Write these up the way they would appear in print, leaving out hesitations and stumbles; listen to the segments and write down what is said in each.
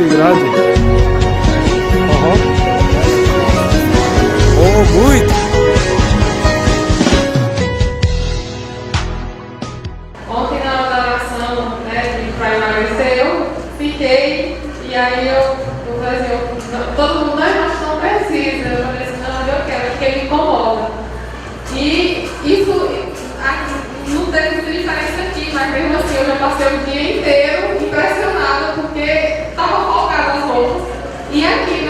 grande. Aham. Oh, muito. Ontem na hora da oração, né, para emagrecer, eu fiquei, e aí eu falei assim, todo mundo, mas não precisa. Eu falei assim, não, eu quero, porque me incomoda. E isso não teve muita diferença aqui, mas mesmo assim eu já passei o dia inteiro impressionada, porque estava folgada as roupas. E aqui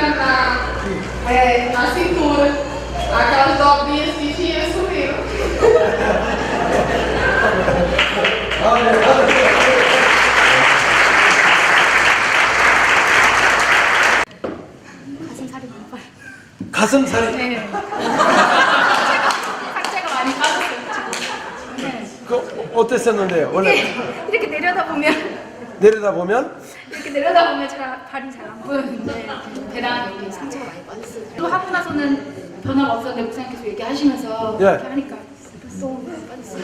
na cintura, aquelas dobrinhas que tinha sumiram. 가슴살이 너무 빠요. 가슴살이. 네. 상체가 많이 빠졌어요 지금. 네. 그 어땠었는데요? 원래 이렇게 내려다보면 제가 발이 잘 안 보였는데 배랑 여기 상체가 많이 빠졌어요. 또 하고 나서는 변화가 없었는데 목사님께서 얘기하시면서 예. 이렇게 하니까 너무 빠졌어요.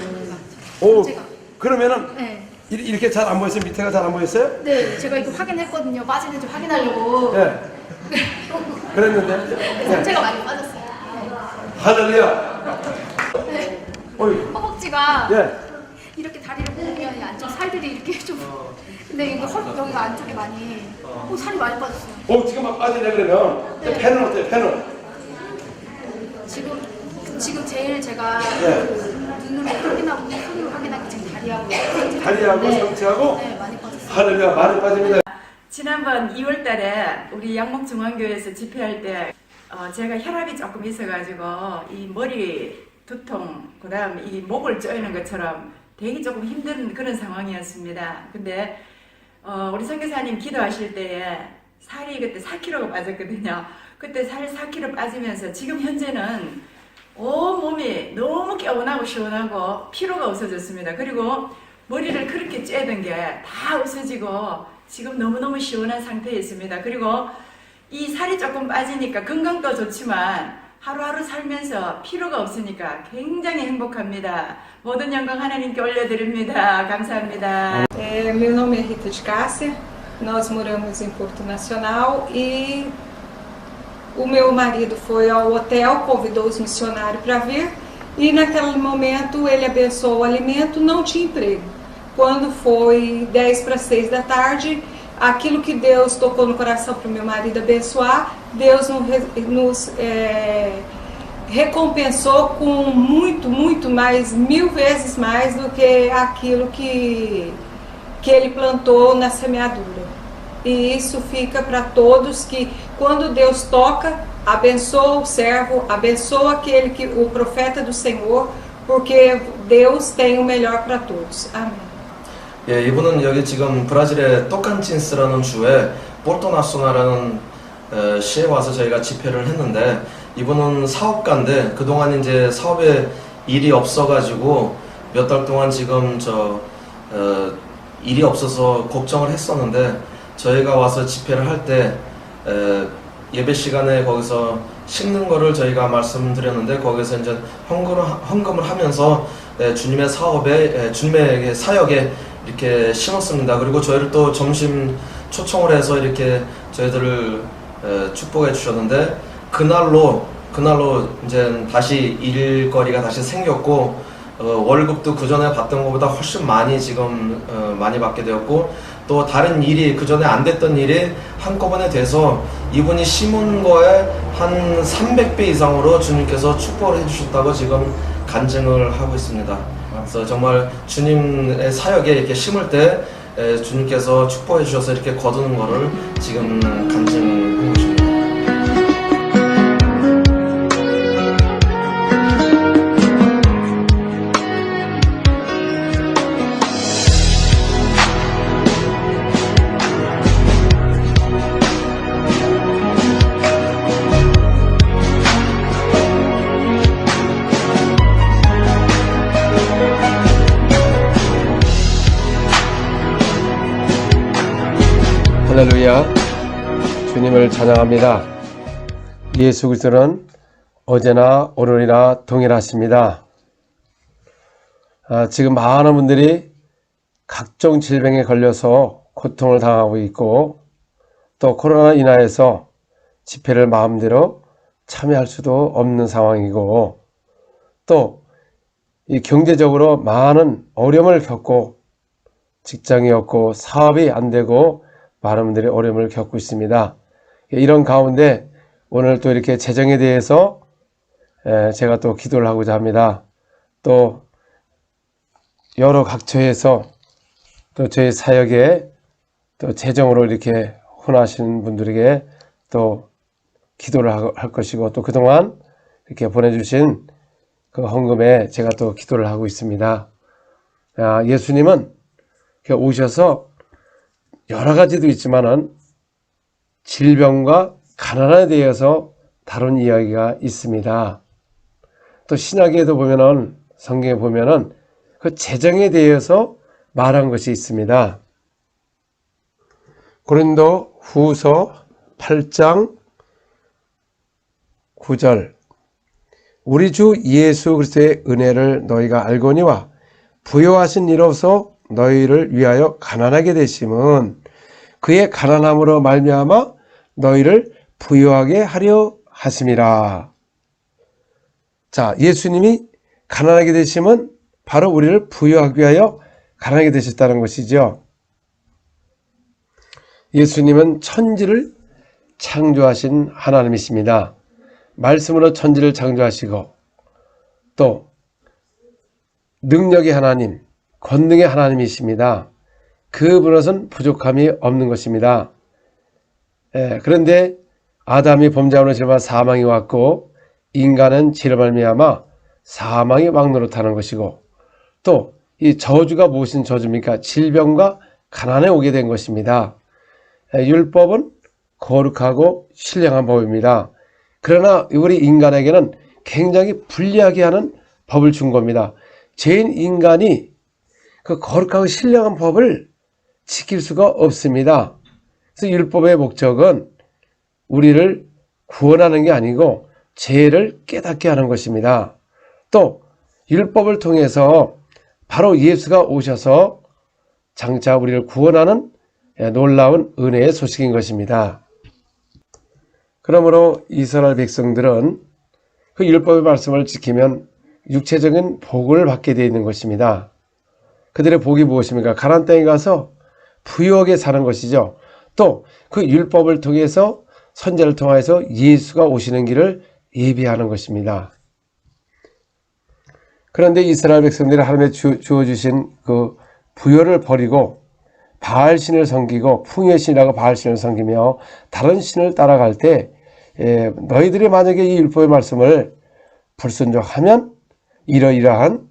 오, 상체가. 그러면은 네. 이렇게 잘 안 보였어요? 밑에가 잘 안 보였어요? 네, 제가 이거 확인했거든요. 빠지는지 확인하려고. 예. 그랬는데. 예. 상체가 많이 빠졌어요. 할렐루야. 네. 어이. 허벅지가 예. 이렇게 다리를 보면 이 안쪽 살들이 이렇게 좀 근데 이거 여기가 안쪽에 많이 살이 많이 빠졌어요. 오, 지금 막 빠지네 그러면. 네. 펜은 어때요? 펜은? 지금 제일 제가 네. 그 눈으로 확인하고 손으로 확인하기 지금 다리하고 다리하고 네. 상체하고. 네, 많이 빠졌어요. 할렐루야. 많이 빠집니다. 지난번 2월 달에 우리 양목중앙교회에서 집회할 때 제가 혈압이 조금 있어가지고 이 머리 두통, 그 다음 이 목을 조이는 것처럼 되게 조금 힘든 그런 상황이었습니다. 근데 우리 선교사님 기도하실 때에 살이 그때 4kg가 빠졌거든요. 그때 살 4kg 빠지면서 지금 현재는 온 몸이 너무 개운하고 시원하고 피로가 없어졌습니다. 그리고 머리를 그렇게 쬐던 게 다 없어지고 지금 너무너무 시원한 상태에 있습니다. 그리고 이 살이 조금 빠지니까 건강도 좋지만 하루하루 살면서 피로가 없으니까 굉장히 행복합니다. 모든 영광 하나님께 올려드립니다. 감사합니다. Meu nome é Rita de Cássia, nós moramos em Porto Nacional e o meu marido foi ao hotel, convidou os missionários para vir e naquele momento ele abençoou o alimento, não tinha emprego. Quando foi 10 para 6 da tarde, aquilo que Deus tocou no coração para o meu marido abençoar, Deus nos recompensou com muito mais, 1000 vezes mais do que aquilo que ele plantou na semeadura. E isso fica para todos que quando Deus toca, abençoa o servo, abençoa o profeta do Senhor, porque Deus tem o melhor para todos. Amém. 예, 이분은 여기 지금 브라질의 토칸틴스라는 주에 포르토나소나라는 시에 와서 저희가 집회를 했는데 이분은 사업가인데 그동안 이제 사업에 일이 없어가지고 몇 달 동안 지금 일이 없어서 걱정을 했었는데 저희가 와서 집회를 할 때 예배 시간에 거기서 식는 거를 저희가 말씀드렸는데 거기서 이제 헌금을 하면서 주님의 사업에 주님의 사역에 이렇게 심었습니다. 그리고 저희를 또 점심 초청을 해서 이렇게 저희들을 축복해 주셨는데 그날로 이제 다시 일거리가 다시 생겼고 월급도 그 전에 받던 것보다 훨씬 많이 지금 많이 받게 되었고 또 다른 일이 그 전에 안 됐던 일이 한꺼번에 돼서 이분이 심은 거에 한 300배 이상으로 주님께서 축복을 해주셨다고 지금 간증을 하고 있습니다. 그래서 정말 주님의 사역에 이렇게 심을 때 주님께서 축복해 주셔서 이렇게 거두는 거를 지금 간증하고 있습니다. 할렐루야. 주님을 찬양합니다. 예수 그리스도는 어제나 오늘이나 동일하십니다. 지금 많은 분들이 각종 질병에 걸려서 고통을 당하고 있고 또 코로나 인하에서 집회를 마음대로 참여할 수도 없는 상황이고, 또 이 경제적으로 많은 어려움을 겪고 직장이 없고 사업이 안 되고 많은 분들이 어려움을 겪고 있습니다. 이런 가운데 오늘 또 이렇게 재정에 대해서 제가 또 기도를 하고자 합니다. 또 여러 각처에서 또 저희 사역에 또 재정으로 이렇게 헌하시는 분들에게 또 기도를 할 것이고, 또 그동안 이렇게 보내주신 그 헌금에 제가 또 기도를 하고 있습니다. 예수님은 오셔서 여러 가지도 있지만은 질병과 가난에 대해서 다룬 이야기가 있습니다. 또 신약에도 보면은, 성경에 보면은 그 재정에 대해서 말한 것이 있습니다. 고린도 후서 8장 9절, 우리 주 예수 그리스도의 은혜를 너희가 알거니와 부요하신 이로서 너희를 위하여 가난하게 되심은 그의 가난함으로 말미암아 너희를 부요하게 하려 하심이라. 자, 예수님이 가난하게 되심은 바로 우리를 부요하기 위하여 가난하게 되셨다는 것이죠. 예수님은 천지를 창조하신 하나님이십니다. 말씀으로 천지를 창조하시고, 또 능력의 하나님, 권능의 하나님이십니다. 그분으로서는 부족함이 없는 것입니다. 그런데 아담이 범죄함으로 인하여 사망이 왔고, 인간은 죄로 말미암아 사망이 왕노릇하는 것이고, 또 이 저주가 무슨 저주입니까? 질병과 가난에 오게 된 것입니다. 율법은 거룩하고 신령한 법입니다. 그러나 우리 인간에게는 굉장히 불리하게 하는 법을 준 겁니다. 죄인 인간이 그 거룩하고 신령한 법을 지킬 수가 없습니다. 그래서 율법의 목적은 우리를 구원하는 게 아니고 죄를 깨닫게 하는 것입니다. 또 율법을 통해서 바로 예수가 오셔서 장차 우리를 구원하는 놀라운 은혜의 소식인 것입니다. 그러므로 이스라엘 백성들은 그 율법의 말씀을 지키면 육체적인 복을 받게 되어 있는 것입니다. 그들의 복이 무엇입니까? 가나안 땅에 가서 부유하게 사는 것이죠. 또 그 율법을 통해서, 선지자를 통해서 예수가 오시는 길을 예비하는 것입니다. 그런데 이스라엘 백성들이 하나님의 주어주신 그 부요를 버리고 바알신을 섬기고, 풍요의 신이라고 바알신을 섬기며 다른 신을 따라갈 때, 너희들이 만약에 이 율법의 말씀을 불순종하면 이러이러한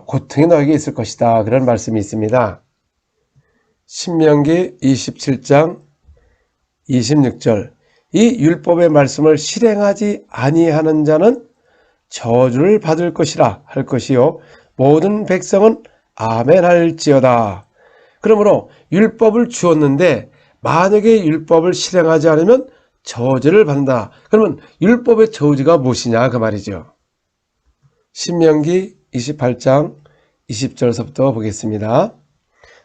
고통이 너에게 있을 것이다, 그런 말씀이 있습니다. 신명기 27장 26절, 이 율법의 말씀을 실행하지 아니하는 자는 저주를 받을 것이라 할 것이요 모든 백성은 아멘 할지어다. 그러므로 율법을 주었는데 만약에 율법을 실행하지 않으면 저주를 받는다. 그러면 율법의 저주가 무엇이냐 그 말이죠. 신명기 28장 20절서부터 보겠습니다.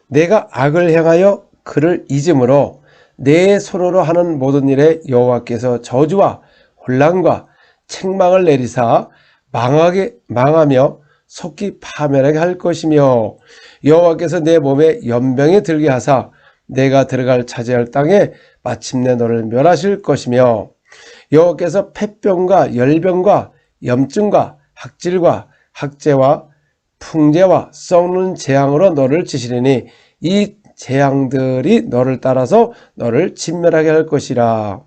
내가 악을 행하여 그를 잊음으로 내 손으로 하는 모든 일에 여호와께서 저주와 혼란과 책망을 내리사 망하며 속히 파멸하게 할 것이며, 여호와께서 내 몸에 연병이 들게 하사 내가 들어갈 차지할 땅에 마침내 너를 멸하실 것이며, 여호와께서 폐병과 열병과 염증과 학질과 학재와 풍재와 썩는 재앙으로 너를 치시리니 이 재앙들이 너를 따라서 너를 진멸하게 할 것이라.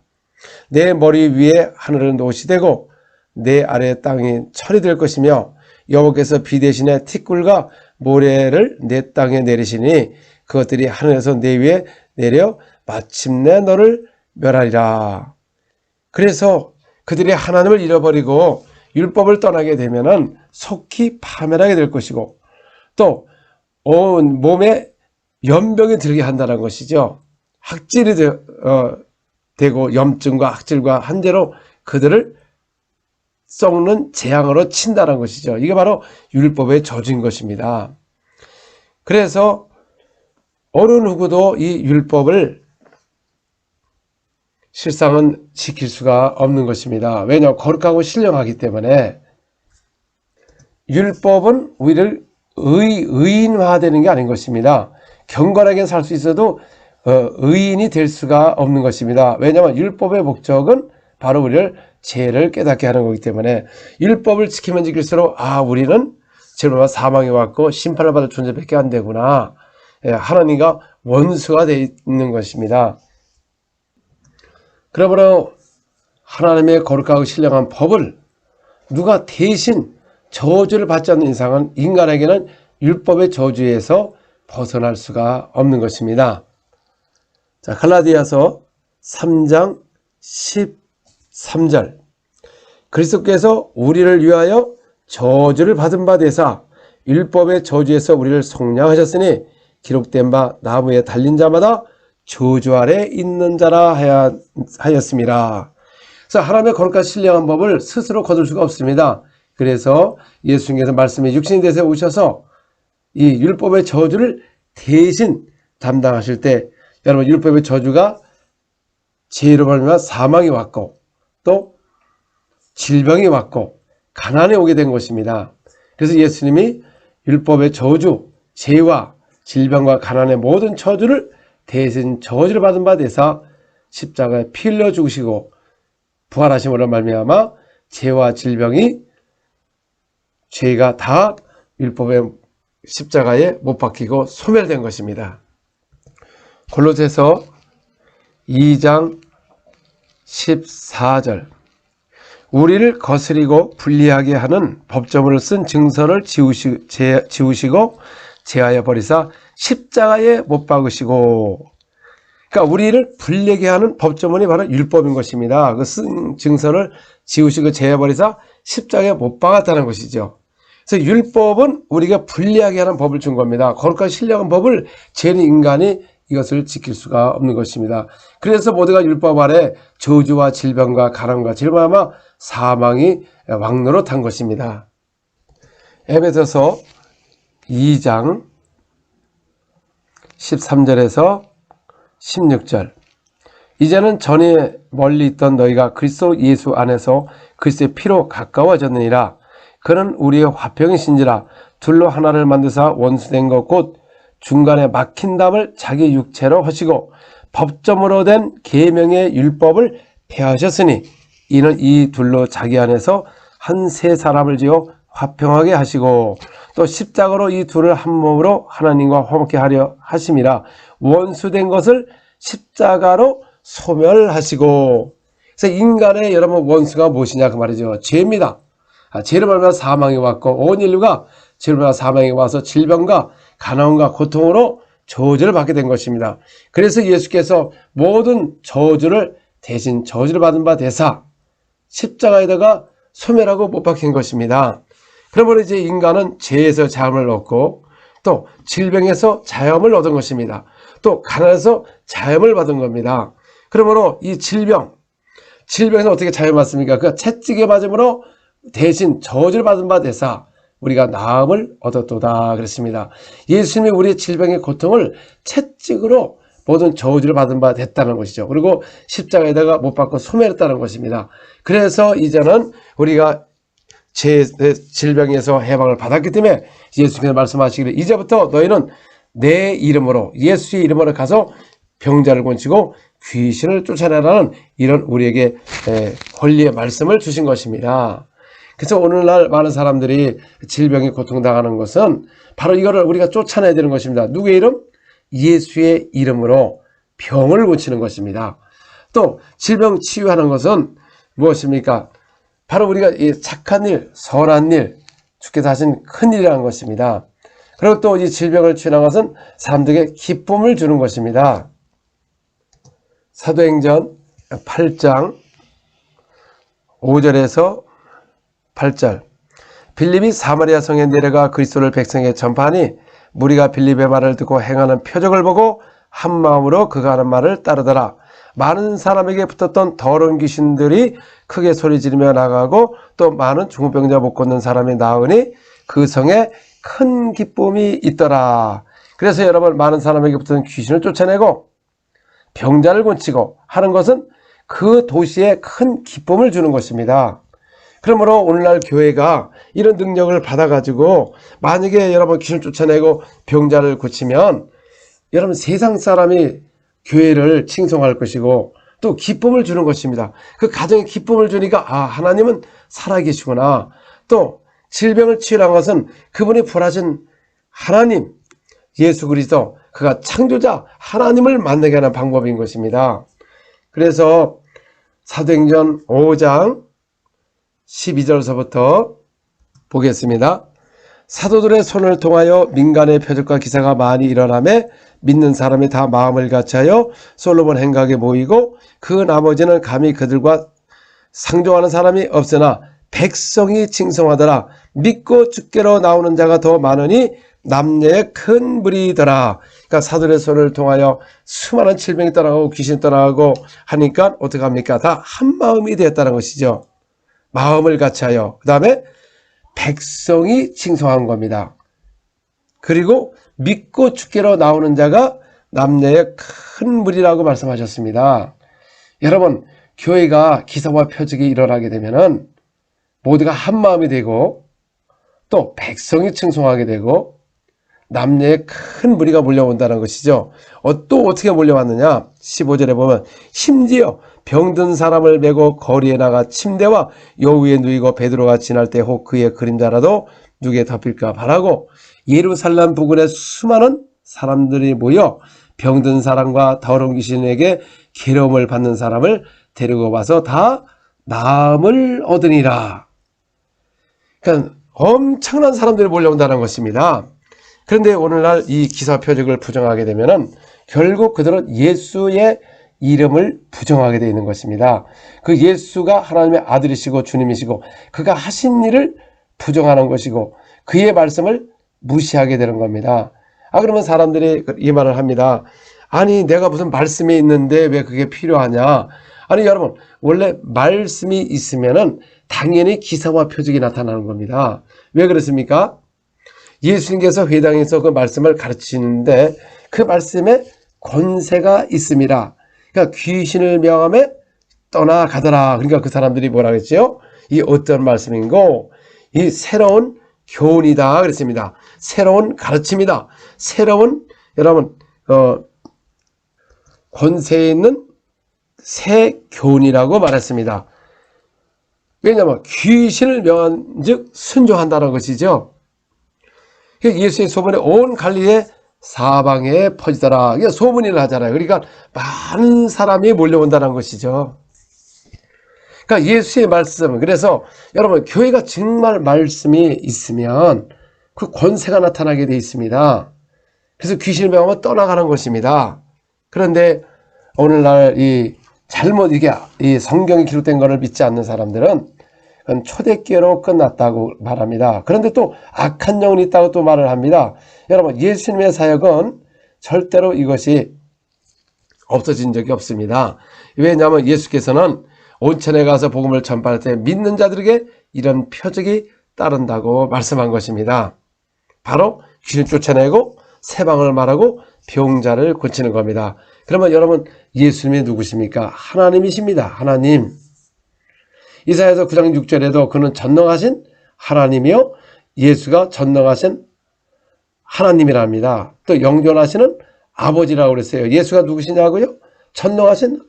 내 머리 위에 하늘은 노시 되고 내 아래 땅이 철이 될 것이며, 여호와께서 비 대신에 티꿀과 모래를 내 땅에 내리시니 그것들이 하늘에서 내 위에 내려 마침내 너를 멸하리라. 그래서 그들이 하나님을 잃어버리고 율법을 떠나게 되면은 속히 파멸하게 될 것이고, 또 온 몸에 연병이 들게 한다는 것이죠. 학질이 되고 염증과 학질과 한대로 그들을 썩는 재앙으로 친다는 것이죠. 이게 바로 율법의 저주인 것입니다. 그래서 어느 누구도 이 율법을 실상은 지킬 수가 없는 것입니다. 왜냐하면 거룩하고 신령하기 때문에. 율법은 우리를 의인화되는 게 아닌 것입니다. 경건하게 살 수 있어도 의인이 될 수가 없는 것입니다. 왜냐하면 율법의 목적은 바로 우리를 죄를 깨닫게 하는 거기 때문에 율법을 지키면 지킬수록 우리는 죄로 사망에 왔고 심판을 받을 존재밖에 안 되구나. 하나님과 원수가 되어 있는 것입니다. 그러므로 하나님의 거룩하고 신령한 법을 누가 대신 저주를 받지 않는 이상은 인간에게는 율법의 저주에서 벗어날 수가 없는 것입니다. 자, 갈라디아서 3장 13절. 그리스도께서 우리를 위하여 저주를 받은 바 되사 율법의 저주에서 우리를 속량하셨으니 기록된 바 나무에 달린 자마다 저주 아래 있는 자라 하였습니다. 그래서 하나님의 거룩한 신령한 법을 스스로 거둘 수가 없습니다. 그래서 예수님께서 말씀에 육신이 되셔 오셔서 이 율법의 저주를 대신 담당하실 때 여러분 율법의 저주가 죄로 말미암아 사망이 왔고 또 질병이 왔고 가난에 오게 된 것입니다. 그래서 예수님이 율법의 저주, 죄와 질병과 가난의 모든 저주를 대신 저주를 받은 바 되사 십자가에 피 흘려 죽으시고 부활하심으로 말미암아 죄와 질병이 죄가 다 율법의 십자가에 못 박히고 소멸된 것입니다. 골로새서 2장 14절. 우리를 거스리고 불리하게 하는 법조문을 쓴 증서를 지우시고 제하여 버리사 십자가에 못 박으시고. 그러니까 우리를 불리하게 하는 법조문이 바로 율법인 것입니다. 그 쓴 증서를 지우시고 제하여 버리사 십자가에 못 박았다는 것이죠. 그래서 율법은 우리가 불리하게 하는 법을 준 겁니다. 거룩한 신령한 법을 죄는 인간이 이것을 지킬 수가 없는 것입니다. 그래서 모두가 율법 아래 저주와 질병과 가난과 질병과 사망이 왕노릇한 것입니다. 에베소서 2장 13절에서 16절. 이제는 전에 멀리 있던 너희가 그리스도 예수 안에서 그리스도의 피로 가까워졌느니라. 그는 우리의 화평이신지라. 둘로 하나를 만드사 원수된 것 곧 중간에 막힌 담을 자기 육체로 하시고 법점으로 된 계명의 율법을 폐하셨으니 이는 이 둘로 자기 안에서 한 세 사람을 지어 화평하게 하시고 또 십자가로 이 둘을 한 몸으로 하나님과 화목케 하려 하심이라. 원수된 것을 십자가로 소멸하시고. 그래서 인간의 여러분 원수가 무엇이냐 그 말이죠. 죄입니다. 죄로 말미암아 사망이 왔고 온 인류가 죄로 말미암아 사망이 와서 질병과 가난과 고통으로 저주를 받게 된 것입니다. 그래서 예수께서 모든 저주를 대신 저주를 받은 바 되사 십자가에다가 소멸하고 못 박힌 것입니다. 그러므로 이제 인간은 죄에서 자유를 얻고 또 질병에서 자유를 얻은 것입니다. 또 가난에서 자유를 받은 겁니다. 그러므로 이 질병에서 어떻게 자유를 받습니까? 그 채찍에 맞음으로 대신 저주를 받은 바 되사 우리가 나음을 얻었도다 그랬습니다. 예수님이 우리의 질병의 고통을 채찍으로 모든 저주를 받은 바 됐다는 것이죠. 그리고 십자가에다가 못 박고 소멸했다는 것입니다. 그래서 이제는 우리가 질병에서 해방을 받았기 때문에 예수님께서 말씀하시기를 이제부터 너희는 내 이름으로 예수의 이름으로 가서 병자를 고치고 귀신을 쫓아내라는 이런 우리에게 권리의 말씀을 주신 것입니다. 그래서 오늘날 많은 사람들이 질병에 고통당하는 것은 바로 이거를 우리가 쫓아내야 되는 것입니다. 누구의 이름? 예수의 이름으로 병을 고치는 것입니다. 또 질병 치유하는 것은 무엇입니까? 바로 우리가 착한 일, 선한 일, 주께서 하신 큰 일이라는 것입니다. 그리고 또 이 질병을 치유하는 것은 사람들에게 기쁨을 주는 것입니다. 사도행전 8장 5절에서 8절. 빌립이 사마리아 성에 내려가 그리스도를 백성에게 전파하니 무리가 빌립의 말을 듣고 행하는 표적을 보고 한 마음으로 그가 하는 말을 따르더라. 많은 사람에게 붙었던 더러운 귀신들이 크게 소리 지르며 나가고 또 많은 중풍병자 못 걷는 사람이 나으니 그 성에 큰 기쁨이 있더라. 그래서 여러분 많은 사람에게 붙은 귀신을 쫓아내고 병자를 고치고 하는 것은 그 도시에 큰 기쁨을 주는 것입니다. 그러므로 오늘날 교회가 이런 능력을 받아가지고 만약에 여러분 귀신 쫓아내고 병자를 고치면 여러분 세상 사람이 교회를 칭송할 것이고 또 기쁨을 주는 것입니다. 그 가정에 기쁨을 주니까 하나님은 살아계시구나. 또 질병을 치유한 것은 그분이 부활하신 하나님 예수 그리스도 그가 창조자 하나님을 만나게 하는 방법인 것입니다. 그래서 사도행전 5장 12절서부터 보겠습니다. 사도들의 손을 통하여 민간의 표적과 기사가 많이 일어나매 믿는 사람이 다 마음을 같이하여 솔로몬 행각에 모이고 그 나머지는 감히 그들과 상종하는 사람이 없으나 백성이 칭송하더라. 믿고 주께로 나오는 자가 더 많으니 남녀의 큰 무리더라. 그러니까 사도의 손을 통하여 수많은 질병이 떠나가고 귀신이 떠나가고 하니까 어떻게 합니까? 다 한 마음이 되었다는 것이죠. 마음을 같이하여 그 다음에 백성이 칭송한 겁니다. 그리고 믿고 주께로 나오는 자가 남녀의 큰 무리라고 말씀하셨습니다. 여러분 교회가 기사와 표적이 일어나게 되면은 모두가 한 마음이 되고 또 백성이 칭송하게 되고 남녀의 큰 무리가 몰려온다는 것이죠. 또 어떻게 몰려왔느냐? 15절에 보면 심지어 병든 사람을 메고 거리에 나가 침대와 여우에 누이고 베드로가 지날 때 혹 그의 그림자라도 누게 덮일까 바라고 예루살렘 부근에 수많은 사람들이 모여 병든 사람과 더러운 귀신에게 괴로움을 받는 사람을 데리고 와서 다 나음을 얻으니라. 그러니까 엄청난 사람들이 몰려온다는 것입니다. 그런데 오늘날 이 기사 표적을 부정하게 되면은 결국 그들은 예수의 이름을 부정하게 되어 있는 것입니다. 그 예수가 하나님의 아들이시고 주님이시고 그가 하신 일을 부정하는 것이고 그의 말씀을 무시하게 되는 겁니다. 그러면 사람들이 이 말을 합니다. 아니 내가 무슨 말씀이 있는데 왜 그게 필요하냐? 아니 여러분 원래 말씀이 있으면은 당연히 기사와 표적이 나타나는 겁니다. 왜 그렇습니까? 예수님께서 회당에서 그 말씀을 가르치는데 그 말씀에 권세가 있습니다. 그러니까 귀신을 명함에 떠나가더라. 그러니까 그 사람들이 뭐라 그랬죠? 이 어떤 말씀인고? 이 새로운 교훈이다 그랬습니다. 새로운 가르침이다. 새로운 여러분 권세에 있는 새 교훈이라고 말했습니다. 왜냐하면 귀신을 명한 즉 순종한다는 것이죠. 예수의 소문이 온 갈릴리에 사방에 퍼지더라. 이게 소문이 나잖아요. 그러니까 많은 사람이 몰려온다는 것이죠. 그러니까 예수의 말씀. 그래서 여러분 교회가 정말 말씀이 있으면 그 권세가 나타나게 되어 있습니다. 그래서 귀신을 명하면 떠나가는 것입니다. 그런데 오늘날 잘못 이 성경에 기록된 것을 믿지 않는 사람들은 그건 초대교회로 끝났다고 말합니다. 그런데 또 악한 영혼이 있다고 또 말을 합니다. 여러분 예수님의 사역은 절대로 이것이 없어진 적이 없습니다. 왜냐하면 예수께서는 온천에 가서 복음을 전파할 때 믿는 자들에게 이런 표적이 따른다고 말씀한 것입니다. 바로 귀신 쫓아내고 세방을 말하고 병자를 고치는 겁니다. 그러면 여러분 예수님이 누구십니까? 하나님이십니다. 하나님. 이사야서 9장 6절에도 그는 전능하신 하나님이요 예수가 전능하신 하나님이랍니다. 또 영존하시는 아버지라고 그랬어요. 예수가 누구시냐고요? 전능하신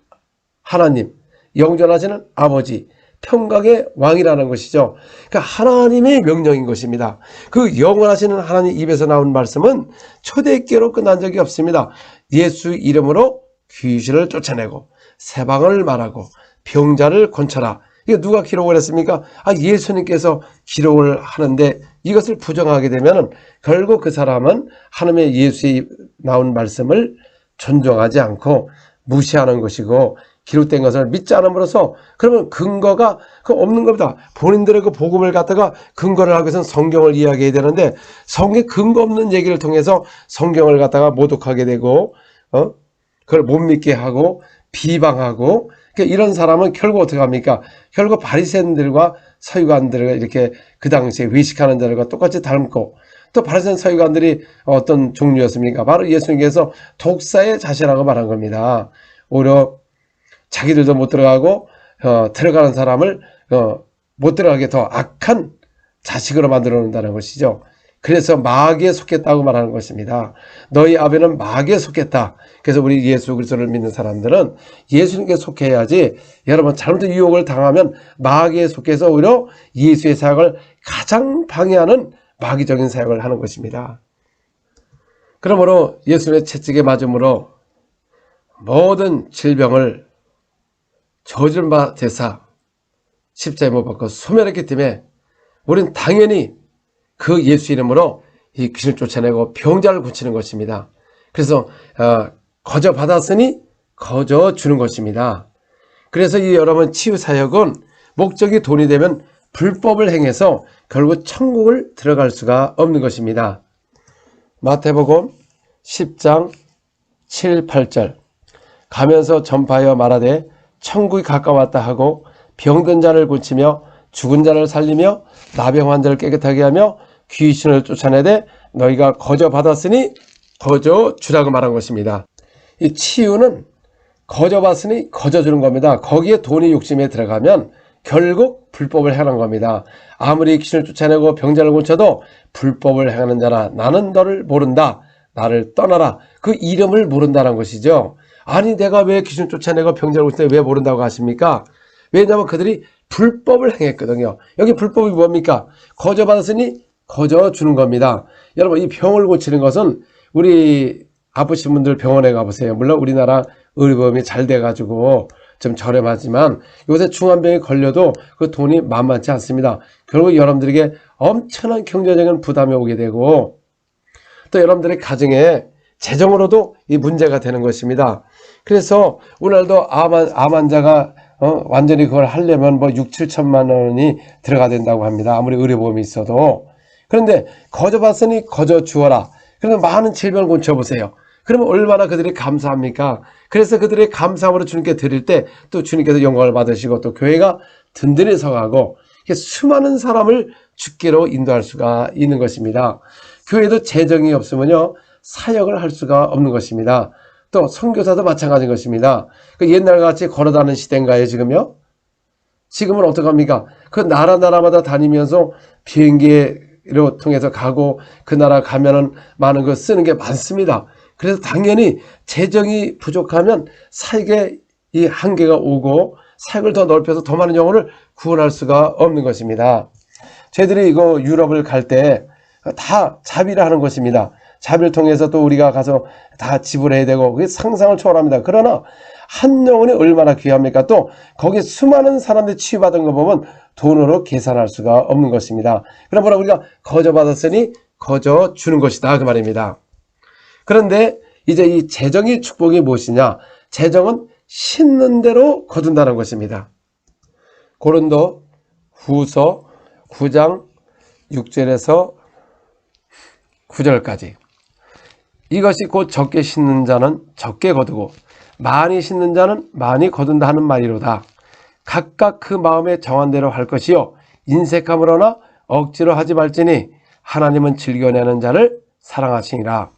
하나님, 영존하시는 아버지, 평강의 왕이라는 것이죠. 그러니까 하나님의 명령인 것입니다. 그 영원하시는 하나님 입에서 나온 말씀은 초대교회로 끝난 적이 없습니다. 예수 이름으로 귀신을 쫓아내고 세방을 말하고 병자를 고쳐라. 이게 누가 기록을 했습니까? 예수님께서 기록을 하는데 이것을 부정하게 되면 결국 그 사람은 하나님의 예수에 나온 말씀을 존중하지 않고 무시하는 것이고 기록된 것을 믿지 않음으로써 그러면 근거가 없는 겁니다. 본인들의 그 복음을 갖다가 근거를 하기 위해서는 성경을 이야기해야 되는데 성경에 근거 없는 얘기를 통해서 성경을 갖다가 모독하게 되고 그걸 못 믿게 하고 비방하고 그러니까 이런 사람은 결국 어떻게 합니까? 결국 바리새인들과 서기관들을 이렇게 그 당시에 외식하는 자들과 똑같이 닮고 또 바리새인 서기관들이 어떤 종류였습니까? 바로 예수님께서 독사의 자식이라고 말한 겁니다. 오히려 자기들도 못 들어가고 들어가는 사람을 못 들어가게 더 악한 자식으로 만들어 놓는다는 것이죠. 그래서 마귀에 속했다고 말하는 것입니다. 너희 아버지는 마귀에 속했다. 그래서 우리 예수 그리스도를 믿는 사람들은 예수님께 속해야지, 여러분 잘못된 유혹을 당하면 마귀에 속해서 오히려 예수의 사역을 가장 방해하는 마귀적인 사역을 하는 것입니다. 그러므로 예수님의 채찍에 맞음으로 모든 질병을 저주를 받아 대사 십자가에 못 박고 소멸했기 때문에 우리는 당연히 그 예수 이름으로 이 귀신을 쫓아내고 병자를 고치는 것입니다. 그래서 거저 받았으니 거저 주는 것입니다. 그래서 이 여러분 치유사역은 목적이 돈이 되면 불법을 행해서 결국 천국을 들어갈 수가 없는 것입니다. 마태복음 10장 7, 8절 가면서 전파하여 말하되 천국이 가까웠다 하고 병든 자를 고치며 죽은 자를 살리며 나병 환자를 깨끗하게 하며 귀신을 쫓아내되 너희가 거저 받았으니 거저 주라고 말한 것입니다. 이 치유는 거저 받았으니 거저 주는 겁니다. 거기에 돈이 욕심에 들어가면 결국 불법을 행하는 겁니다. 아무리 귀신을 쫓아내고 병자를 고쳐도 불법을 행하는 자라 나는 너를 모른다. 나를 떠나라. 그 이름을 모른다는 것이죠. 아니 내가 왜 귀신을 쫓아내고 병자를 고치는데 왜 모른다고 하십니까? 왜냐하면 그들이 불법을 행했거든요. 여기 불법이 뭡니까? 거저 받았으니 거저 주는 겁니다. 여러분 이 병을 고치는 것은 우리 아프신 분들 병원에 가보세요. 물론 우리나라 의료보험이 잘 돼가지고 좀 저렴하지만 요새 중환병에 걸려도 그 돈이 만만치 않습니다. 결국 여러분들에게 엄청난 경제적인 부담이 오게 되고 또 여러분들의 가정에 재정으로도 이 문제가 되는 것입니다. 그래서 오늘도 암 환자가 완전히 그걸 하려면 뭐 6, 7천만 원이 들어가야 된다고 합니다. 아무리 의료보험이 있어도. 그런데 거저 받았으니 거저 주어라. 그러면 많은 질병을 고쳐보세요. 그러면 얼마나 그들이 감사합니까? 그래서 그들의 감사함으로 주님께 드릴 때 또 주님께서 영광을 받으시고 또 교회가 든든히 서가고 수많은 사람을 주께로 인도할 수가 있는 것입니다. 교회도 재정이 없으면요 사역을 할 수가 없는 것입니다. 또 선교사도 마찬가지인 것입니다. 그 옛날같이 걸어다니는 시대인가요 지금요? 지금은 어떡합니까? 그 나라마다 다니면서 비행기로 통해서 가고 그 나라 가면은 많은 거 쓰는 게 많습니다. 그래서 당연히 재정이 부족하면 사역에 이 한계가 오고 사역을 더 넓혀서 더 많은 영혼을 구원할 수가 없는 것입니다. 저희들이 이거 유럽을 갈 때 다 자비를 하는 것입니다. 자비를 통해서 또 우리가 가서 다 지불해야 되고 그게 상상을 초월합니다. 그러나 한 영혼이 얼마나 귀합니까? 또 거기 수많은 사람들이 치유받은 거 보면 돈으로 계산할 수가 없는 것입니다. 그러므로 우리가 거저 받았으니 거저 주는 것이다 그 말입니다. 그런데 이제 이 재정의 축복이 무엇이냐? 재정은 심는 대로 거둔다는 것입니다. 고린도 후서 9장 6절에서 9절까지 이것이 곧 적게 심는 자는 적게 거두고 많이 심는 자는 많이 거둔다 하는 말이로다. 각각 그 마음에 정한 대로 할 것이요 인색함으로나 억지로 하지 말지니 하나님은 즐겨내는 자를 사랑하시니라.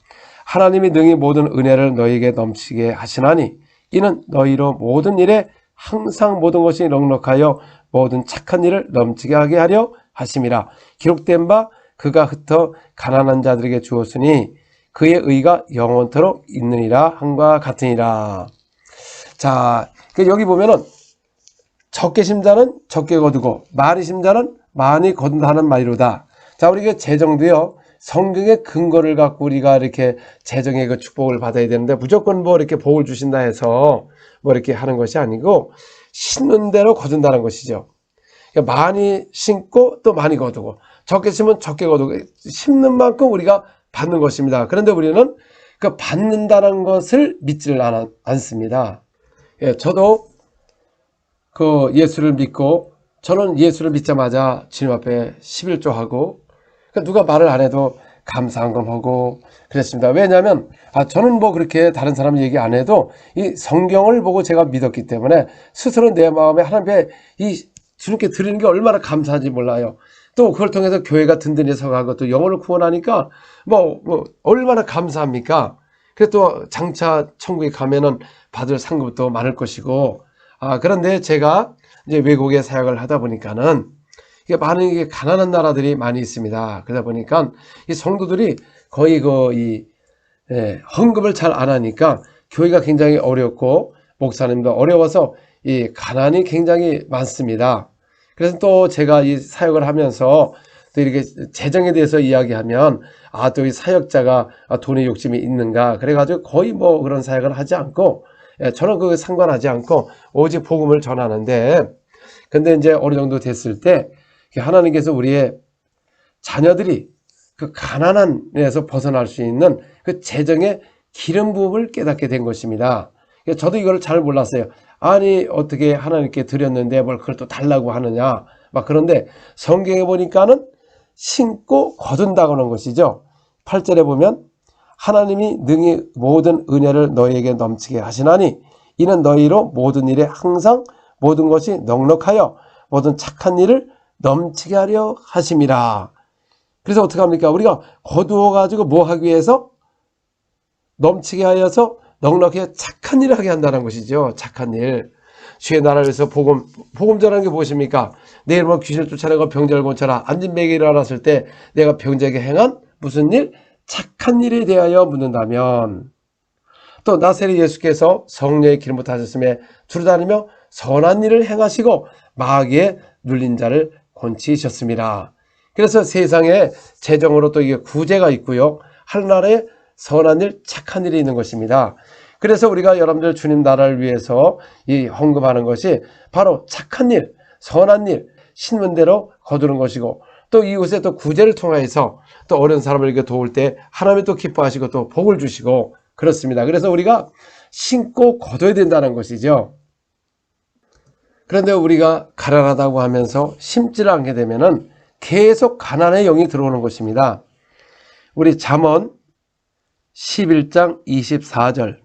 하나님이 능히 모든 은혜를 너희에게 넘치게 하시나니 이는 너희로 모든 일에 항상 모든 것이 넉넉하여 모든 착한 일을 넘치게 하게 하려 하심이라. 기록된 바 그가 흩어 가난한 자들에게 주었으니 그의 의가 영원토록 있느니라 함과 같으니라. 자, 여기 보면은 적게 심자는 적게 거두고 많이 심자는 많이 거둔다 하는 말이로다. 자, 우리가 재정도요 성경의 근거를 갖고 우리가 이렇게 재정의 그 축복을 받아야 되는데 무조건 뭐 이렇게 복을 주신다 해서 뭐 이렇게 하는 것이 아니고 심는 대로 거둔다는 것이죠. 그러니까 많이 심고 또 많이 거두고 적게 심으면 적게 거두고 심는 만큼 우리가 받는 것입니다. 그런데 우리는 그 받는다는 것을 믿지를 않습니다. 예, 저도 그 예수를 믿고 저는 예수를 믿자마자 주님 앞에 11조하고 누가 말을 안 해도 감사한 걸 하고 그랬습니다. 왜냐하면 저는 뭐 그렇게 다른 사람 얘기 안 해도 이 성경을 보고 제가 믿었기 때문에 스스로 내 마음에 하나님께 이 주님께 드리는 게 얼마나 감사한지 몰라요. 또 그걸 통해서 교회가 든든히 서가고 또 영혼을 구원하니까 뭐 얼마나 감사합니까? 그래서 또 장차 천국에 가면은 받을 상급도 많을 것이고 그런데 제가 이제 외국에 사역을 하다 보니까는 이게 많은 이게 가난한 나라들이 많이 있습니다. 그러다 보니까 이 성도들이 거의 헌금을 잘 안 하니까 교회가 굉장히 어렵고 목사님도 어려워서 이 가난이 굉장히 많습니다. 그래서 또 제가 이 사역을 하면서 또 이렇게 재정에 대해서 이야기하면 또 이 사역자가 돈에 욕심이 있는가 그래가지고 거의 뭐 그런 사역을 하지 않고 저는 그거 상관하지 않고 오직 복음을 전하는데 근데 이제 어느 정도 됐을 때 하나님께서 우리의 자녀들이 그 가난함에서 벗어날 수 있는 그 재정의 기름 부음을 깨닫게 된 것입니다. 저도 이걸 잘 몰랐어요. 아니 어떻게 하나님께 드렸는데 뭘 그걸 또 달라고 하느냐 막 그런데 성경에 보니까는 심고 거둔다고 하는 것이죠. 8절에 보면 하나님이 능히 모든 은혜를 너희에게 넘치게 하시나니 이는 너희로 모든 일에 항상 모든 것이 넉넉하여 모든 착한 일을 넘치게 하려 하심이라. 그래서 어떻게 합니까? 우리가 거두어 가지고 뭐 하기 위해서? 넘치게 하여서 넉넉히 착한 일을 하게 한다는 것이죠. 착한 일. 주의 나라를 위해서 복음 전하는 게 무엇입니까? 내 이름으로 귀신을 쫓아내고 병자를 고쳐라. 앉은 베개 일어났을 때 내가 병자에게 행한 무슨 일? 착한 일에 대하여 묻는다면 또 나세리 예수께서 성령의 기름부터 하셨음에 두루 다니며 선한 일을 행하시고 마귀에 눌린 자를 건치셨습니다. 그래서 세상에 재정으로 또 이게 구제가 있고요. 하늘나라에 선한 일, 착한 일이 있는 것입니다. 그래서 우리가 여러분들 주님 나라를 위해서 이 헌금하는 것이 바로 착한 일, 선한 일, 신문대로 거두는 것이고 또 이웃에 또 구제를 통해서 또 어려운 사람을 이렇게 도울 때 하나님이 또 기뻐하시고 또 복을 주시고 그렇습니다. 그래서 우리가 심고 거둬야 된다는 것이죠. 그런데 우리가 가난하다고 하면서 심지를 않게 되면은 계속 가난의 영이 들어오는 것입니다. 우리 잠언 11장 24절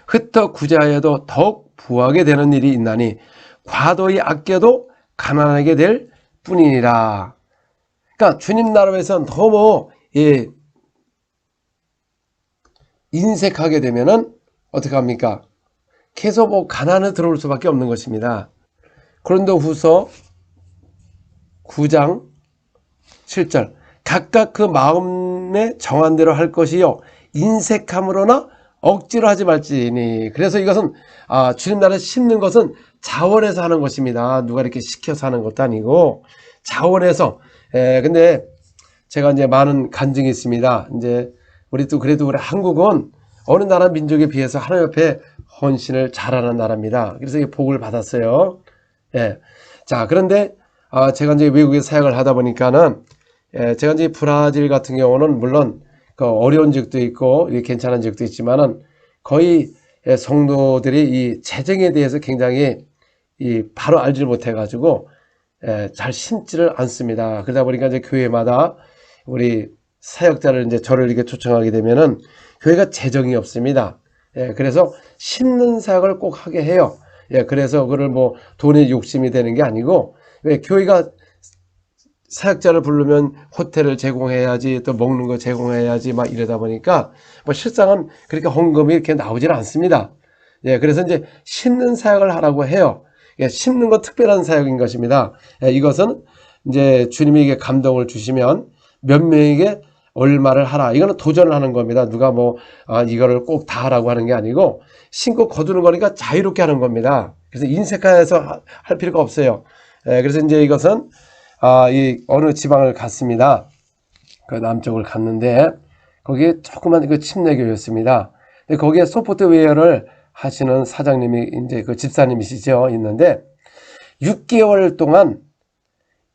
흩어 구제하여도 더욱 부하게 되는 일이 있나니 과도히 아껴도 가난하게 될 뿐이니라. 그러니까 주님 나라에서 너무 인색하게 되면은 어떻게 합니까? 계속 뭐 가난에 들어올 수밖에 없는 것입니다. 고린도후서 9장 7절 각각 그 마음에 정한 대로 할 것이요 인색함으로나 억지로 하지 말지니. 그래서 이것은 주님 나라에 심는 것은 자원해서 하는 것입니다. 누가 이렇게 시켜서 하는 것도 아니고 자원해서. 근데 제가 이제 많은 간증이 있습니다. 이제 우리 또 그래도 우리 한국은 어느 나라 민족에 비해서 하나님 앞에 헌신을 잘하는 나라입니다. 그래서 이 복을 받았어요. 자, 그런데 제가 이제 외국에 사역을 하다 보니까는 제가 이제 브라질 같은 경우는 물론 그 어려운 지역도 있고 괜찮은 지역도 있지만은 거의 성도들이 이 재정에 대해서 굉장히 바로 알지를 못해 가지고 잘 심지를 않습니다. 그러다 보니까 이제 교회마다 우리 사역자를 이제 저를 이렇게 초청하게 되면은 교회가 재정이 없습니다. 그래서 심는 사역을 꼭 하게 해요. 그래서 그걸 뭐 돈에 욕심이 되는 게 아니고 왜 교회가 사역자를 부르면 호텔을 제공해야지 또 먹는 거 제공해야지 막 이러다 보니까 뭐 실상은 그렇게 헌금이 이렇게 나오질 않습니다. 그래서 이제 심는 사역을 하라고 해요. 심는 건 특별한 사역인 것입니다. 이것은 이제 주님에게 감동을 주시면 몇 명에게 얼마를 하라. 이거는 도전을 하는 겁니다. 누가 뭐 이거를 꼭 다 하라고 하는 게 아니고 심고 거두는 거니까 자유롭게 하는 겁니다. 그래서 인색해서 할 필요가 없어요. 그래서 이제 이것은 이 어느 지방을 갔습니다. 그 남쪽을 갔는데 거기에 조그만 그 침례교였습니다. 근데 거기에 소프트웨어를 하시는 사장님이 이제 그 집사님이시죠. 있는데 6개월 동안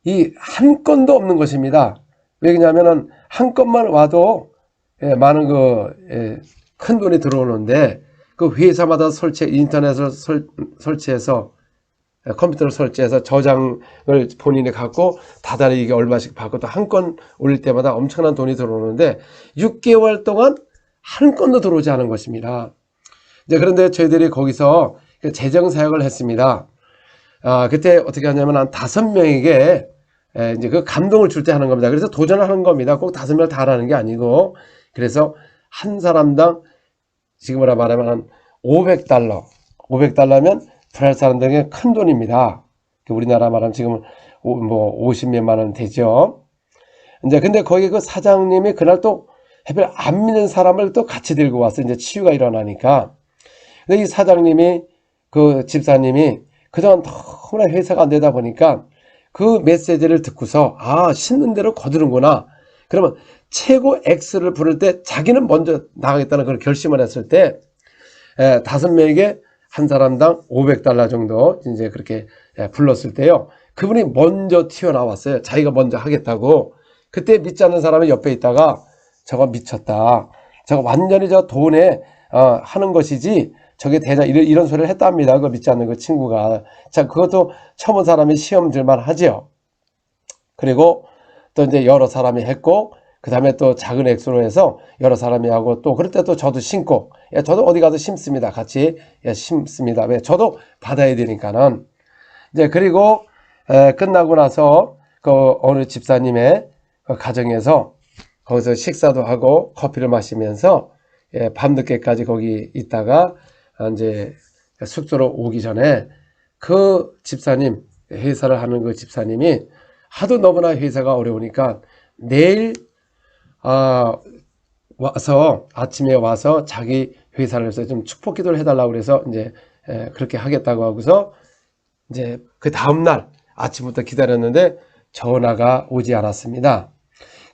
이 한 건도 없는 것입니다. 왜냐하면은 한 건만 와도 많은 큰 돈이 들어오는데 그 회사마다 인터넷을 설치해서 컴퓨터를 설치해서 저장을 본인이 갖고 다달이 이게 얼마씩 받고 또 한 건 올릴 때마다 엄청난 돈이 들어오는데 6개월 동안 한 건도 들어오지 않은 것입니다. 이제 그런데 저희들이 거기서 재정 사역을 했습니다. 그때 어떻게 하냐면 한 5명에게 이제 그 감동을 줄 때 하는 겁니다. 그래서 도전을 하는 겁니다. 꼭 5명을 다 하는 게 아니고 그래서 한 사람당 지금으로 말하면 한 $500 $500면 브라질 사람들에게 큰 돈입니다. 우리나라 말하면 지금 뭐 50몇만 원 되죠. 이제 근데 거기 그 사장님이 그날 또 해별 안 믿는 사람을 또 같이 들고 왔어. 이제 치유가 일어나니까. 근데 이 사장님이 그 집사님이 그동안 너무나 회사가 안 되다 보니까 그 메시지를 듣고서 아, 신는 대로 거두는구나. 그러면 최고 X를 부를 때 자기는 먼저 나가겠다는 그런 결심을 했을 때 5명에게 한 사람당 $500 정도 이제 그렇게 불렀을 때요. 그분이 먼저 튀어나왔어요. 자기가 먼저 하겠다고. 그때 믿지 않는 사람이 옆에 있다가 저거 미쳤다. 저거 완전히 저 돈에 하는 것이지 저게 대자 이런 소리를 했답니다. 그 믿지 않는 그 친구가. 자, 그것도 처음 온 사람이 시험 들만 하지요. 그리고 또 이제 여러 사람이 했고 그 다음에 또 작은 액수로 해서 여러 사람이 하고 또 그럴 때 또 저도 심고 저도 어디 가서 심습니다. 같이 심습니다. 왜? 저도 받아야 되니까는. 이제 그리고 끝나고 나서 그 어느 집사님의 그 가정에서 거기서 식사도 하고 커피를 마시면서 밤늦게까지 거기 있다가 이제 숙소로 오기 전에 그 집사님, 회사를 하는 그 집사님이 하도 너무나 회사가 어려우니까 내일 와서 아침에 와서 자기 회사를 해서 좀 축복 기도를 해달라고 그래서 이제 그렇게 하겠다고 하고서 이제 그 다음날 아침부터 기다렸는데 전화가 오지 않았습니다.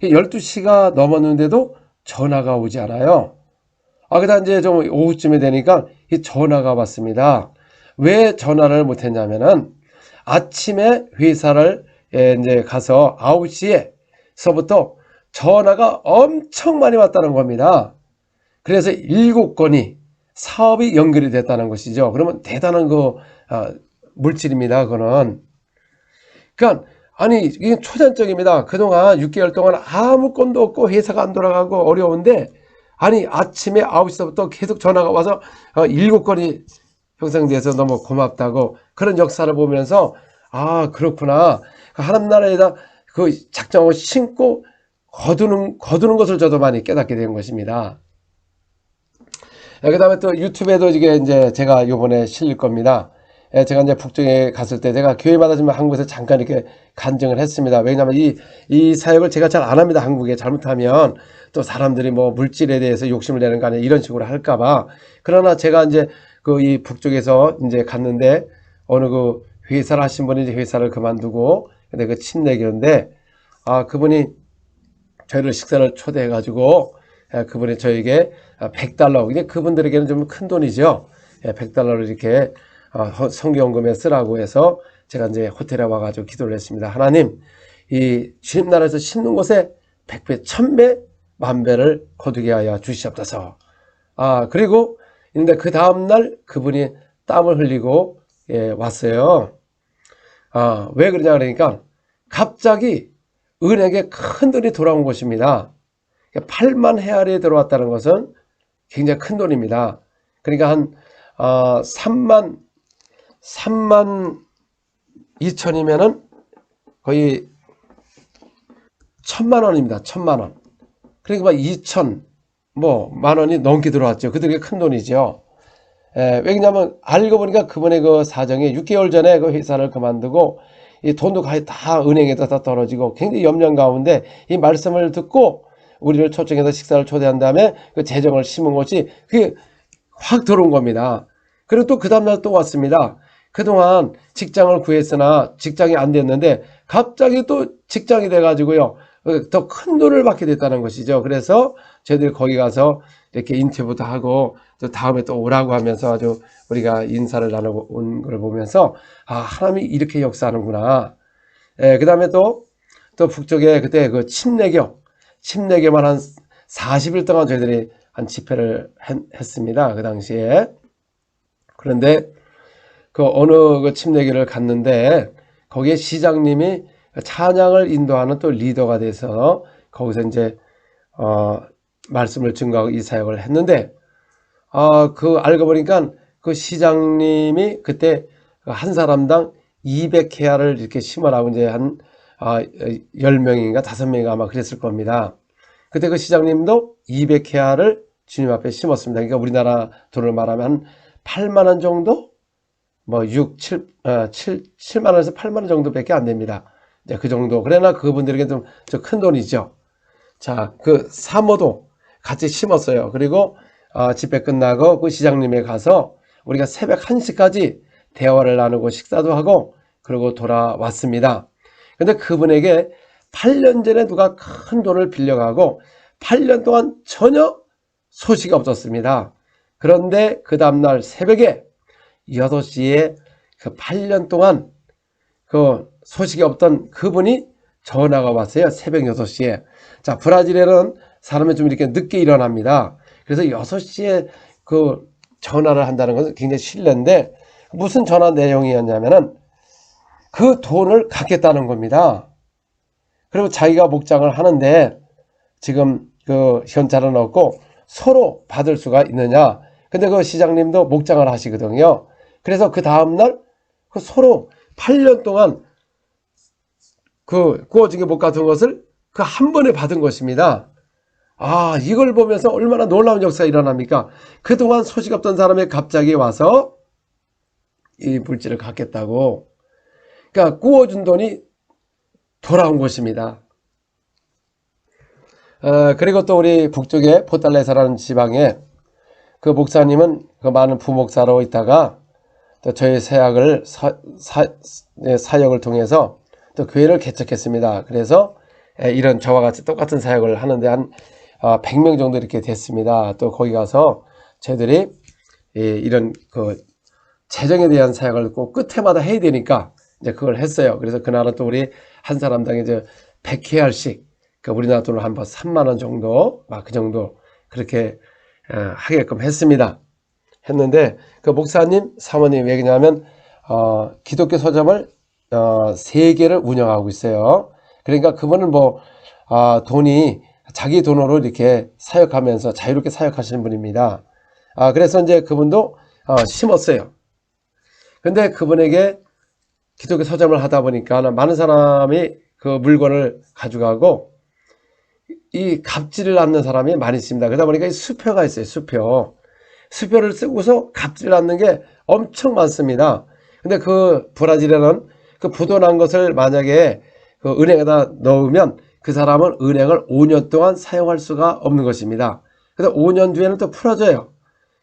12시가 넘었는데도 전화가 오지 않아요. 그다음 이제 좀 오후쯤에 되니까 이 전화가 왔습니다. 왜 전화를 못했냐면은 아침에 회사를 이제 가서 9시에서부터 전화가 엄청 많이 왔다는 겁니다. 그래서 7건이 사업이 연결이 됐다는 것이죠. 그러면 대단한 그 물질입니다. 그거는. 그러니까 아니 이게 초전적입니다. 그동안 6개월 동안 아무 건도 없고 회사가 안 돌아가고 어려운데 아니 아침에 9시부터 계속 전화가 와서 7건이 형성돼서 너무 고맙다고 그런 역사를 보면서 아 그렇구나. 하나님 나라에다 그 작정하고 신고 거두는 것을 저도 많이 깨닫게 된 것입니다. 그 다음에 또 유튜브에도 이게 제가 요번에 실릴 겁니다. 제가 이제 북쪽에 갔을 때 제가 교회마다 좀 한국에서 잠깐 이렇게 간증을 했습니다. 왜냐하면 이 사역을 제가 잘 안 합니다. 한국에 잘못하면 또 사람들이 뭐 물질에 대해서 욕심을 내는 거 아니야 이런 식으로 할까봐. 그러나 제가 이제 그 이 북쪽에서 이제 갔는데 어느 그 회사를 하신 분이 이제 회사를 그만두고 근데 그 침례교인데 그분이 저희를 식사를 초대해 가지고 그분이 저에게 $100 근데 그분들에게는 좀 큰 돈이죠. $100를 이렇게 성경금에 쓰라고 해서 제가 이제 호텔에 와가지고 기도를 했습니다. 하나님, 이 주님 나라에서 심는 곳에 100배, 1000배, 만배를 거두게 하여 주시옵소서. 그리고 근데 그 다음날 그분이 땀을 흘리고 왔어요. 왜 그러냐 그러니까 갑자기 은행에 큰 돈이 돌아온 것입니다. 8만 헤알이 들어왔다는 것은 굉장히 큰 돈입니다. 그러니까 한 3만 2천이면은 거의 1000만 원입니다. 1000만 원. 그러니까 2천 만 원이 넘게 들어왔죠. 그들에게 큰 돈이죠. 왜냐하면 알고 보니까 그분의 그 사정이 6개월 전에 그 회사를 그만두고 이 돈도 거의 다 은행에다 다 떨어지고 굉장히 염려 가운데 이 말씀을 듣고 우리를 초청해서 식사를 초대한 다음에 그 재정을 심은 것이 그게 확 들어온 겁니다. 그리고 또 그 다음날 또 왔습니다. 그동안 직장을 구했으나 직장이 안 됐는데 갑자기 또 직장이 돼가지고요. 더 큰 돈을 받게 됐다는 것이죠. 그래서 저희들이 거기 가서 이렇게 인터뷰도 하고 또 다음에 또 오라고 하면서 아주 우리가 인사를 나눠온 걸 보면서 하나님이 이렇게 역사하는구나. 그 다음에 또 북쪽에 그때 그 침례교만 한 40일 동안 저희들이 한 집회를 했습니다. 그 당시에. 그런데 그 어느 그 침례교를 갔는데 거기에 시장님이 찬양을 인도하는 또 리더가 돼서 거기서 이제 말씀을 증거하고 이 사역을 했는데 그 알고 보니까 그 시장님이 그때 한 사람당 200헤아를 이렇게 심으라고 이제 한 10명인가 5명인가 아마 그랬을 겁니다. 그때 그 시장님도 200헤아를 주님 앞에 심었습니다. 그러니까 우리나라 돈을 말하면 한 8만 원 정도? 뭐 7만 원에서 8만 원 정도밖에 안 됩니다. 이제 그 정도. 그러나 그분들에게 좀 큰 돈이죠. 자, 그 사모도 같이 심었어요. 그리고 집회 끝나고 그 시장님에 가서 우리가 새벽 1시까지 대화를 나누고 식사도 하고 그러고 돌아왔습니다. 근데 그분에게 8년 전에 누가 큰 돈을 빌려가고 8년 동안 전혀 소식이 없었습니다. 그런데 그 다음날 새벽에 6시에 그 8년 동안 그 소식이 없던 그분이 전화가 왔어요. 새벽 6시에. 자, 브라질에는 사람이 좀 이렇게 늦게 일어납니다. 그래서 6시에 그 전화를 한다는 것은 굉장히 실례인데 무슨 전화 내용이었냐면은 그 돈을 갚겠다는 겁니다. 그리고 자기가 목장을 하는데 지금 그 현찰은 없고 서로 받을 수가 있느냐. 근데 그 시장님도 목장을 하시거든요. 그래서 그 다음날 그 서로 8년 동안 그 구워진 게 못 같은 것을 그 한 번에 받은 것입니다. 아, 이걸 보면서 얼마나 놀라운 역사가 일어납니까? 그동안 소식 없던 사람이 갑자기 와서 이 물질을 갖겠다고. 그러니까 구워준 돈이 돌아온 것입니다. 그리고 또 우리 북쪽에 포탈레사라는 지방에 그 목사님은 그 많은 부목사로 있다가 또 저희 사역을 사역을 통해서 또 교회를 개척했습니다. 그래서 이런 저와 같이 똑같은 사역을 하는데 한 100명 정도 이렇게 됐습니다. 또 거기 가서 저희들이 이런 그 재정에 대한 사역을 꼭 끝에마다 해야 되니까 이제 그걸 했어요. 그래서 그날은 또 우리 한 사람당 이제 100회알씩 그 우리나라 돈으로 한 번 3만 원 정도 막 그 정도 그렇게 하게끔 했습니다. 했는데 그 목사님 사모님 왜냐하면 기독교 서점을 3개를 운영하고 있어요. 그러니까 그분은 뭐 돈이 자기 돈으로 이렇게 사역하면서 자유롭게 사역하시는 분입니다. 그래서 이제 그분도 심었어요. 근데 그분에게 기독교 서점을 하다 보니까 많은 사람이 그 물건을 가져가고 이 값지를 않는 사람이 많이 있습니다. 그러다 보니까 이 수표가 있어요. 수표를 쓰고서 값지를 않는 게 엄청 많습니다. 근데 그 브라질에는 그 부도난 것을 만약에 그 은행에다 넣으면 그 사람은 은행을 5년 동안 사용할 수가 없는 것입니다. 그래서 5년 뒤에는 또 풀어져요.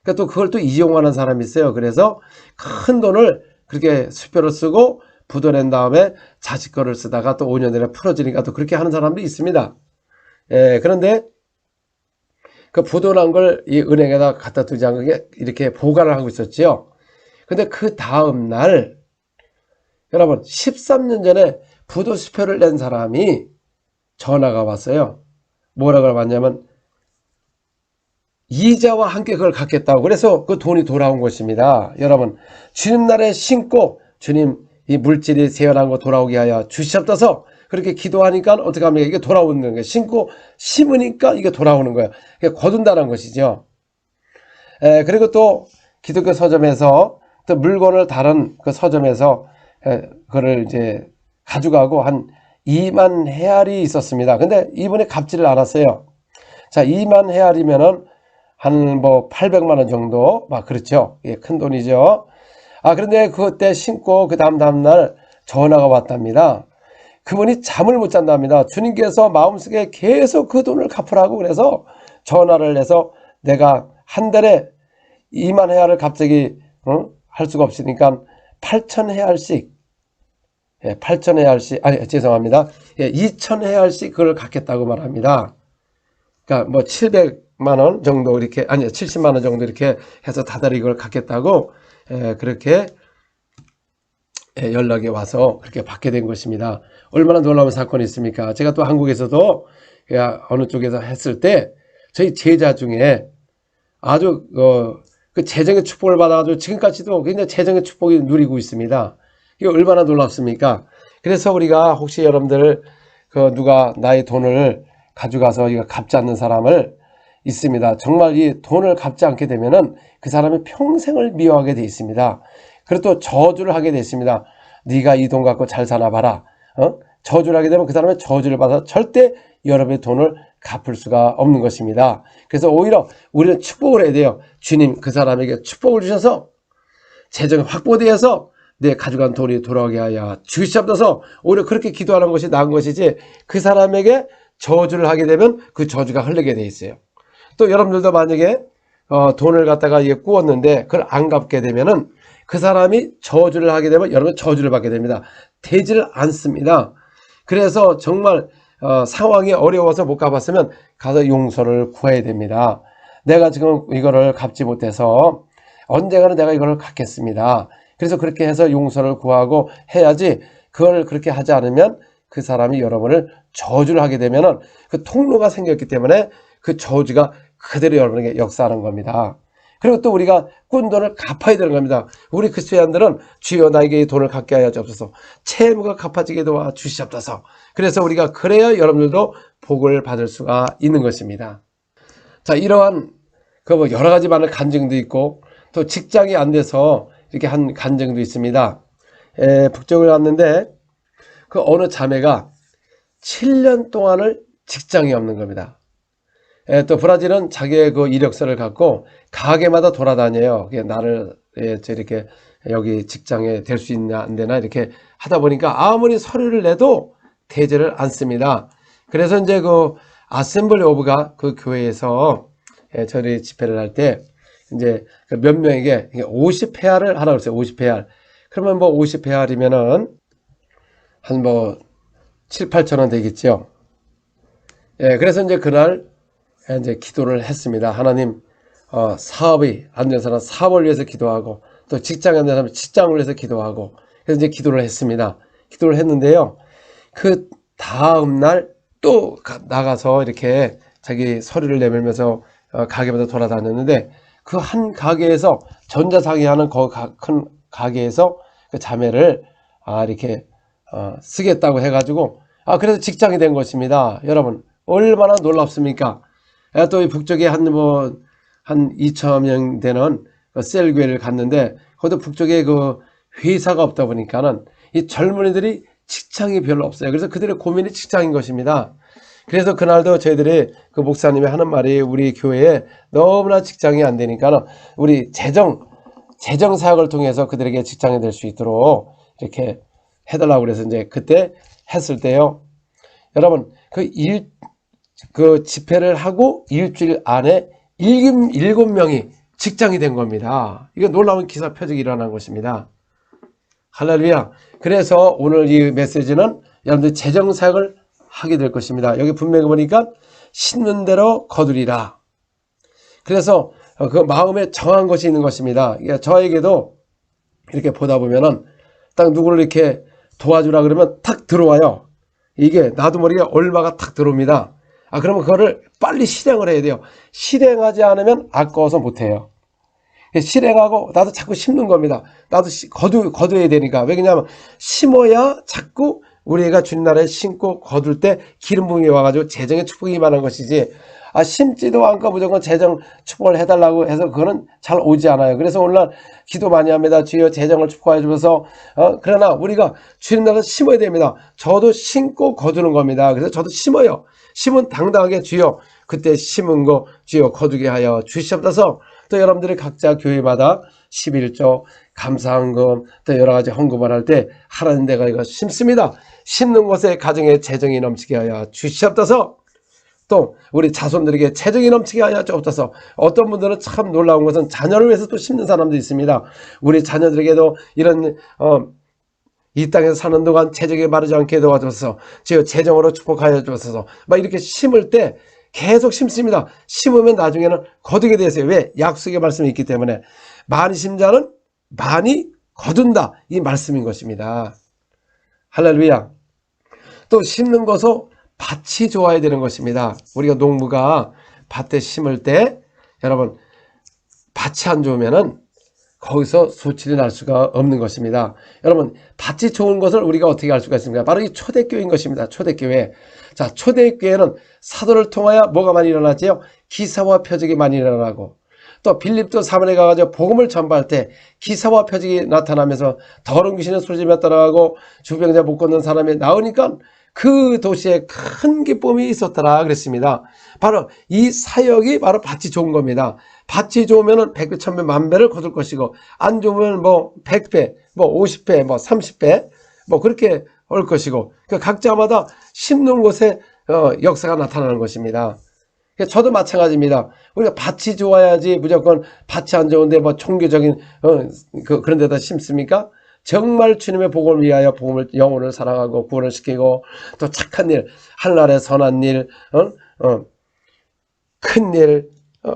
그러니까 또 그걸 또 이용하는 사람이 있어요. 그래서 큰 돈을 그렇게 수표로 쓰고 부도낸 다음에 자식 거를 쓰다가 또 5년 내에 풀어지니까 또 그렇게 하는 사람도 있습니다. 그런데 그 부도난 걸 이 은행에다 갖다 두지 않고 이렇게 보관을 하고 있었지요. 근데 그 다음 날 여러분 13년 전에 부도 수표를 낸 사람이 전화가 왔어요. 뭐라고 왔냐면 이자와 함께 그걸 갚겠다고. 그래서 그 돈이 돌아온 것입니다. 여러분 주님 날에 신고 주님 이 물질이 세연한 거 돌아오게 하여 주시옵소서 그렇게 기도하니까 어떻게 합니까? 이게 돌아오는 거예요. 신고 심으니까 이게 돌아오는 거예요. 거둔다는 것이죠. 그리고 또 기독교 서점에서 또 물건을 다른 그 서점에서 그거를 이제 가져가고 한 2만 헤알이 있었습니다. 근데 이분이 갚지를 않았어요. 자, 2만 헤알이면은 한 뭐 800만 원 정도 막 그렇죠. 예, 큰 돈이죠. 그런데 그때 신고 그 다음날 전화가 왔답니다. 그분이 잠을 못 잔답니다. 주님께서 마음속에 계속 그 돈을 갚으라고 그래서 전화를 해서 내가 한 달에 2만 헤알을 갑자기 할 수가 없으니까 8천 헤알씩 8천 헤알씩 죄송합니다. 2천 헤알씩 그걸 갚겠다고 말합니다. 그러니까 뭐 700만 원 정도 이렇게 70만 원 정도 이렇게 해서 다달이 이걸 갚겠다고 그렇게 연락이 와서 그렇게 받게 된 것입니다. 얼마나 놀라운 사건이 있습니까? 제가 또 한국에서도 어느 쪽에서 했을 때 저희 제자 중에 아주 그 재정의 축복을 받아가지고 지금까지도 굉장히 재정의 축복이 누리고 있습니다. 이게 얼마나 놀랍습니까? 그래서 우리가 혹시 여러분들 누가 나의 돈을 가져가서 이거 갚지 않는 사람을 있습니다. 정말 이 돈을 갚지 않게 되면은 그 사람이 평생을 미워하게 돼 있습니다. 그리고 또 저주를 하게 돼 있습니다. 네가 이 돈 갖고 잘 사나 봐라. 저주를 하게 되면 그 사람의 저주를 받아 절대 여러분의 돈을 갚을 수가 없는 것입니다. 그래서 오히려 우리는 축복을 해야 돼요. 주님 그 사람에게 축복을 주셔서 재정이 확보되어서 내 가져간 돈이 돌아오게 하여 주시옵소서. 오히려 그렇게 기도하는 것이 나은 것이지, 그 사람에게 저주를 하게 되면 그 저주가 흘리게 돼 있어요. 또 여러분들도 만약에 돈을 갖다가 꾸었는데 그걸 안 갚게 되면은 그 사람이 저주를 하게 되면 여러분 저주를 받게 됩니다. 되지를 않습니다. 그래서 정말 상황이 어려워서 못 갚았으면 가서 용서를 구해야 됩니다. 내가 지금 이거를 갚지 못해서 언젠가는 내가 이걸 갚겠습니다. 그래서 그렇게 해서 용서를 구하고 해야지, 그걸 그렇게 하지 않으면 그 사람이 여러분을 저주를 하게 되면은 그 통로가 생겼기 때문에 그 저주가 그대로 여러분에게 역사하는 겁니다. 그리고 또 우리가 꾼 돈을 갚아야 되는 겁니다. 우리 그리스도인들은 주여 나에게 이 돈을 갚게 하여 주옵소서, 채무가 갚아지게 도와 주시옵소서. 그래서 우리가 그래야 여러분들도 복을 받을 수가 있는 것입니다. 자, 이러한 그 여러 가지 많은 간증도 있고, 또 직장이 안 돼서 이렇게 한 간증도 있습니다. 북쪽을 갔는데 그 어느 자매가 7년 동안을 직장이 없는 겁니다. 또 브라질은 자기의 그 이력서를 갖고 가게마다 돌아다녀요. 나를 이렇게 여기 직장에 될 수 있나 안 되나 이렇게 하다 보니까 아무리 서류를 내도 대제를 않습니다. 그래서 이제 그 아셈블리 오브가 그 교회에서 저희 집회를 할 때 이제 몇 명에게 50페아를 하라고 했어요. 50페아. 그러면 뭐 50페아이면은 한 뭐 7, 8천 원 되겠죠. 그래서 이제 그날 이제 기도를 했습니다. 하나님, 사업이 안 되는 사람 사업을 위해서 기도하고, 또 직장이 안 되는 사람 직장을 위해서 기도하고, 그래서 이제 기도를 했습니다. 기도를 했는데요. 그 다음 날 또 나가서 이렇게 자기 서류를 내밀면서 가게마다 돌아다녔는데, 그 한 가게에서 전자상의하는 큰 가게에서 그 자매를 이렇게 쓰겠다고 해가지고 그래서 직장이 된 것입니다. 여러분 얼마나 놀랍습니까? 또 이 북쪽에 한 2천 명 되는 셀교회를 갔는데, 거기도 북쪽에 그 회사가 없다 보니까는 이 젊은이들이 직장이 별로 없어요. 그래서 그들의 고민이 직장인 것입니다. 그래서 그날도 저희들이 그 목사님이 하는 말이, 우리 교회에 너무나 직장이 안 되니까는 우리 재정 사역을 통해서 그들에게 직장이 될 수 있도록 이렇게 해달라고 그래서 이제 그때 했을 때요. 여러분 그 집회를 하고 일주일 안에 7명이 직장이 된 겁니다. 이거 놀라운 기사 표적이 일어난 것입니다. 할렐루야. 그래서 오늘 이 메시지는 여러분들 재정 사역을 하게 될 것입니다. 여기 분명히 보니까 심는 대로 거두리라. 그래서 그 마음에 정한 것이 있는 것입니다. 저에게도 이렇게 보다 보면은 딱 누구를 이렇게 도와주라 그러면 탁 들어와요. 이게 나도 모르게 얼마가 탁 들어옵니다. 그러면 그거를 빨리 실행을 해야 돼요. 실행하지 않으면 아까워서 못해요. 실행하고 나도 자꾸 심는 겁니다. 나도 거두어야 되니까. 왜냐하면 심어야 자꾸 우리가 주님 나라에 심고 거둘 때 기름 부음이 와가지고 재정의 축복이 임하는 것이지, 심지도 않고 무조건 재정 축복을 해달라고 해서 그거는 잘 오지 않아요. 그래서 오늘날 기도 많이 합니다. 주여 재정을 축복해 주면서 그러나 우리가 주님 나라에 심어야 됩니다. 저도 심고 거두는 겁니다. 그래서 저도 심어요. 심은 당당하게 주여 그때 심은 거 주여 거두게 하여 주시옵소서. 또 여러분들이 각자 교회마다 11조 감사헌금 또 여러 가지 헌금을 할 때 하나님 내가 이거 심습니다. 심는 곳에 가정에 재정이 넘치게 하여 주시옵소서. 또 우리 자손들에게 재정이 넘치게 하여 주옵소서. 어떤 분들은 참 놀라운 것은 자녀를 위해서 또 심는 사람도 있습니다. 우리 자녀들에게도 이런 이 땅에서 사는 동안 재정이 마르지 않게 도와줘서 주여 재정으로 축복하여 주옵소서. 막 이렇게 심을 때 계속 심습니다. 심으면 나중에는 거두게 되세요. 왜? 약속의 말씀이 있기 때문에. 많이 심자는 많이 거둔다, 이 말씀인 것입니다. 할렐루야. 또 심는 것은 밭이 좋아야 되는 것입니다. 우리가 농부가 밭에 심을 때 여러분 밭이 안 좋으면은 거기서 소출이 날 수가 없는 것입니다. 여러분 밭이 좋은 것을 우리가 어떻게 알 수가 있습니까? 바로 이 초대교회인 것입니다. 초대교회. 자, 초대교회는 사도를 통하여 뭐가 많이 일어났지요? 기사와 표적이 많이 일어나고, 또 빌립도 사면에 가가지고 복음을 전파할 때 기사와 표적이 나타나면서 더러운 귀신의 소리지며 따라가고 주병자 못 걷는 사람이 나오니까 그 도시에 큰 기쁨이 있었더라 그랬습니다. 바로 이 사역이 바로 밭이 좋은 겁니다. 밭이 좋으면은 100배, 1000배, 만배를 거둘 것이고, 안 좋으면 뭐 100배, 뭐 50배, 뭐 30배, 뭐 그렇게 올 것이고, 그러니까 각자마다 심는 곳에 역사가 나타나는 것입니다. 저도 마찬가지입니다. 우리가 밭이 좋아야지 무조건 밭이 안 좋은데 뭐 종교적인 그런 데다 심습니까? 정말 주님의 복음을 위하여 영혼을 사랑하고 구원을 시키고 또 착한 일, 하늘나라의 선한 일, 큰 일,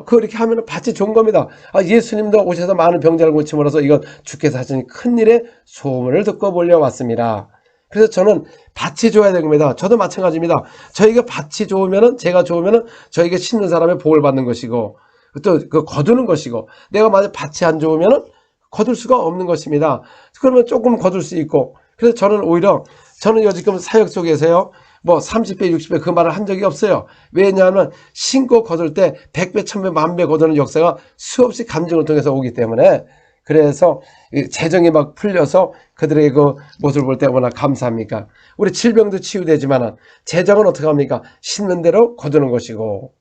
그렇게 하면 밭이 좋은 겁니다. 예수님도 오셔서 많은 병자를 고침으로써 이건 주께서 하신 큰 일의 소문을 듣고 몰려왔습니다. 그래서 저는 밭이 좋아야 되는 겁니다. 저도 마찬가지입니다. 저희가 밭이 좋으면은, 제가 좋으면은 저에게 심는 사람의 복을 받는 것이고, 또 그 거두는 것이고, 내가 만약 밭이 안 좋으면은 거둘 수가 없는 것입니다. 그러면 조금 거둘 수 있고, 그래서 저는 오히려, 저는 요즘 사역 속에서요, 뭐 30배, 60배 그 말을 한 적이 없어요. 왜냐하면 신고 거둘 때 100배, 1000배, 만배 거두는 역사가 수없이 감정을 통해서 오기 때문에, 그래서 재정이 막 풀려서 그들의 그 모습을 볼 때 얼마나 감사합니까? 우리 질병도 치유되지만 재정은 어떻게 합니까? 심는 대로 거두는 것이고.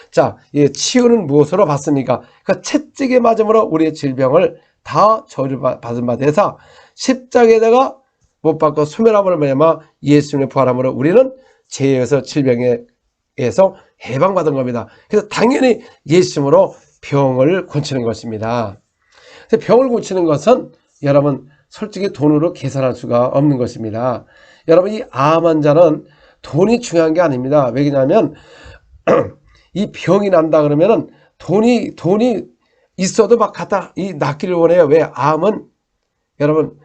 자, 치유는 무엇으로 받습니까? 그 채찍에 맞음으로 우리의 질병을 다 저주받은 바 되사 십자가에다가 못 받고 소멸함으로 말미암아 예수님의 부활함으로 우리는 죄에서 질병에서 해방받은 겁니다. 그래서 당연히 예수님으로 병을 고치는 것입니다. 병을 고치는 것은 여러분 솔직히 돈으로 계산할 수가 없는 것입니다. 여러분 이 암 환자는 돈이 중요한 게 아닙니다. 왜냐하면 이 병이 난다 그러면은 돈이 있어도 막 갖다 낫기를 원해요. 왜? 암은 여러분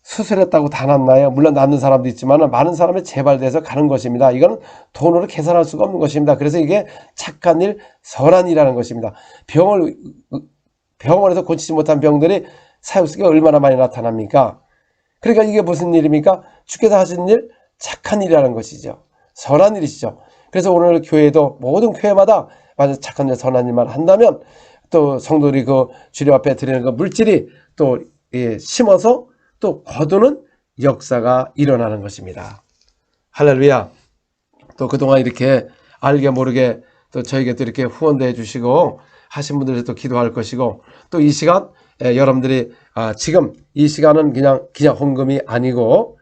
수술했다고 다 낫나요? 물론 낫는 사람도 있지만 많은 사람이 재발돼서 가는 것입니다. 이건 돈으로 계산할 수가 없는 것입니다. 그래서 이게 착한 일, 선한 일이라는 것입니다. 병원에서 고치지 못한 병들이 사역 속에 얼마나 많이 나타납니까? 그러니까 이게 무슨 일입니까? 주께서 하신 일, 착한 일이라는 것이죠. 선한 일이시죠. 그래서 오늘 교회도 모든 교회마다 만약 착한 일, 선한 일만 한다면 또 성도들이 그 주님 앞에 드리는 그 물질이 또 심어서 또 거두는 역사가 일어나는 것입니다. 할렐루야. 또 그동안 이렇게 알게 모르게 또 저에게 또 이렇게 후원도 해주시고 하신 분들에서 또 기도할 것이고 또 이 시간 여러분들이 지금 이 시간은 그냥 헌금이 아니고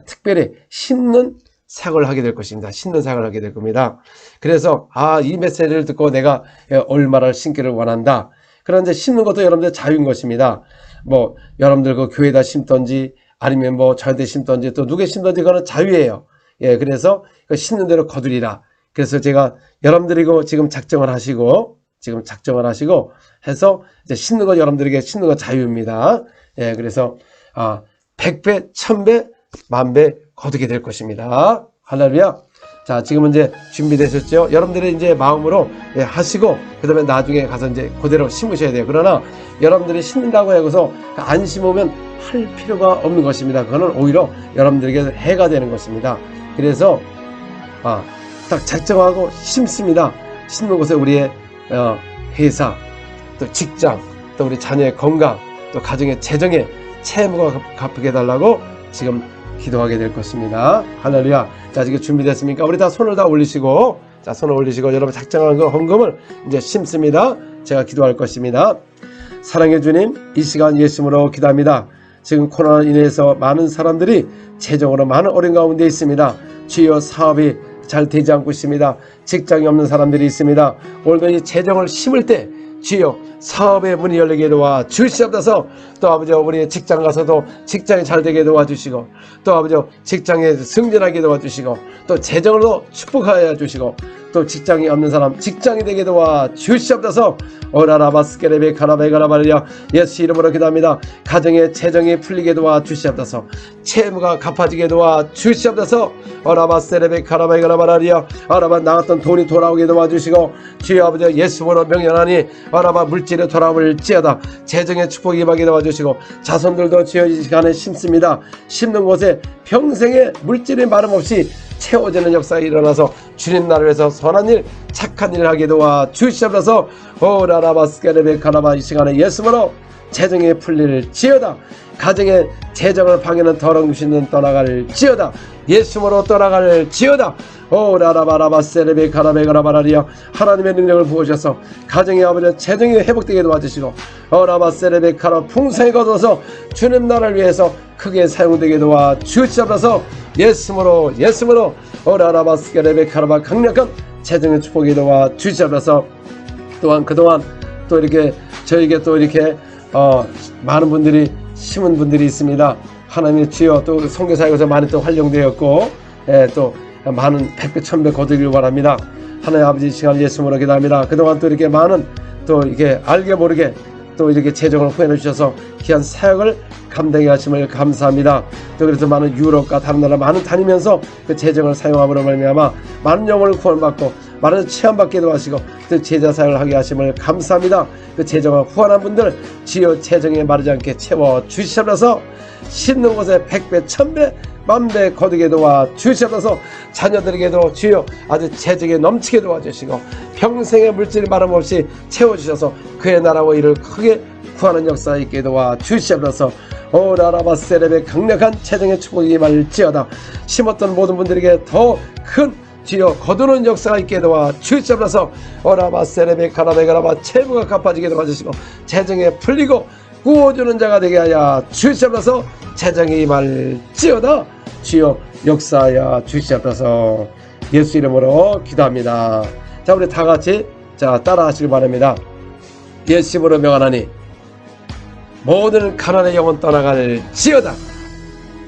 특별히 심는 사역을 하게 될 것입니다. 심는 사역을 하게 될 겁니다. 그래서 이 메시지를 듣고 내가 얼마를 심기를 원한다. 그런데 심는 것도 여러분들 자유인 것입니다. 뭐 여러분들 그 교회에다 심던지 아니면 뭐 저한테 심던지 또 누구에 심던지 그거는 자유예요. 그래서 그 심는 대로 거두리라. 그래서 제가 여러분들이 지금 작정을 하시고 해서 이제 심는 거 여러분들에게 심는 거 자유입니다. 그래서 100배, 1000배, 만배 거두게 될 것입니다. 할렐루야. 자, 지금은 이제 준비되셨죠? 여러분들이 이제 마음으로 하시고 그 다음에 나중에 가서 이제 그대로 심으셔야 돼요. 그러나 여러분들이 심는다고 해서 안 심으면 할 필요가 없는 것입니다. 그거는 오히려 여러분들에게 해가 되는 것입니다. 그래서 딱 작정하고 심습니다. 심는 곳에 우리의 회사, 또 직장, 또 우리 자녀의 건강, 또 가정의 재정에 채무가 갚게 해달라고 지금 기도하게 될 것입니다. 할렐루야. 자, 지금 준비됐습니까? 우리 다 손을 다 올리시고, 자, 손을 올리시고 여러분 작정한 그 헌금을 이제 심습니다. 제가 기도할 것입니다. 사랑해 주님, 이 시간 예수님으로 기도합니다. 지금 코로나로 인해서 많은 사람들이 재정으로 많은 어려움 가운데 있습니다. 주여 사업이 잘 되지 않고 있습니다. 직장이 없는 사람들이 있습니다. 오늘도 이 재정을 심을 때 주여 사업의 문이 열리게 도와 주시옵소서. 또 아버지 우리 직장 가서도 직장이 잘 되게 도와주시고 또 아버지 직장에 승진하게 도와주시고 또 재정으로 축복하여 주시고 또 직장이 없는 사람 직장이 되게 도와 주시옵소서. 오라라바스케레베 카라베가라바리야 예수 이름으로 기도합니다. 가정의 재정이 풀리게 도와 주시옵소서. 채무가 갚아지게 도와 주시옵소서. 오라바스레베 카라베가라바리야 아라바 나갔던 돈이 돌아오게 도와주시고 주여 아버지 예수로 명령하니 아라바 물질의 돌아올지어다. 재정의 축복이 임하게 도와주시고 자손들도 주여 이 시간에 심습니다. 심는 곳에 평생의 물질의 마름 없이 채워지는 역사가 일어나서 주님 나라를 위해서 선한 일 착한 일을 하게 도와 주시옵소서. 오라라바스케레베카라바 이 시간에 예수로 재정의 풀리를 지어다. 가정의 재정을 방해하는 더러운 귀신은 떠나갈 지어다. 예수로 떠나갈 지어다. 오라라바라바 세레베 카라베가라바라리아 하나님의 능력을 부어주셔서 가정의 아버지 재정이 회복되게 도와주시고 오라바 세레베 카라 풍성히 거둬서 주님 나라를 위해서 크게 사용되게 도와주시옵소서. 예수님으로 오라라바 세레베 카라바 강력한 재정의 축복이 도와주시옵소서. 또한 그동안 또 이렇게 저에게 또 이렇게 많은 분들이 심은 분들이 있습니다. 하나님의 주여 또 선교사역에서 많이 또 활용되었고 또 많은 백배 천배 거두기를 원합니다. 하나님 아버지 이 시간 예수님으로 기도합니다. 그동안 또 이렇게 많은 또 이렇게 알게 모르게 또 이렇게 재정을 후원해 주셔서 귀한 사역을 감당해 하심을 감사합니다. 또 그래서 많은 유럽과 다른 나라 많은 다니면서 그 재정을 사용함으로 말미암아 많은 영혼을 구원받고 많은 체험받기도 하시고 또 제자 사역을 하게 하심을 감사합니다. 그 재정을 후원한 분들 주여 재정에 마르지 않게 채워 주시옵소서. 씻는 곳에 백배 천배 만배 거두게 도와주시옵소서. 자녀들에게도 주여 아주 재정에 넘치게 도와주시고 평생의 물질이 마름 없이 채워주셔서 그의 나라와 일을 크게 구하는 역사 있게 도와주시옵소서. 오라라바세레베 강력한 재정의 축복이 임할지어다. 심었던 모든 분들에게 더 큰 주여 거두는 역사가 있게 도와주시옵소서. 오라바세레베 가라베가라바 채무가 갚아지게 도와주시고 재정에 풀리고 구워주는 자가 되게 하여 주시옵소서. 재정이 임할지어다. 주여 역사하여 주시옵소서. 예수 이름으로 기도합니다. 자, 우리 다 같이 따라 하시길 바랍니다. 예수 이름으로 명하나니 모든 가난의 영혼 떠나갈지어다.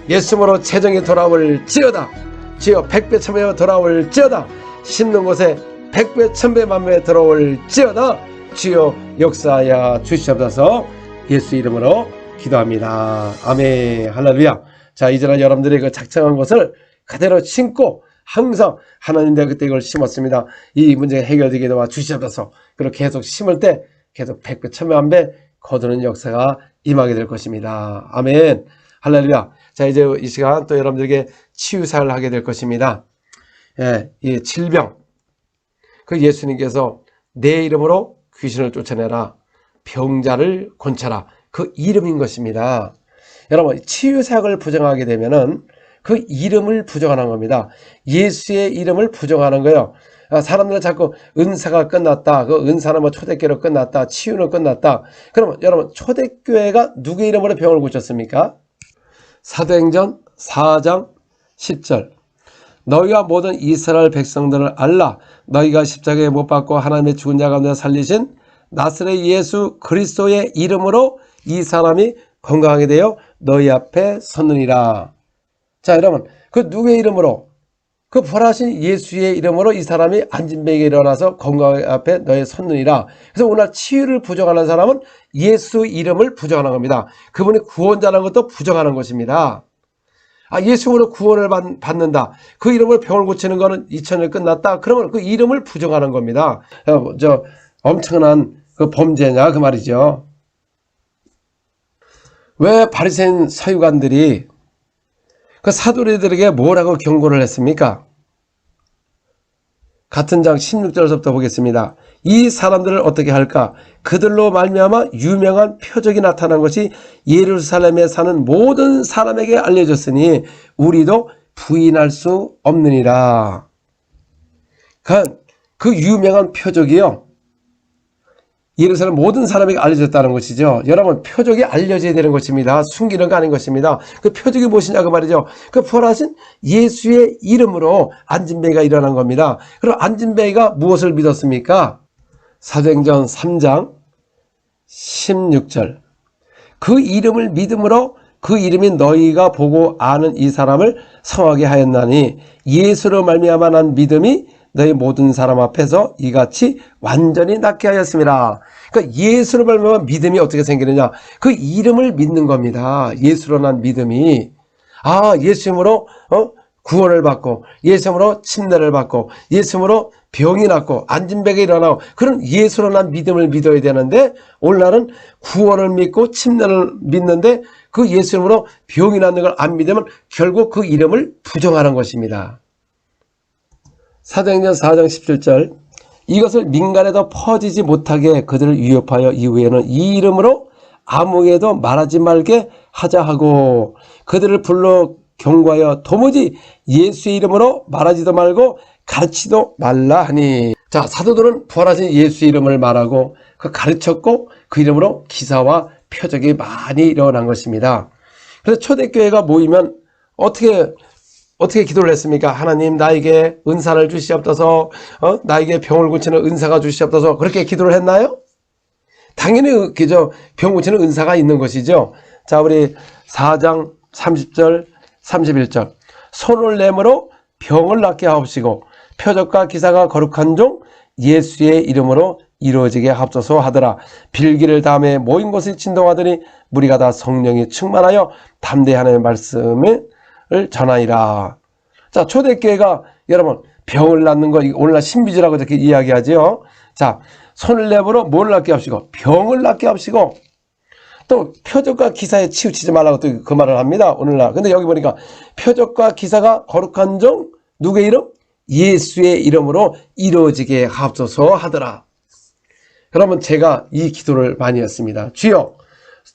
예수 이름으로 재정이 돌아올지어다. 주여 백배 천배 돌아올지어다. 심는 곳에 백배 천배 만배 들어올지어다. 주여 역사하여 주시옵소서. 예수 이름으로 기도합니다. 아멘. 할렐루야. 자, 이제는 여러분들이 그 작정한 것을 그대로 심고 항상 하나님 내가 그때 이걸 심었습니다. 이 문제가 해결되게 도와주시옵소서. 그리고 계속 심을 때 계속 백배 천배만배 거두는 역사가 임하게 될 것입니다. 아멘. 할렐루야. 자, 이제 이 시간 또 여러분들에게 치유사를 하게 될 것입니다. 예, 이 질병. 그 예수님께서 내 이름으로 귀신을 쫓아내라. 병자를 권쳐라. 그 이름인 것입니다. 여러분, 치유사역을 부정하게 되면은 그 이름을 부정하는 겁니다. 예수의 이름을 부정하는 거예요. 사람들은 자꾸 은사가 끝났다. 그 은사는 뭐 초대교회로 끝났다. 치유는 끝났다. 그러면 여러분, 초대교회가 누구의 이름으로 병을 고쳤습니까? 사도행전 4장 10절. 너희와 모든 이스라엘 백성들을 알라. 너희가 십자가에 못 박고 하나님의 죽은 자 가운데 살리신 나사렛 예수 그리스도의 이름으로 이 사람이 건강하게 되어 너희 앞에 섰느니라. 자, 여러분, 그 누구의 이름으로? 그 부활하신 예수의 이름으로 이 사람이 안진뱅이에 일어나서 건강 앞에 너희 섰느니라. 그래서 오늘 치유를 부정하는 사람은 예수 이름을 부정하는 겁니다. 그분이 구원자라는 것도 부정하는 것입니다. 예수 이름으로 구원을 받는다. 그 이름으로 병을 고치는 거는 2000년 끝났다. 그러면 그 이름을 부정하는 겁니다. 엄청난 그 범죄냐 그 말이죠. 왜 바리새인 서기관들이 그 사도리들에게 뭐라고 경고를 했습니까? 같은 장 16절부터 보겠습니다. 이 사람들을 어떻게 할까? 그들로 말미암아 유명한 표적이 나타난 것이 예루살렘에 사는 모든 사람에게 알려졌으니 우리도 부인할 수 없느니라. 그 유명한 표적이요, 예루살렘 모든 사람에게 알려졌다는 것이죠. 여러분, 표적이 알려져야 되는 것입니다. 숨기는 거 아닌 것입니다. 그 표적이 무엇이냐 그 말이죠. 그 부활하신 예수의 이름으로 안진뱅이가 일어난 겁니다. 그럼 안진뱅이가 무엇을 믿었습니까? 사도행전 3장 16절. 그 이름을 믿음으로 그 이름이 너희가 보고 아는 이 사람을 성하게 하였나니 예수로 말미암아 난 믿음이 너희 모든 사람 앞에서 이같이 완전히 낫게 하였습니다. 그러니까 예수로 말미암아 믿음이 어떻게 생기느냐? 그 이름을 믿는 겁니다. 예수로 난 믿음이. 예수 이름으로 구원을 받고, 예수 이름으로 침례를 받고, 예수 이름으로 병이 낫고 안진뱅이 일어나고, 그런 예수로 난 믿음을 믿어야 되는데 오늘날은 구원을 믿고 침례를 믿는데 그 예수 이름으로 병이 낫는 걸 안 믿으면 결국 그 이름을 부정하는 것입니다. 사도행전 4장 17절. 이것을 민간에도 퍼지지 못하게 그들을 위협하여 이후에는 이 이름으로 아무에게도 말하지 말게 하자 하고 그들을 불러 경고하여 도무지 예수의 이름으로 말하지도 말고 가르치도 말라 하니. 자, 사도들은 부활하신 예수의 이름을 말하고 그 가르쳤고 그 이름으로 기사와 표적이 많이 일어난 것입니다. 그래서 초대교회가 모이면 어떻게 기도를 했습니까? 하나님 나에게 은사를 주시옵소서, 나에게 병을 고치는 은사가 주시옵소서, 그렇게 기도를 했나요? 당연히 그저 병 고치는 은사가 있는 것이죠. 자, 우리 4장 30절 31절 손을 내므로 병을 낫게 하옵시고 표적과 기사가 거룩한 종 예수의 이름으로 이루어지게 하옵소서 하더라. 빌기를 다음에 모인 곳을 진동하더니 무리가 다 성령이 충만하여 담대히 하나님의 말씀을 전하이라. 자, 초대교회가 여러분 병을 낫는 거 오늘날 신비주라고 이렇게 이야기하죠. 자, 손을 내므로 뭘 낫게 하시고 병을 낫게 하시고 또 표적과 기사에 치우치지 말라고 또 그 말을 합니다. 오늘날. 근데 여기 보니까 표적과 기사가 거룩한 종 누구의 이름? 예수의 이름으로 이루어지게 하옵소서 하더라. 그러면 제가 이 기도를 많이 했습니다. 주여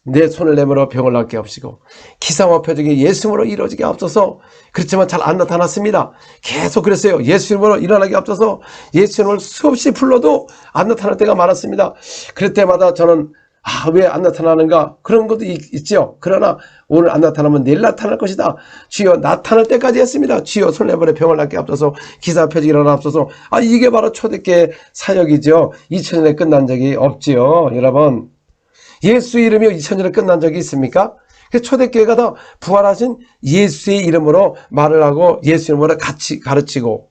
내 손을 내밀어 병을 낫게 하옵시고 기사와 표적이 예수 이름으로 이루어지게 하옵소서. 그렇지만 잘 안 나타났습니다. 계속 그랬어요. 예수 이름으로 일어나게 하옵소서. 예수 이름을 수없이 불러도 안 나타날 때가 많았습니다. 그럴 때마다 저는 왜 안 나타나는가 그런 것도 있죠. 그러나 오늘 안 나타나면 내일 나타날 것이다. 주여 나타날 때까지 했습니다. 주여 손 내버려 병을 낫게 하옵소서. 기사 표적이 일어나옵소서. 이게 바로 초대교회 사역이죠. 2000년에 끝난 적이 없지요. 여러분 예수 이름이 2000년에 끝난 적이 있습니까? 초대교회가 다 부활하신 예수의 이름으로 말을 하고 예수 이름으로 같이 가르치고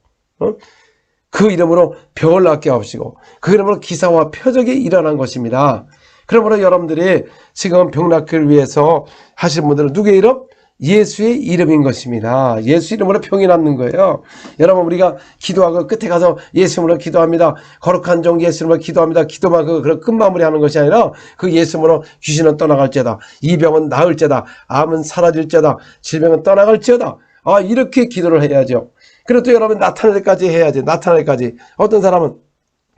그 이름으로 병을 낫게 하옵시고 그 이름으로 기사와 표적이 일어난 것입니다. 그러므로 여러분들이 지금 병 낫기를 위해서 하시는 분들은 누구의 이름? 예수의 이름인 것입니다. 예수 이름으로 병이 낫는 거예요. 여러분 우리가 기도하고 끝에 가서 예수 이름으로 기도합니다. 거룩한 종 예수 이름으로 기도합니다. 기도만 그런 끝마무리하는 것이 아니라 그 예수 이름으로 귀신은 떠나갈지어다. 이 병은 나을지어다. 암은 사라질지어다. 질병은 떠나갈지어다. 이렇게 기도를 해야죠. 그래도 여러분 나타날 때까지 해야지. 나타날 때까지. 어떤 사람은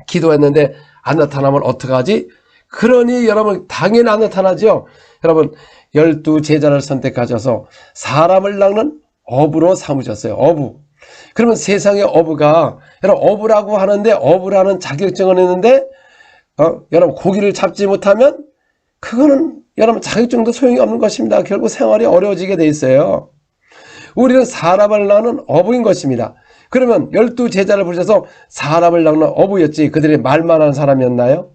기도했는데 안 나타나면 어떡하지? 그러니 여러분 당연히 안 나타나죠. 여러분 12제자를 선택하셔서 사람을 낚는 어부로 삼으셨어요. 어부. 그러면 세상의 어부가 여러분 어부라고 하는데 어부라는 자격증을 했는데 여러분 고기를 잡지 못하면 그거는 여러분 자격증도 소용이 없는 것입니다. 결국 생활이 어려워지게 돼 있어요. 우리는 사람을 낚는 어부인 것입니다. 그러면 12제자를 부르셔서 사람을 낚는 어부였지 그들이 말만 하는 사람이었나요?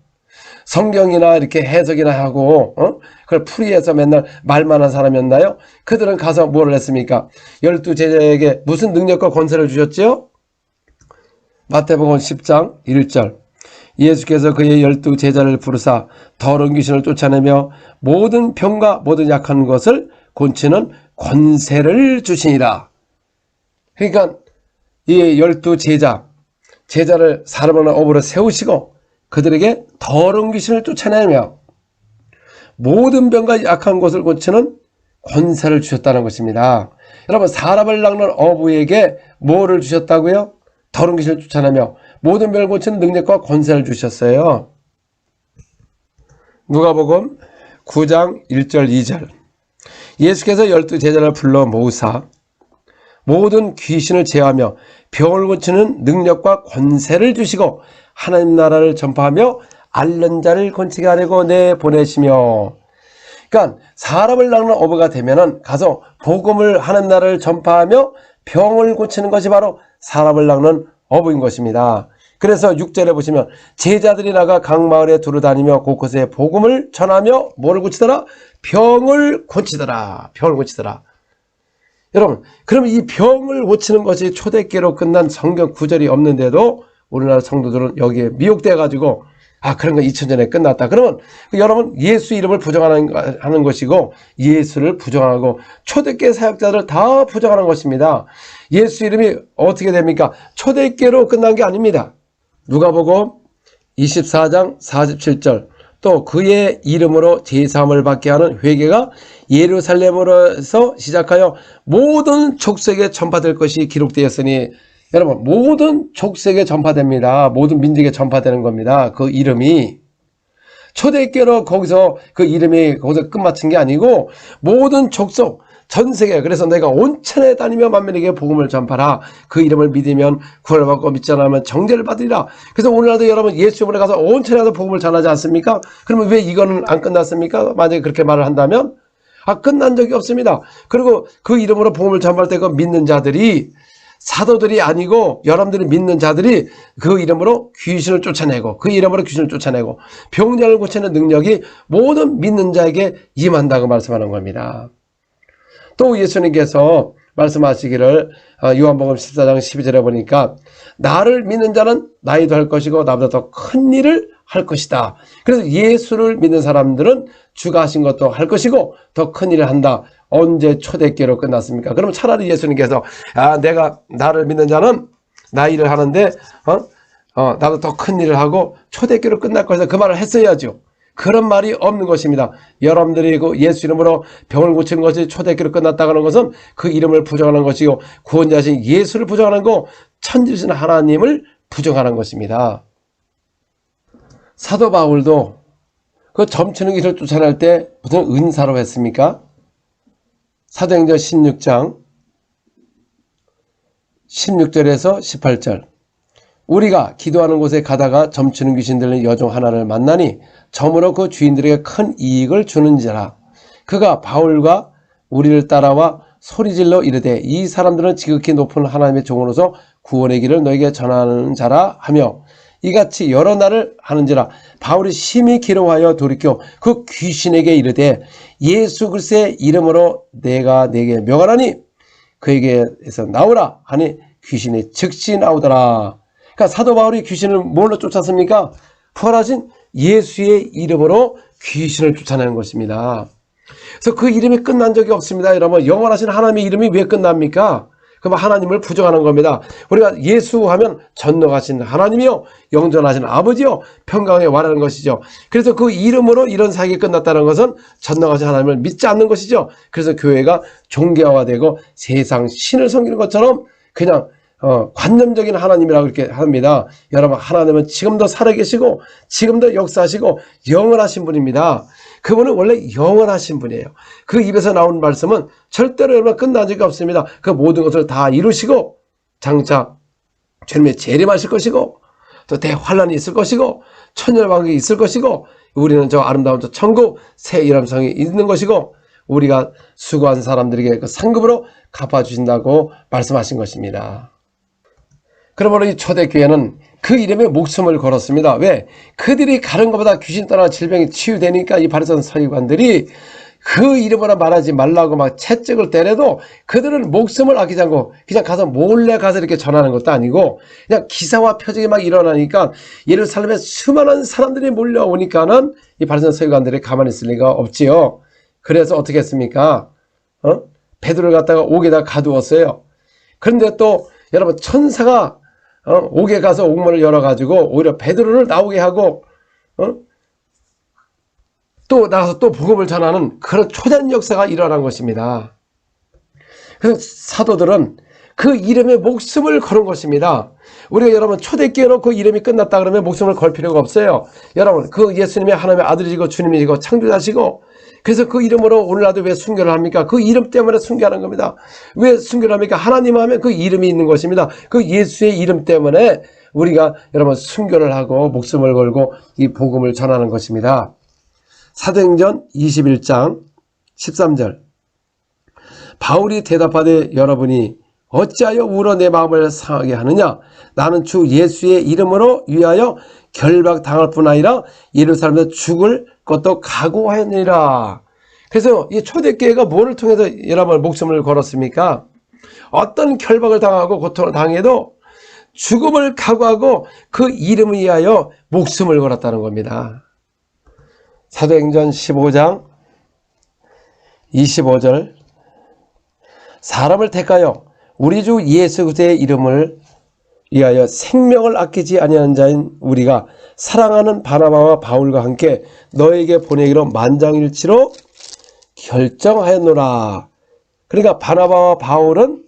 성경이나 이렇게 해석이나 하고 그걸 풀이해서 맨날 말만 한 사람이었나요? 그들은 가서 뭐를 했습니까? 12제자에게 무슨 능력과 권세를 주셨지요? 마태복음 10장 1절 예수께서 그의 12제자를 부르사 더러운 귀신을 쫓아내며 모든 병과 모든 약한 것을 고치는 권세를 주시니라. 그러니까 이 12제자를 사람을 어부로 세우시고 그들에게 더러운 귀신을 쫓아내며 모든 병과 약한 것을 고치는 권세를 주셨다는 것입니다. 여러분 사람을 낚는 어부에게 뭐를 주셨다고요? 더러운 귀신을 쫓아내며 모든 병을 고치는 능력과 권세를 주셨어요. 누가복음 9장 1절 2절 예수께서 12제자를 불러 모으사 모든 귀신을 제어하며 병을 고치는 능력과 권세를 주시고 하나님 나라를 전파하며 앓는 자를 건치게 하려고 내보내시며. 그러니까 사람을 낚는 어부가 되면은 가서 복음을 하나님 나라를 전파하며 병을 고치는 것이 바로 사람을 낚는 어부인 것입니다. 그래서 6절에 보시면 제자들이 나가 각 마을에 두루다니며 곳곳에 복음을 전하며 뭐를 고치더라? 병을 고치더라. 병을 고치더라. 여러분 그러면 이 병을 고치는 것이 초대교회로 끝난 성경 구절이 없는데도 우리나라 성도들은 여기에 미혹돼 가지고 그런 건 2000년에 끝났다. 그러면 여러분 예수 이름을 부정하는 것이고 예수를 부정하고 초대교회 사역자들을 다 부정하는 것입니다. 예수 이름이 어떻게 됩니까? 초대교회로 끝난 게 아닙니다. 누가복음 24장 47절 또 그의 이름으로 제사함을 받게 하는 회개가 예루살렘으로서 시작하여 모든 족속에 전파될 것이 기록되었으니 여러분 모든 족속에 전파됩니다. 모든 민족에 전파되는 겁니다. 그 이름이 초대교회로 거기서 그 이름이 거기서 끝마친 게 아니고 모든 족속 전 세계. 그래서 내가 온천에 다니며 만민에게 복음을 전파라. 그 이름을 믿으면 구원을 받고 믿지 않으면 정죄를 받으리라. 그래서 오늘날도 여러분 예수 이름으로 가서 온천에 가서 복음을 전하지 않습니까? 그러면 왜 이거는 안 끝났습니까? 만약에 그렇게 말을 한다면 끝난 적이 없습니다. 그리고 그 이름으로 복음을 전할 때 그 믿는 자들이 사도들이 아니고 여러분들이 믿는 자들이 그 이름으로 귀신을 쫓아내고 그 이름으로 귀신을 쫓아내고 병자를 고치는 능력이 모든 믿는 자에게 임한다고 말씀하는 겁니다. 또 예수님께서 말씀하시기를 요한복음 14장 12절에 보니까 나를 믿는 자는 나이도 할 것이고 나보다 더 큰 일을 할 것이다. 그래서 예수를 믿는 사람들은 주가 하신 것도 할 것이고 더 큰 일을 한다. 언제 초대교회로 끝났습니까? 그럼 차라리 예수님께서 내가 나를 믿는 자는 나 일을 하는데 나도 더 큰 일을 하고 초대교회로 끝날 것이다. 그 말을 했어야죠. 그런 말이 없는 것입니다. 여러분들이 그 예수 이름으로 병을 고친 것이 초대교회로 끝났다는 것은 그 이름을 부정하는 것이고 구원자신 예수를 부정하는 거 천지신 하나님을 부정하는 것입니다. 사도 바울도 그 점치는 길을 쫓아낼 때 무슨 은사로 했습니까? 사도행전 16장 16절에서 18절 우리가 기도하는 곳에 가다가 점치는 귀신 들린 여종 하나를 만나니 점으로 그 주인들에게 큰 이익을 주는지라. 그가 바울과 우리를 따라와 소리질러 이르되 이 사람들은 지극히 높은 하나님의 종으로서 구원의 길을 너에게 전하는 자라 하며 이같이 여러 날을 하는지라. 바울이 심히 기름하여 돌이켜 그 귀신에게 이르되 예수 그리스도의 이름으로 내가 내게 명하노니 그에게서 나오라 하니 귀신이 즉시 나오더라. 그러니까 사도 바울이 귀신을 뭘로 쫓았습니까? 부활하신 예수의 이름으로 귀신을 쫓아내는 것입니다. 그래서 그 이름이 끝난 적이 없습니다. 여러분, 영원하신 하나님의 이름이 왜 끝납니까? 그럼 하나님을 부정하는 겁니다. 우리가 예수 하면 전능하신 하나님이요 영존하신 아버지요 평강의 왕이라는 것이죠. 그래서 그 이름으로 이런 사역이 끝났다는 것은 전능하신 하나님을 믿지 않는 것이죠. 그래서 교회가 종교화되고 세상 신을 섬기는 것처럼 그냥 관념적인 하나님이라고 이렇게 합니다. 여러분, 하나님은 지금도 살아계시고 지금도 역사하시고 영원하신 분입니다. 그분은 원래 영원하신 분이에요. 그 입에서 나오는 말씀은 절대로 여러분 끝난 적이 없습니다. 그 모든 것을 다 이루시고 장차 주님의 재림하실 것이고 또 대환란이 있을 것이고 천년왕국이 있을 것이고 우리는 저 아름다운 저 천국 새 이름성이 있는 것이고 우리가 수고한 사람들에게 그 상급으로 갚아주신다고 말씀하신 것입니다. 그러므로 이 초대교회는 그 이름에 목숨을 걸었습니다. 왜? 그들이 가는 것보다 귀신 떠나 질병이 치유되니까 이 바리새인 서기관들이 그 이름으로 말하지 말라고 막 채찍을 때려도 그들은 목숨을 아끼지 않고 그냥 가서 몰래 가서 이렇게 전하는 것도 아니고 그냥 기사와 표적이 막 일어나니까 예루살렘에 수많은 사람들이 몰려오니까는 이 바리새인 서기관들이 가만히 있을 리가 없지요. 그래서 어떻게 했습니까? 베드로를 갖다가 옥에다 가두었어요. 그런데 또 여러분 천사가 옥에 가서 옥문을 열어가지고 오히려 베드로를 나오게 하고 또 나가서 또 복음을 전하는 그런 초대한 역사가 일어난 것입니다. 그래서 사도들은 그 이름에 목숨을 거는 것입니다. 우리가 여러분 초대교회 놓고 이름이 끝났다 그러면 목숨을 걸 필요가 없어요. 여러분 그 예수님이 하나님의 아들이시고 주님이시고 창조자시고 그래서 그 이름으로 오늘날도 왜 순교를 합니까? 그 이름 때문에 순교하는 겁니다. 왜 순교를 합니까? 하나님 하면 그 이름이 있는 것입니다. 그 예수의 이름 때문에 우리가 여러분 순교를 하고 목숨을 걸고 이 복음을 전하는 것입니다. 사도행전 21장 13절 바울이 대답하되 여러분이 어찌하여 울어 내 마음을 상하게 하느냐? 나는 주 예수의 이름으로 위하여 결박당할 뿐 아니라 예루살렘에서 죽을 것도 각오하였느니라. 그래서 이 초대교회가 뭐를 통해서 여러분 목숨을 걸었습니까? 어떤 결박을 당하고 고통을 당해도 죽음을 각오하고 그 이름을 위하여 목숨을 걸었다는 겁니다. 사도행전 15장 25절 사람을 택하여 우리 주 예수 그리스도의 이름을 위하여 생명을 아끼지 아니하는 자인 우리가 사랑하는 바나바와 바울과 함께 너에게 보내기로 만장일치로 결정하였노라. 그러니까 바나바와 바울은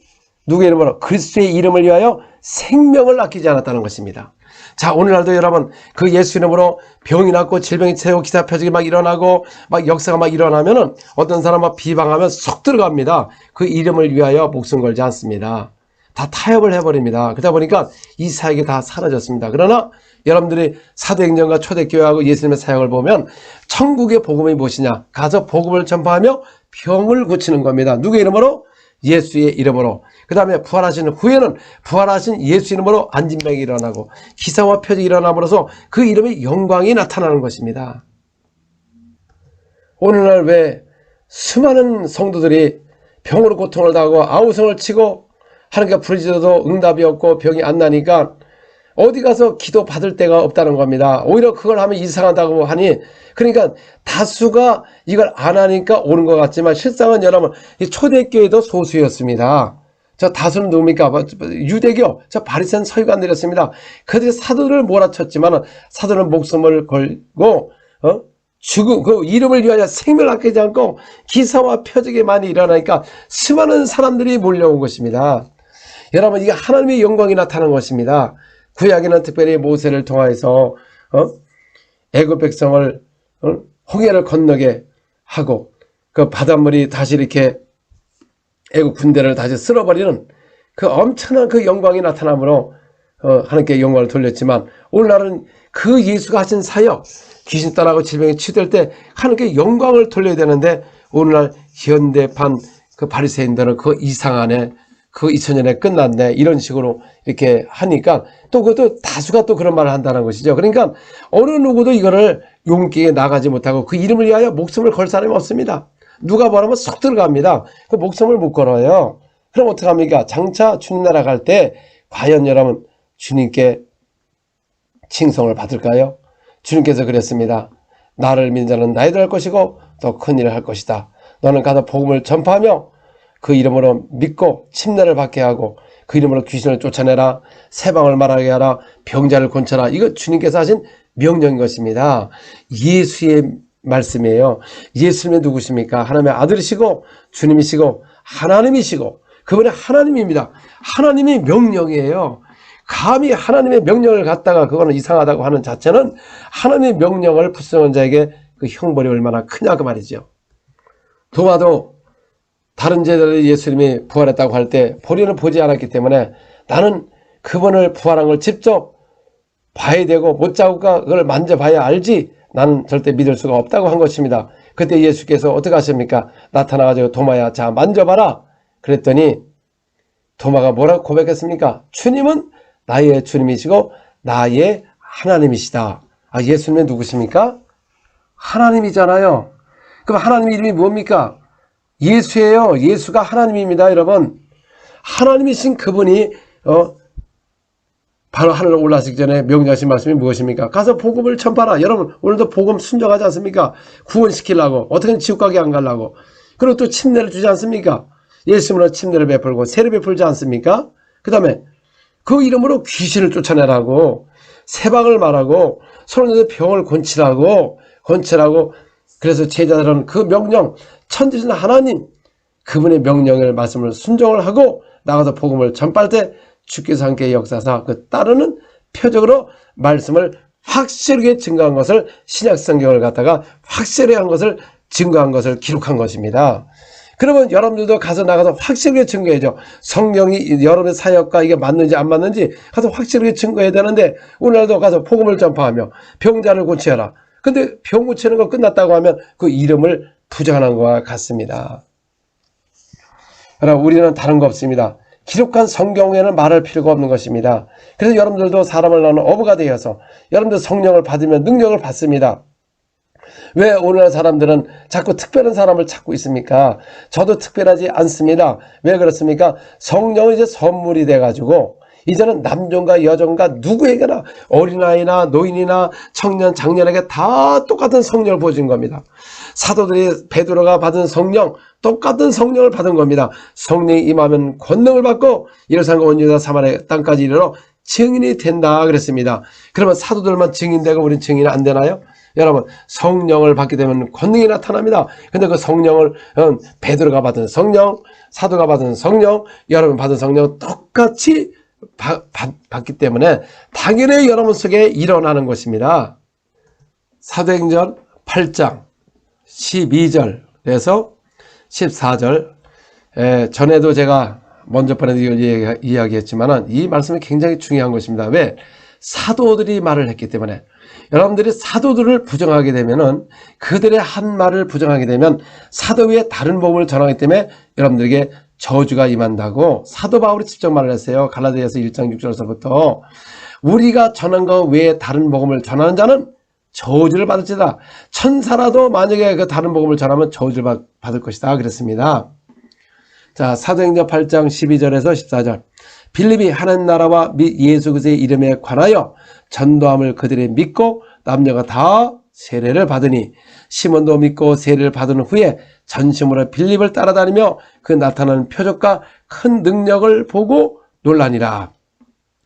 누구의 이름으로? 그리스도의 이름을 위하여 생명을 아끼지 않았다는 것입니다. 자, 오늘날도 여러분 그 예수 이름으로 병이 낫고 질병이 채고 기사 표적이 막 일어나고 막 역사가 막 일어나면은 어떤 사람 막 비방하면 쏙 들어갑니다. 그 이름을 위하여 목숨 걸지 않습니다. 다 타협을 해버립니다. 그러다 보니까 이 사역이 다 사라졌습니다. 그러나 여러분들이 사도행전과 초대교회하고 예수님의 사역을 보면 천국의 복음이 무엇이냐? 가서 복음을 전파하며 병을 고치는 겁니다. 누구의 이름으로? 예수의 이름으로. 그 다음에 부활하신 후에는 부활하신 예수 이름으로 안진병이 일어나고 기사와 표적이 일어남으로써 그 이름의 영광이 나타나는 것입니다. 오늘날 왜 수많은 성도들이 병으로 고통을 당하고 아우성을 치고 하나님께 부르짖어도 응답이 없고 병이 안 나니까 어디 가서 기도 받을 데가 없다는 겁니다. 오히려 그걸 하면 이상하다고 하니, 그러니까 다수가 이걸 안 하니까 오는 것 같지만 실상은 여러분 이 초대교회도 소수였습니다. 저 다수는 누굽니까? 유대교, 저 바리새인 서기관들이었습니다. 그들이 사도를 몰아쳤지만 사도는 목숨을 걸고 죽음, 그 이름을 위하여 생명을 아끼지 않고 기사와 표적이 많이 일어나니까 수많은 사람들이 몰려온 것입니다. 여러분, 이게 하나님의 영광이 나타나는 것입니다. 구약에는 특별히 모세를 통하여서 애굽 백성을 홍해를 건너게 하고 그 바닷물이 다시 이렇게 애굽 군대를 다시 쓸어버리는 그 엄청난 그 영광이 나타남으로 하나님께 영광을 돌렸지만, 오늘날은 그 예수가 하신 사역, 귀신 떠나고 질병이 치유될 때 하나님께 영광을 돌려야 되는데, 오늘날 현대판 그 바리새인들은 그 이상 안에 그 2000년에 끝났네 이런 식으로 이렇게 하니까 또 그것도 다수가 또 그런 말을 한다는 것이죠. 그러니까 어느 누구도 이거를 용기에 나가지 못하고 그 이름을 위하여 목숨을 걸 사람이 없습니다. 누가 뭐라면 쏙 들어갑니다. 그 목숨을 못 걸어요. 그럼 어떡합니까? 장차 주님 나라 갈 때 과연 여러분 주님께 칭송을 받을까요? 주님께서 그랬습니다. 나를 믿는 자는 나이도 할 것이고 더 큰 일을 할 것이다. 너는 가서 복음을 전파하며 그 이름으로 믿고 침례를 받게 하고 그 이름으로 귀신을 쫓아내라, 세방을 말하게 하라, 병자를 고쳐라. 이거 주님께서 하신 명령인 것입니다. 예수의 말씀이에요. 예수님은 누구십니까? 하나님의 아들이시고 주님이시고 하나님이시고 그분이 하나님입니다. 하나님이 명령이에요. 감히 하나님의 명령을 갖다가 그거는 이상하다고 하는 자체는 하나님의 명령을 불순종한 자에게 그 형벌이 얼마나 크냐 그 말이죠. 도마도 다른 제자들이 예수님이 부활했다고 할 때 본인은 보지 않았기 때문에 나는 그분을 부활한 걸 직접 봐야 되고 못자국과 그걸 만져봐야 알지 나는 절대 믿을 수가 없다고 한 것입니다. 그때 예수께서 어떻게 하십니까? 나타나가지고 도마야 자 만져봐라 그랬더니 도마가 뭐라고 고백했습니까? 주님은 나의 주님이시고 나의 하나님이시다. 아, 예수님은 누구십니까? 하나님이잖아요. 그럼 하나님 이름이 뭡니까? 예수예요. 예수가 하나님입니다. 여러분, 하나님이신 그분이 바로 하늘로 올라가시기 전에 명령하신 말씀이 무엇입니까? 가서 복음을 전파하라. 여러분 오늘도 복음 순종하지 않습니까? 구원시키려고, 어떻게든 지옥 가게 안 가려고. 그리고 또 침례를 주지 않습니까? 예수님으로 침례를 베풀고 세례 베풀지 않습니까? 그 다음에 그 이름으로 귀신을 쫓아내라고, 세방을 말하고, 손에서 병을 고치라고. 그래서 제자들은 그 명령, 천지신 하나님 그분의 명령을 말씀을 순종을 하고 나가서 복음을 전파할 때 주께서 함께 역사하사 그 따르는 표적으로 말씀을 확실하게 증거한 것을, 신약 성경을 갖다가 확실히 한 것을 증거한 것을 기록한 것입니다. 그러면 여러분들도 가서 나가서 확실하게 증거해야죠. 성령이 여러분의 사역과 이게 맞는지 안 맞는지 가서 확실하게 증거해야 되는데, 오늘도 가서 복음을 전파하며 병자를 고치어라. 근데 병 고치는 거 끝났다고 하면 그 이름을 부정하는 것과 같습니다. 그러나 우리는 다른 거 없습니다. 기록한 성경에는 말할 필요가 없는 것입니다. 그래서 여러분들도 사람을 낳는 어부가 되어서 여러분들 성령을 받으면 능력을 받습니다. 왜 오늘날 사람들은 자꾸 특별한 사람을 찾고 있습니까? 저도 특별하지 않습니다. 왜 그렇습니까? 성령은 이제 선물이 돼가지고 이제는 남종과 여종과 누구에게나, 어린아이나 노인이나 청년, 장년에게 다 똑같은 성령을 보여준 겁니다. 사도들이 베드로가 받은 성령, 똑같은 성령을 받은 겁니다. 성령이 임하면 권능을 받고 예루살렘과 온 유다 사마리아 땅까지 이르러 증인이 된다 그랬습니다. 그러면 사도들만 증인되고 우리는 증인이 안 되나요? 여러분, 성령을 받게 되면 권능이 나타납니다. 근데 그 성령을 베드로가 받은 성령, 사도가 받은 성령, 여러분 받은 성령 똑같이 받기 때문에 당연히 여러분 속에 일어나는 것입니다. 사도행전 8장 12절에서 14절, 전에도 제가 먼저 번에 이야기했지만은 이 말씀이 굉장히 중요한 것입니다. 왜? 사도들이 말을 했기 때문에. 여러분들이 사도들을 부정하게 되면은, 그들의 한 말을 부정하게 되면 사도 외에 다른 복음을 전하기 때문에 여러분들에게 저주가 임한다고 사도 바울이 직접 말을 했어요. 갈라디아서 1장 6절에서부터 우리가 전한 것 외에 다른 복음을 전하는 자는 저주를 받을지다. 천사라도 만약에 그 다른 복음을 전하면 저주를 받을 것이다 그랬습니다. 자, 사도행전 8장 12절에서 14절. 빌립이 하나님 나라와 예수 그리스도의 이름에 관하여 전도함을 그들이 믿고 남녀가 다 세례를 받으니, 시몬도 믿고 세례를 받은 후에 전심으로 빌립을 따라다니며 그 나타나는 표적과 큰 능력을 보고 놀라니라.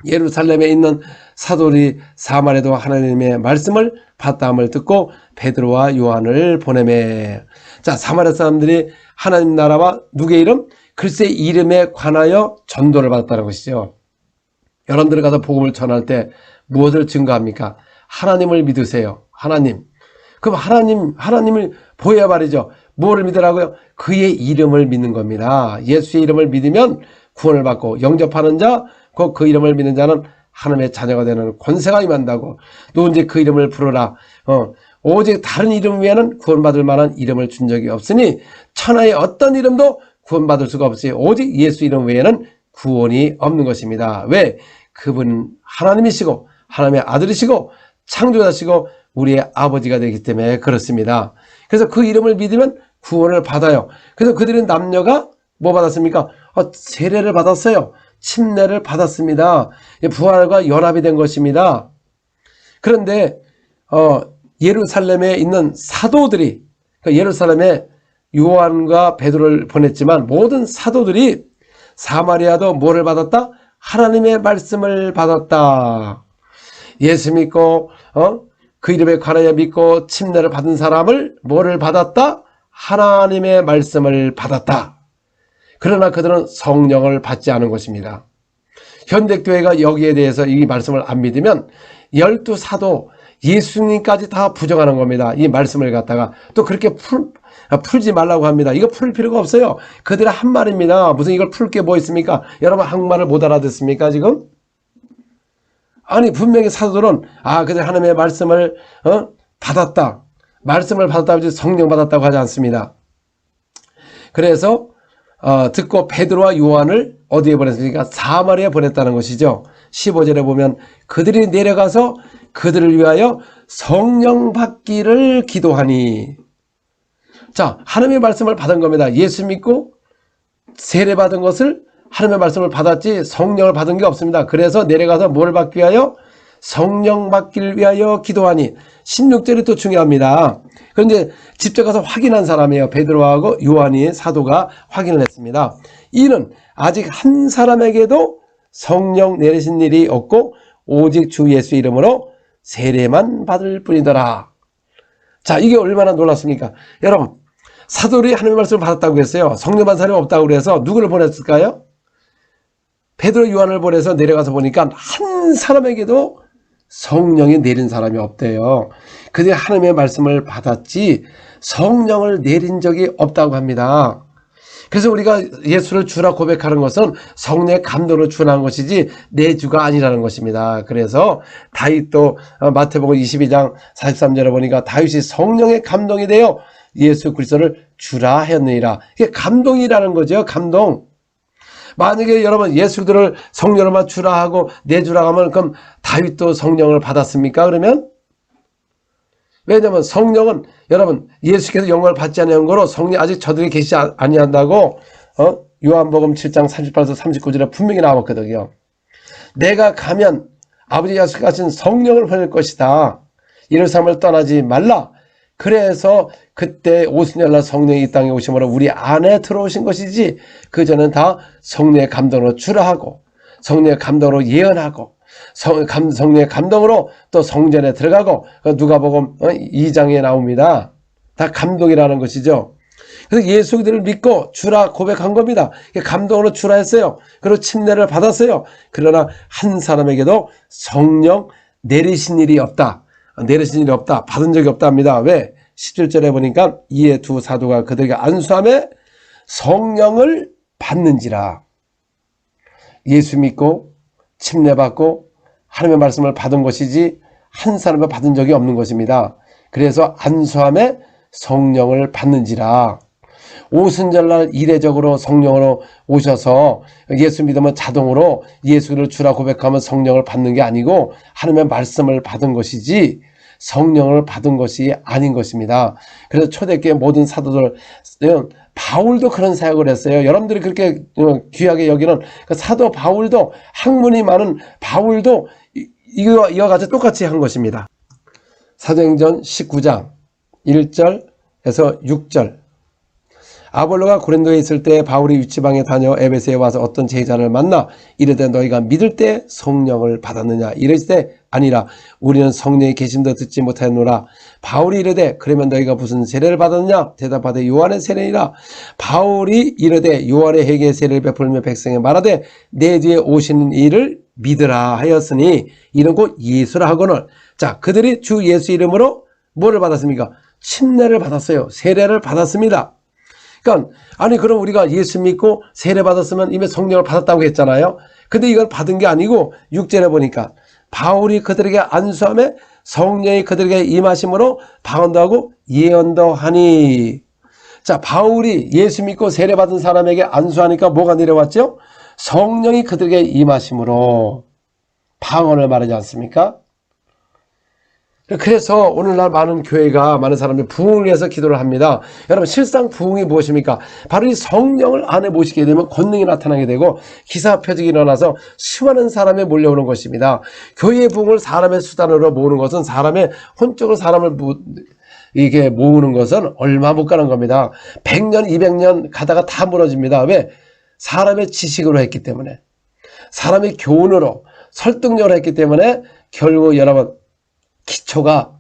예루살렘에 있는 사도들이 사마리아도 하나님의 말씀을 받다함을 듣고 베드로와 요한을 보내매. 자, 사마리아 사람들이 하나님 나라와 누구의 이름? 글쎄 이름에 관하여 전도를 받았다는 것이죠. 여러분들이 가서 복음을 전할 때 무엇을 증거합니까? 하나님을 믿으세요. 하나님. 그럼 하나님을 보여야 말이죠. 무엇을 믿으라고요? 그의 이름을 믿는 겁니다. 예수의 이름을 믿으면 구원을 받고, 영접하는 자, 그 이름을 믿는 자는 하나님의 자녀가 되는 권세가 임한다고. 누군지 그 이름을 부르라. 오직 다른 이름 외에는 구원받을 만한 이름을 준 적이 없으니 천하의 어떤 이름도 구원받을 수가 없어요. 오직 예수 이름 외에는 구원이 없는 것입니다. 왜? 그분 하나님이시고 하나님의 아들이시고 창조자시고 우리의 아버지가 되기 때문에 그렇습니다. 그래서 그 이름을 믿으면 구원을 받아요. 그래서 그들은 남녀가 뭐 받았습니까? 세례를 받았어요. 침례를 받았습니다. 부활과 연합이 된 것입니다. 그런데 예루살렘에 있는 사도들이, 그러니까 예루살렘에 요한과 베드로를 보냈지만 모든 사도들이 사마리아도 뭐를 받았다? 하나님의 말씀을 받았다. 예수 믿고 그 이름에 관하여 믿고 침례를 받은 사람을 뭐를 받았다? 하나님의 말씀을 받았다. 그러나 그들은 성령을 받지 않은 것입니다. 현대교회가 여기에 대해서 이 말씀을 안 믿으면 12사도 예수님까지 다 부정하는 겁니다. 이 말씀을 갖다가 또 그렇게 풀지 말라고 합니다. 이거 풀 필요가 없어요. 그들의 한 말입니다. 무슨 이걸 풀 게 뭐 있습니까? 여러분 한국말을 못 알아듣습니까 지금? 아니 분명히 사도들은 그들 하나님의 말씀을 받았다. 말씀을 받았다고 하지 성령 받았다고 하지 않습니다. 그래서 듣고 베드로와 요한을 어디에 보냈습니까? 사마리아에 보냈다는 것이죠. 15절에 보면 그들이 내려가서 그들을 위하여 성령 받기를 기도하니. 자, 하나님의 말씀을 받은 겁니다. 예수 믿고 세례 받은 것을 하나님의 말씀을 받았지 성령을 받은 게 없습니다. 그래서 내려가서 뭘 받기 위하여? 성령 받기를 위하여 기도하니. 16절이 또 중요합니다. 그런데 직접 가서 확인한 사람이에요. 베드로하고 요한이 사도가 확인을 했습니다. 이는 아직 한 사람에게도 성령 내리신 일이 없고 오직 주 예수 이름으로 세례만 받을 뿐이더라. 자, 이게 얼마나 놀랐습니까? 여러분, 사도들이 하나님의 말씀을 받았다고 했어요. 성령 받은 사람이 없다고 그래서 누구를 보냈을까요? 베드로 요한을 보내서 내려가서 보니까 한 사람에게도 성령이 내린 사람이 없대요. 그들이 하나님의 말씀을 받았지 성령을 내린 적이 없다고 합니다. 그래서 우리가 예수를 주라 고백하는 것은 성령의 감동으로 주라는 것이지 내 주가 아니라는 것입니다. 그래서 다윗도 마태복음 22장 43절에 보니까 다윗이 성령의 감동이 되어 예수 그리스도를 주라 했느니라. 이게 감동이라는 거죠. 감동. 만약에 여러분 예수들을 성령으로만 주라 하고 내주라 하면 그럼 다윗도 성령을 받았습니까? 그러면? 왜냐하면 성령은 여러분 예수께서 영광을 받지 않은 거로 성령 아직 저들이 계시지 아니한다고 요한복음 7장 38에서 39절에 분명히 나왔거든요. 내가 가면 아버지 약속하신 성령을 보낼 것이다. 예루살렘을 떠나지 말라. 그래서 그때 오순절날 성령이 이 땅에 오심으로 우리 안에 들어오신 것이지 그전엔 다 성령의 감동으로 주라 하고 성령의 감동으로 예언하고 성령의 감동으로 또 성전에 들어가고 누가복음 2장에 나옵니다. 다 감동이라는 것이죠. 그래서 예수 그리스도를 믿고 주라 고백한 겁니다. 감동으로 주라 했어요. 그리고 침례를 받았어요. 그러나 한 사람에게도 성령 내리신 일이 없다. 내리신 일이 없다. 받은 적이 없다 합니다. 왜? 17절에 보니까 이에 두 사도가 그들에게 안수함에 성령을 받는지라. 예수 믿고 침례받고 하나님의 말씀을 받은 것이지 한 사람을 받은 적이 없는 것입니다. 그래서 안수함에 성령을 받는지라. 오순절날 이례적으로 성령으로 오셔서 예수 믿으면 자동으로 예수를 주라 고백하면 성령을 받는 게 아니고 하나님의 말씀을 받은 것이지 성령을 받은 것이 아닌 것입니다. 그래서 초대교회 모든 사도들, 바울도 그런 사역을 했어요. 여러분들이 그렇게 귀하게 여기는 그 사도 바울도, 학문이 많은 바울도 이와 같이 똑같이 한 것입니다. 사도행전 19장 1절에서 6절. 아볼로가 고린도에 있을 때 바울이 유치방에 다녀 에베소에 와서 어떤 제자를 만나 이르되 너희가 믿을 때 성령을 받았느냐 이르실 때 아니라 우리는 성령이 계심도 듣지 못하였노라. 바울이 이르되 그러면 너희가 무슨 세례를 받았느냐 대답하되 요한의 세례니라. 바울이 이르되 요한의 회개의 세례를 베풀며 백성에 말하되 내 뒤에 오시는 이를 믿으라 하였으니 이는 곧 예수라 하거늘. 자, 그들이 주 예수 이름으로 뭐를 받았습니까? 침례를 받았어요. 세례를 받았습니다. 그러니까 아니 그럼 우리가 예수 믿고 세례 받았으면 이미 성령을 받았다고 했잖아요. 근데 이걸 받은 게 아니고 6절에 보니까 바울이 그들에게 안수함에 성령이 그들에게 임하심으로 방언도 하고 예언도 하니. 자, 바울이 예수 믿고 세례 받은 사람에게 안수하니까 뭐가 내려왔죠? 성령이 그들에게 임하심으로 방언을 말하지 않습니까? 그래서 오늘날 많은 교회가, 많은 사람들이 부흥을 위해서 기도를 합니다. 여러분, 실상 부흥이 무엇입니까? 바로 이 성령을 안에 모시게 되면 권능이 나타나게 되고 기사표적이 일어나서 수많은 사람이 몰려오는 것입니다. 교회의 부흥을 사람의 수단으로 모으는 것은, 사람의 혼적으로 사람을 이게 모으는 것은 얼마 못 가는 겁니다. 100년, 200년 가다가 다 무너집니다. 왜? 사람의 지식으로 했기 때문에, 사람의 교훈으로, 설득력으로 했기 때문에 결국 여러분 기초가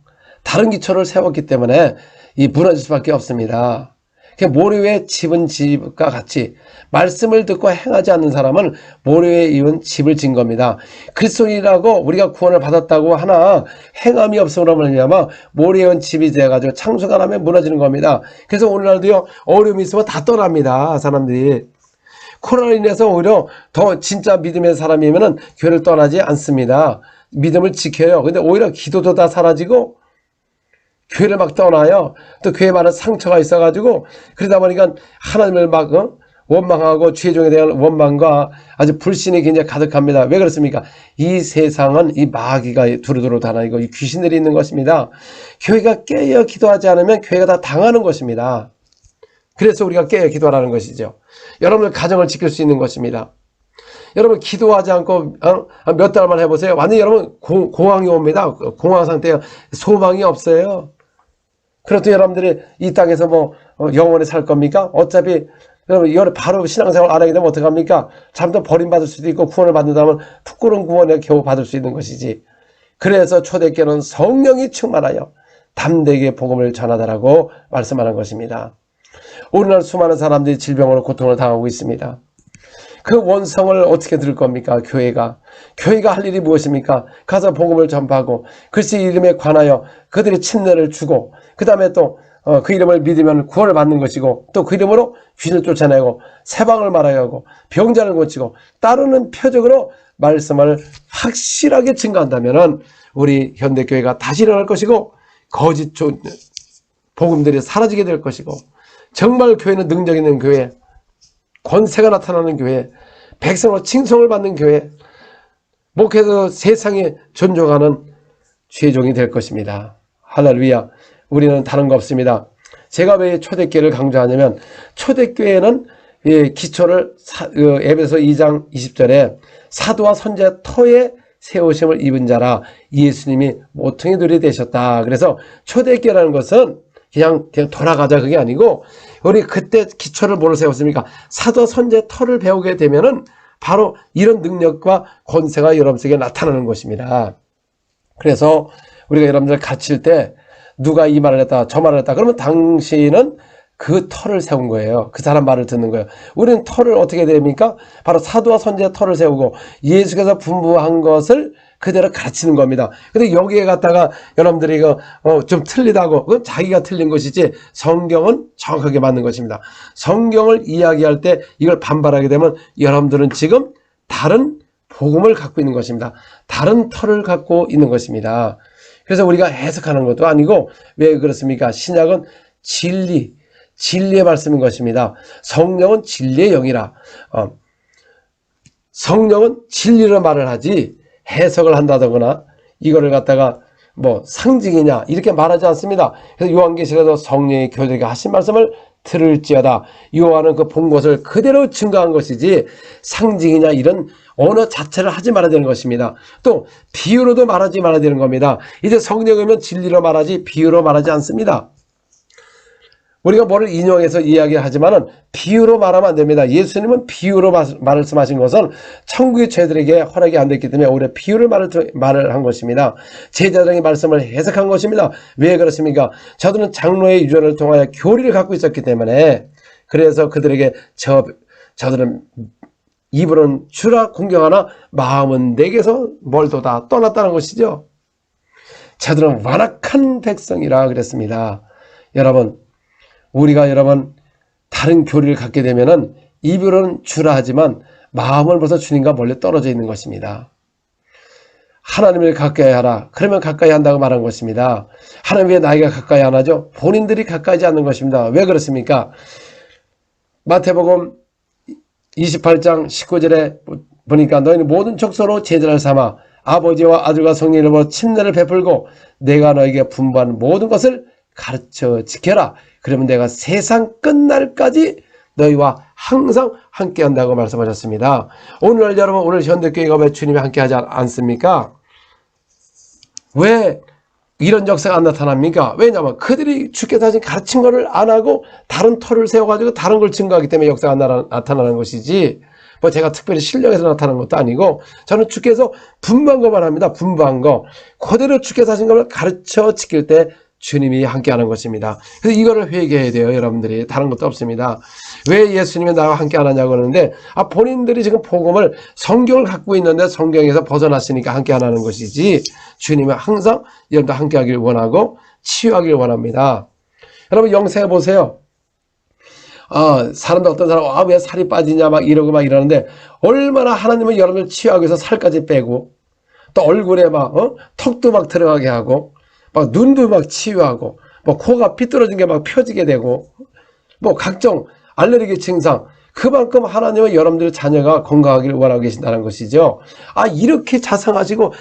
다른 기초를 세웠기 때문에 이 무너질 수밖에 없습니다. 모래 위에 집은 집과 같이 말씀을 듣고 행하지 않는 사람은 모래 위에 이은 집을 진 겁니다. 그리스도인이라고 우리가 구원을 받았다고 하나 행함이 없음으로 말미암아 모래 위에 이은 집이 돼가지고 창수가 나면 무너지는 겁니다. 그래서 오늘날도요, 어려움이 있으면 다 떠납니다. 사람들이 코로나로 인해서 오히려 더 진짜 믿음의 사람이면은 교회를 떠나지 않습니다. 믿음을 지켜요. 근데 오히려 기도도 다 사라지고 교회를 막 떠나요. 또 교회에 많은 상처가 있어가지고 그러다 보니까 하나님을 막 원망하고 최종에 대한 원망과 아주 불신이 굉장히 가득합니다. 왜 그렇습니까? 이 세상은 이 마귀가 두루두루 다니고 이 귀신들이 있는 것입니다. 교회가 깨어 기도하지 않으면 교회가 다 당하는 것입니다. 그래서 우리가 깨어 기도하라는 것이죠. 여러분의 가정을 지킬 수 있는 것입니다. 여러분 기도하지 않고 몇 달만 해보세요. 완전히 여러분 공황이 옵니다. 공황 상태에 소망이 없어요. 그렇다고 여러분들이 이 땅에서 뭐 영원히 살 겁니까? 어차피 여러분 바로 신앙생활 안 하게 되면 어떡합니까? 잠도 버림받을 수도 있고 구원을 받는다면 푸꾸른 구원에 겨우 받을 수 있는 것이지. 그래서 초대교회는 성령이 충만하여 담대하게 복음을 전하다라고 말씀하는 것입니다. 오늘날 수많은 사람들이 질병으로 고통을 당하고 있습니다. 그 원성을 어떻게 들을 겁니까? 교회가 할 일이 무엇입니까? 가서 복음을 전파하고 그리스도 이름에 관하여 그들이 침례를 주고 그 다음에 또 그 이름을 믿으면 구원을 받는 것이고 또 그 이름으로 귀신을 쫓아내고 세방을 말하여 하고 병자를 고치고 따르는 표적으로 말씀을 확실하게 증거한다면 우리 현대교회가 다시 일어날 것이고 거짓 복음들이 사라지게 될 것이고 정말 교회는 능력 있는 교회, 권세가 나타나는 교회, 백성으로 칭송을 받는 교회, 목회에서 세상에 존중하는 최종이 될 것입니다. 할렐루야. 우리는 다른 거 없습니다. 제가 왜 초대교회를 강조하냐면 초대교회는 기초를 에베소 2장 20절에 사도와 선지자 터에 세우심을 입은 자라 예수님이 모퉁이 돌이 되셨다. 그래서 초대교회라는 것은 그냥 돌아가자 그게 아니고 우리 그때 기초를 뭐로 세웠습니까? 사도 선지자 터를 배우게 되면은 바로 이런 능력과 권세가 여러분 속에 나타나는 것입니다. 그래서 우리가 여러분들 갇힐 때 누가 이 말을 했다 저 말을 했다 그러면 당신은 그 터를 세운 거예요. 그 사람 말을 듣는 거예요. 우리는 터를 어떻게 됩니까? 바로 사도와 선지자의 터를 세우고 예수께서 분부한 것을 그대로 가르치는 겁니다. 근데 여기에 갖다가 여러분들이 이거 좀 틀리다고, 그건 자기가 틀린 것이지 성경은 정확하게 맞는 것입니다. 성경을 이야기할 때 이걸 반발하게 되면 여러분들은 지금 다른 복음을 갖고 있는 것입니다. 다른 터를 갖고 있는 것입니다. 그래서 우리가 해석하는 것도 아니고, 왜 그렇습니까? 신약은 진리의 말씀인 것입니다. 성령은 진리의 영이라. 성령은 진리로 말을 하지 해석을 한다거나 이거를 갖다가 뭐 상징이냐 이렇게 말하지 않습니다. 그래서 요한계시록에도 성령이 교들에게 하신 말씀을 들을지어다. 요한은 그 본 것을 그대로 증거한 것이지 상징이냐 이런 언어 자체를 하지 말아야 되는 것입니다. 또 비유로도 말하지 말아야 되는 겁니다. 이제 성령이면 진리로 말하지 비유로 말하지 않습니다. 우리가 뭐를 인용해서 이야기하지만은 비유로 말하면 안 됩니다. 예수님은 비유로 말씀하신 것은 천국의 죄들에게 허락이 안 됐기 때문에 오히려 비유를 말을 한 것입니다. 제자들의 말씀을 해석한 것입니다. 왜 그렇습니까? 저들은 장로의 유전을 통하여 교리를 갖고 있었기 때문에, 그래서 그들에게 저들은 입으로는 주라 공경하나 마음은 내게서 멀도다 떠났다는 것이죠. 저들은 완악한 백성이라 그랬습니다. 우리가 다른 교리를 갖게 되면은 입으로는 주라 하지만 마음은 벌써 주님과 멀리 떨어져 있는 것입니다. 하나님을 가까이 하라. 그러면 가까이 한다고 말한 것입니다. 하나님 왜 나이가 가까이 안 하죠? 본인들이 가까이 하지 않는 것입니다. 왜 그렇습니까? 마태복음 28장 19절에 보니까 너희는 모든 족속으로 제자를 삼아 아버지와 아들과 성령 이름으로 침례를 베풀고 내가 너에게 분부한 모든 것을 가르쳐 지켜라. 그러면 내가 세상 끝날까지 너희와 항상 함께 한다고 말씀하셨습니다. 오늘 여러분, 오늘 현대교회가 왜 주님이 함께 하지 않습니까? 왜 이런 역사가 안 나타납니까? 왜냐하면 그들이 주께서 하신 가르친 것을 안 하고 다른 터를 세워가지고 다른 걸 증거하기 때문에 역사가 나타나는 것이지, 뭐 제가 특별히 실력에서 나타나는 것도 아니고, 저는 주께서 분부한 것만 합니다. 분부한 거 그대로 주께서 하신 것을 가르쳐 지킬 때 주님이 함께하는 것입니다. 그래서 이거를 회개해야 돼요, 여러분들이. 다른 것도 없습니다. 왜 예수님이 나와 함께 안 하냐고 그러는데, 본인들이 지금 복음을, 성경을 갖고 있는데 성경에서 벗어났으니까 함께 안 하는 것이지, 주님은 항상 여러분들 함께 하길 원하고 치유하길 원합니다. 여러분 영생해 보세요. 사람들, 어떤 사람 왜 살이 빠지냐 막 이러고 막 이러는데, 얼마나 하나님은 여러분을 치유하기 위해서 살까지 빼고, 또 얼굴에 턱도 막 들어가게 하고, 막 눈도 막 치유하고, 뭐 코가 삐뚤어진 게 막 펴지게 되고, 뭐 각종 알레르기 증상, 그만큼 하나님은 여러분들의 자녀가 건강하기를 원하고 계신다는 것이죠. 이렇게 자상하시고,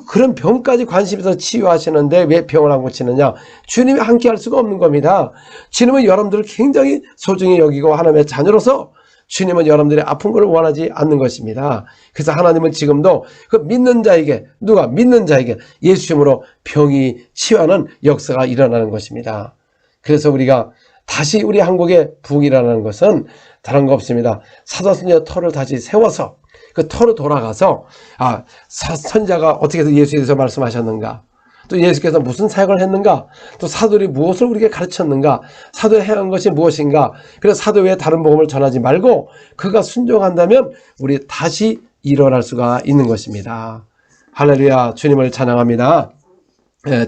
그런 병까지 관심에서 치유하시는데 왜 병을 안 고치느냐? 주님이 함께 할 수가 없는 겁니다. 주님은 여러분들을 굉장히 소중히 여기고, 하나님의 자녀로서 주님은 여러분들의 아픈 것을 원하지 않는 것입니다. 그래서 하나님은 지금도 그 믿는 자에게, 믿는 자에게 예수님으로 병이 치유하는 역사가 일어나는 것입니다. 그래서 우리가 다시 우리 한국의 부흥이 일어나는 것은 다른 거 없습니다. 사도선지자 터를 다시 세워서 그 터로 돌아가서 선지자가 어떻게 해서 예수에 대해서 말씀하셨는가, 또 예수께서 무슨 사역을 했는가, 또 사도들이 무엇을 우리에게 가르쳤는가, 사도의 행한 것이 무엇인가. 그래서 사도 외에 다른 복음을 전하지 말고 그가 순종한다면 우리 다시 일어날 수가 있는 것입니다. 할렐루야, 주님을 찬양합니다.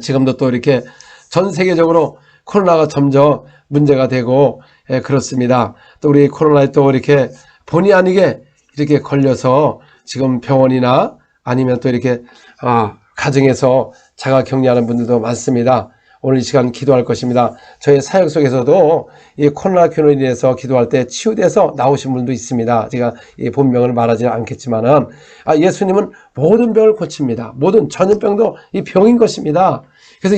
지금도 또 이렇게 전 세계적으로 코로나가 점점 문제가 되고 그렇습니다. 또 우리 코로나에 또 이렇게 본의 아니게 이렇게 걸려서 지금 병원이나 아니면 또 이렇게 가정에서 자가 격리하는 분들도 많습니다. 오늘 이 시간 기도할 것입니다. 저희 사역 속에서도 이 코로나 균으로 인해서 기도할 때 치유돼서 나오신 분도 있습니다. 제가 이 본명을 말하지는 않겠지만은, 예수님은 모든 병을 고칩니다. 모든 전염병도 이 병인 것입니다. 그래서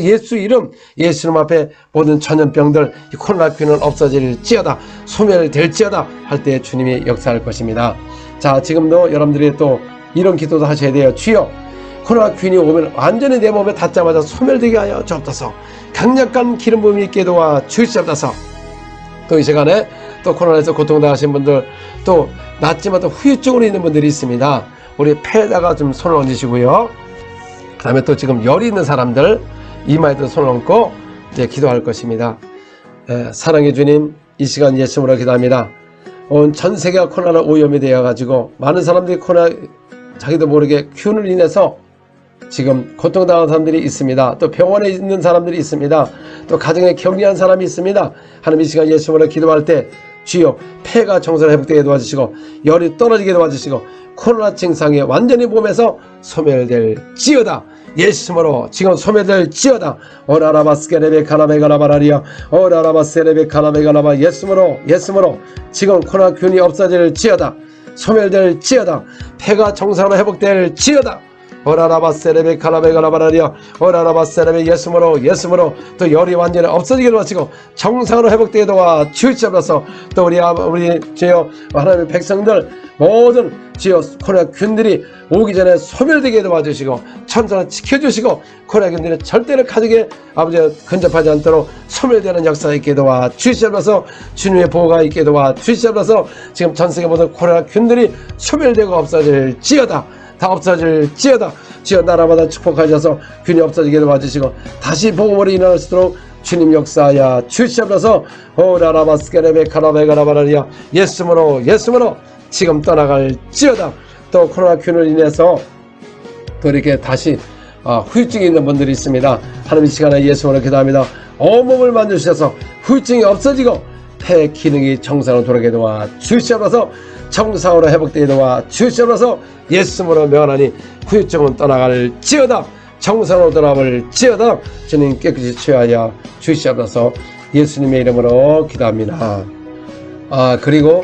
예수 앞에 모든 전염병들, 이 코로나 균은 없어질지어다, 소멸될지어다 할 때 주님이 역사할 것입니다. 자, 지금도 여러분들이 또 이런 기도도 하셔야 돼요. 주여, 코로나 균이 오면 완전히 내 몸에 닿자마자 소멸되게 하여 주옵소서. 강력한 기름 부음이 있게 도와 주시옵소서. 또 이 시간에 또 코로나에서 고통당하신 분들, 또 낫지만 또 후유증으로 있는 분들이 있습니다. 우리 폐에다가 좀 손을 얹으시고요. 그 다음에 또 지금 열이 있는 사람들 이마에도 손을 얹고 이제 기도할 것입니다. 사랑의 주님, 이 시간 예수님으로 기도합니다. 온 전 세계가 코로나 오염이 되어가지고 많은 사람들이 코로나 자기도 모르게 균을 인해서 지금 고통당한 사람들이 있습니다. 또 병원에 있는 사람들이 있습니다. 또 가정에 격리한 사람이 있습니다. 하나님, 이 시간 예수님으로 기도할 때 주여 폐가 정상 회복되게 도와주시고 열이 떨어지게 도와주시고 코로나 증상이 완전히 몸에서 소멸될지어다. 예수님으로 지금 소멸될지어다. 오라라바스케레베 카나베가라바라리아 오라라바스케레베 카나베가라바 예수님으로 지금 코로나균이 없어질지어다. 소멸될지어다. 폐가 정상으로 회복될지어다. 오라라바세레베 카라베가라바라리아 오라라바세레베 예수님으로 또 열이 완전히 없어지게 도와주시고 정상으로 회복되게 도와주시옵소서. 또 우리 주여 하나님의 백성들 모든 주여 코로나균들이 오기 전에 소멸되게 도와주시고 천사를 지켜주시고 코로나균들이 절대로 가족에 아버지 근접하지 않도록 소멸되는 역사가 있게 도와주시옵소서. 주님의 보호가 있게 도와주시옵소서. 지금 전세계 모든 코로나균들이 소멸되고 없어질지어다. 다 없어질지어다. 주여 나라마다 축복하셔서 균이 없어지게 도와주시고 다시 복음으로 일어날 수 있도록 주님 역사하여 주시옵소서. 오라라바스케레베 카라베가라바라리아 예수님으로 지금 떠나갈지어다. 또 코로나균을 인해서 또 이렇게 다시 후유증이 있는 분들이 있습니다. 하나님, 이 시간에 예수님으로 기도합니다. 온몸을 만져주셔서 후유증이 없어지고 폐 기능이 정상으로 돌아가게 도와주시옵소서. 정상으로 회복되게 도와주시옵소서. 예수님으로 명하나니 후유증은 떠나갈지어다. 정상으로 돌아올지어다. 주님 깨끗이 취하여 주시옵소서. 예수님의 이름으로 기도합니다. 그리고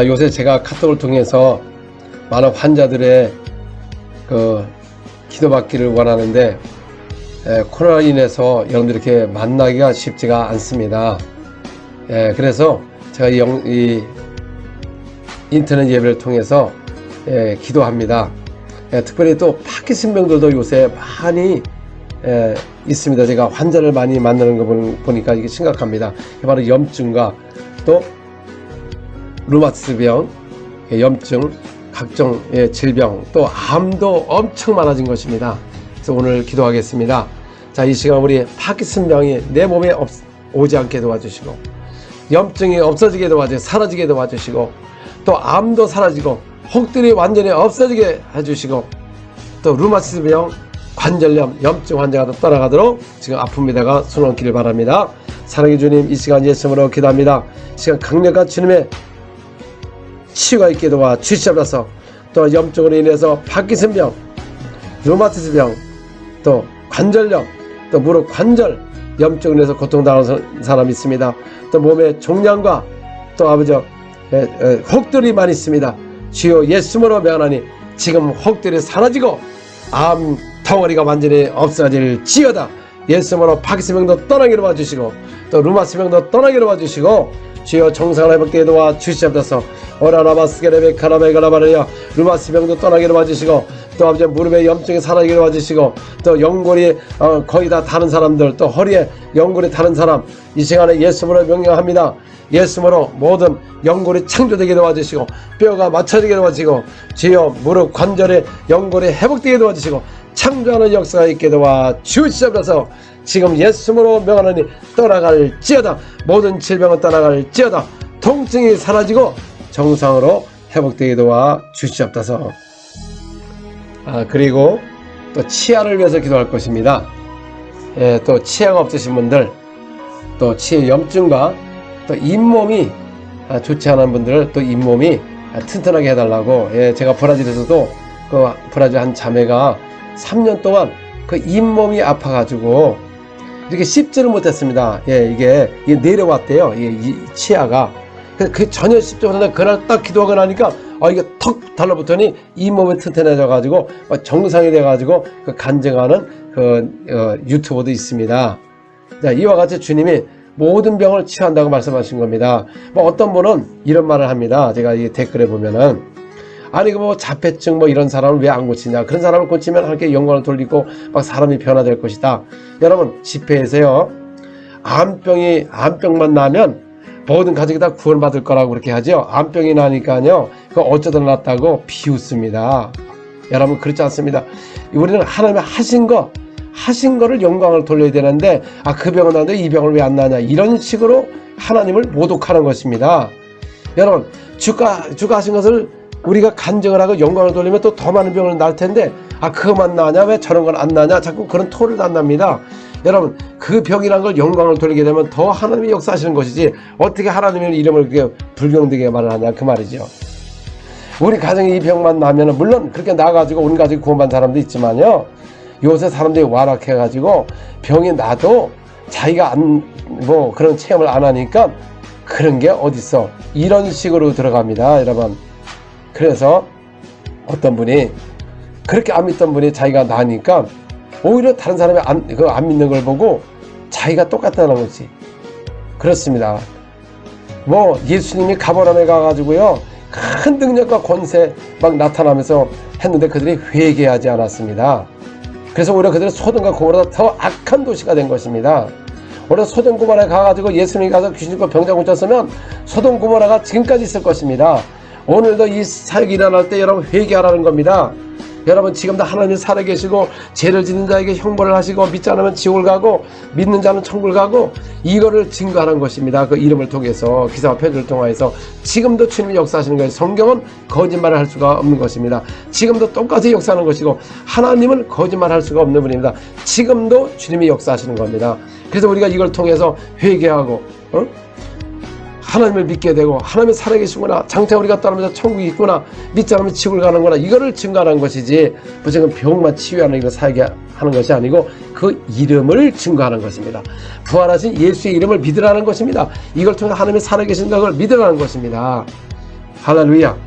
요새 제가 카톡을 통해서 많은 환자들의 기도받기를 원하는데 코로나로 인해서 여러분들 이렇게 만나기가 쉽지가 않습니다. 그래서 제가 이 인터넷 예배를 통해서 기도합니다. 특별히 또 파킨슨병들도 요새 많이 있습니다. 제가 환자를 많이 만나는 거 보니까 이게 심각합니다. 바로 염증과 또 루마티스병, 염증, 각종 질병, 또 암도 엄청 많아진 것입니다. 그래서 오늘 기도하겠습니다. 자, 이 시간 우리 파킨슨병이 내 몸에 오지 않게 도와주시고 염증이 없어지게 도와주시고 사라지게 도와주시고 또 암도 사라지고 혹들이 완전히 없어지게 해주시고 또 루마티스병, 관절염, 염증 환자가 떠나가도록 지금 아픕니다가 손얹기를 바랍니다. 사랑의 주님, 이 시간 예수님으로 기도합니다. 이 시간 강력한 주님의 치유가 있게 도와주시옵소서. 또 염증으로 인해서 파킨슨병, 루마티스병, 또 관절염, 또 무릎 관절 염증으로 인해서 고통당하는 사람이 있습니다. 또 몸에 종양과 또 아버지 혹들이 많이 있습니다. 주여 예수님으로 명하니 지금 혹들이 사라지고 암 덩어리가 완전히 없어질지어다. 예수님으로 파킨슨병도 떠나게 도와주시고 또 루마티스병도 떠나게 도와주시고 주여 정상을 회복되게 도와주시옵소서. 오라라바스게레베 카라베가라바르야 루마티스병도 떠나게 도와주시고 또 아버지 무릎에 염증이 사라지게 도와주시고 또 연골이 거의 다 다른 사람들 또 허리에 연골이 다른 사람 이 시간에 예수님으로 명령합니다. 예수님으로 모든 연골이 창조되게 도와주시고 뼈가 맞춰지게 도와주시고 주여 무릎 관절에 연골이 회복되게 도와주시고 창조하는 역사가 있게 도와주시옵소서. 지금 예수님으로 명하노니 떠나갈지어다. 모든 질병은 떠나갈지어다. 통증이 사라지고 정상으로 회복되게 도와주시옵소서. 그리고 또 치아를 위해서 기도할 것입니다. 또 치아가 없으신 분들 또 치아 염증과 또 잇몸이 좋지 않은 분들 또 잇몸이 튼튼하게 해달라고 제가 브라질에서도 그 브라질 한 자매가 3년 동안 그 잇몸이 아파가지고 이렇게 씹지를 못했습니다. 이게 내려왔대요. 이 치아가. 그 전혀 씹지 못했는데 그날 딱 기도하고 나니까 이게 턱 달라붙더니 잇몸이 튼튼해져가지고 정상이 돼가지고 그 간증하는 그 유튜버도 있습니다. 자, 이와 같이 주님이 모든 병을 치유한다고 말씀하신 겁니다. 어떤 분은 이런 말을 합니다. 제가 이 댓글에 보면은 아니 자폐증 이런 사람을 왜 안 고치냐, 그런 사람을 고치면 하나님께 영광을 돌리고 막 사람이 변화될 것이다. 여러분 집회에서요 암병만 나면 모든 가족이 다 구원받을 거라고 그렇게 하죠. 암병이 나니까요 그거 어쩌다 났다고 비웃습니다. 여러분 그렇지 않습니다. 우리는 하나님의 하신 거 하신 거를 영광을 돌려야 되는데 그 병은 나는데 이 병을 왜 안 나냐 이런 식으로 하나님을 모독하는 것입니다. 여러분 주가 하신 것을 우리가 간증을 하고 영광을 돌리면 또 더 많은 병을 날 텐데 그것만 나냐 왜 저런 건 안 나냐 자꾸 그런 토를 난답니다. 여러분 그 병이란 걸 영광을 돌리게 되면 더 하나님이 역사하시는 것이지 어떻게 하나님의 이름을 그렇게 불경되게 말을 하냐 그 말이죠. 우리 가정에 이 병만 나면은 물론 그렇게 나가지고 온 가족이 구원받은 사람도 있지만요, 요새 사람들이 완악해가지고 병이 나도 자기가 그런 체험을 안 하니까 그런 게 어딨어 이런 식으로 들어갑니다, 여러분. 그래서 어떤 분이 그렇게 안 믿던 분이 자기가 나니까 오히려 다른 사람이 안 믿는 걸 보고 자기가 똑같다는 거지. 그렇습니다. 예수님이 가버나움에 가가지고요 큰 능력과 권세 막 나타나면서 했는데 그들이 회개하지 않았습니다. 그래서 오히려 그들은 소돔과 고모라보다 더 악한 도시가 된 것입니다. 오히려 소돔 고모라에 가가지고 예수님이 가서 귀신과 병자 고쳤으면 소돔 고모라가 지금까지 있을 것입니다. 오늘도 이 사역이 일어날 때 여러분 회개하라는 겁니다. 여러분 지금도 하나님이 살아계시고 죄를 짓는 자에게 형벌을 하시고 믿지 않으면 지옥을 가고 믿는 자는 천국을 가고 이거를 증거하는 것입니다. 그 이름을 통해서 기사와 표적을 통해서 지금도 주님이 역사하시는 거예요. 성경은 거짓말을 할 수가 없는 것입니다. 지금도 똑같이 역사하는 것이고 하나님은 거짓말할 수가 없는 분입니다. 지금도 주님이 역사하시는 겁니다. 그래서 우리가 이걸 통해서 회개하고 하나님을 믿게 되고 하나님이 살아계시구나, 장차 우리가 따르면서 천국이 있구나, 믿지 않으면 지옥을 가는구나 이거를 증거하는 것이지 무조건 병만 치유하는 이거 사역하는 것이 아니고 그 이름을 증거하는 것입니다. 부활하신 예수의 이름을 믿으라는 것입니다. 이걸 통해 하나님이 살아계신 걸 믿으라는 것입니다. 할렐루야.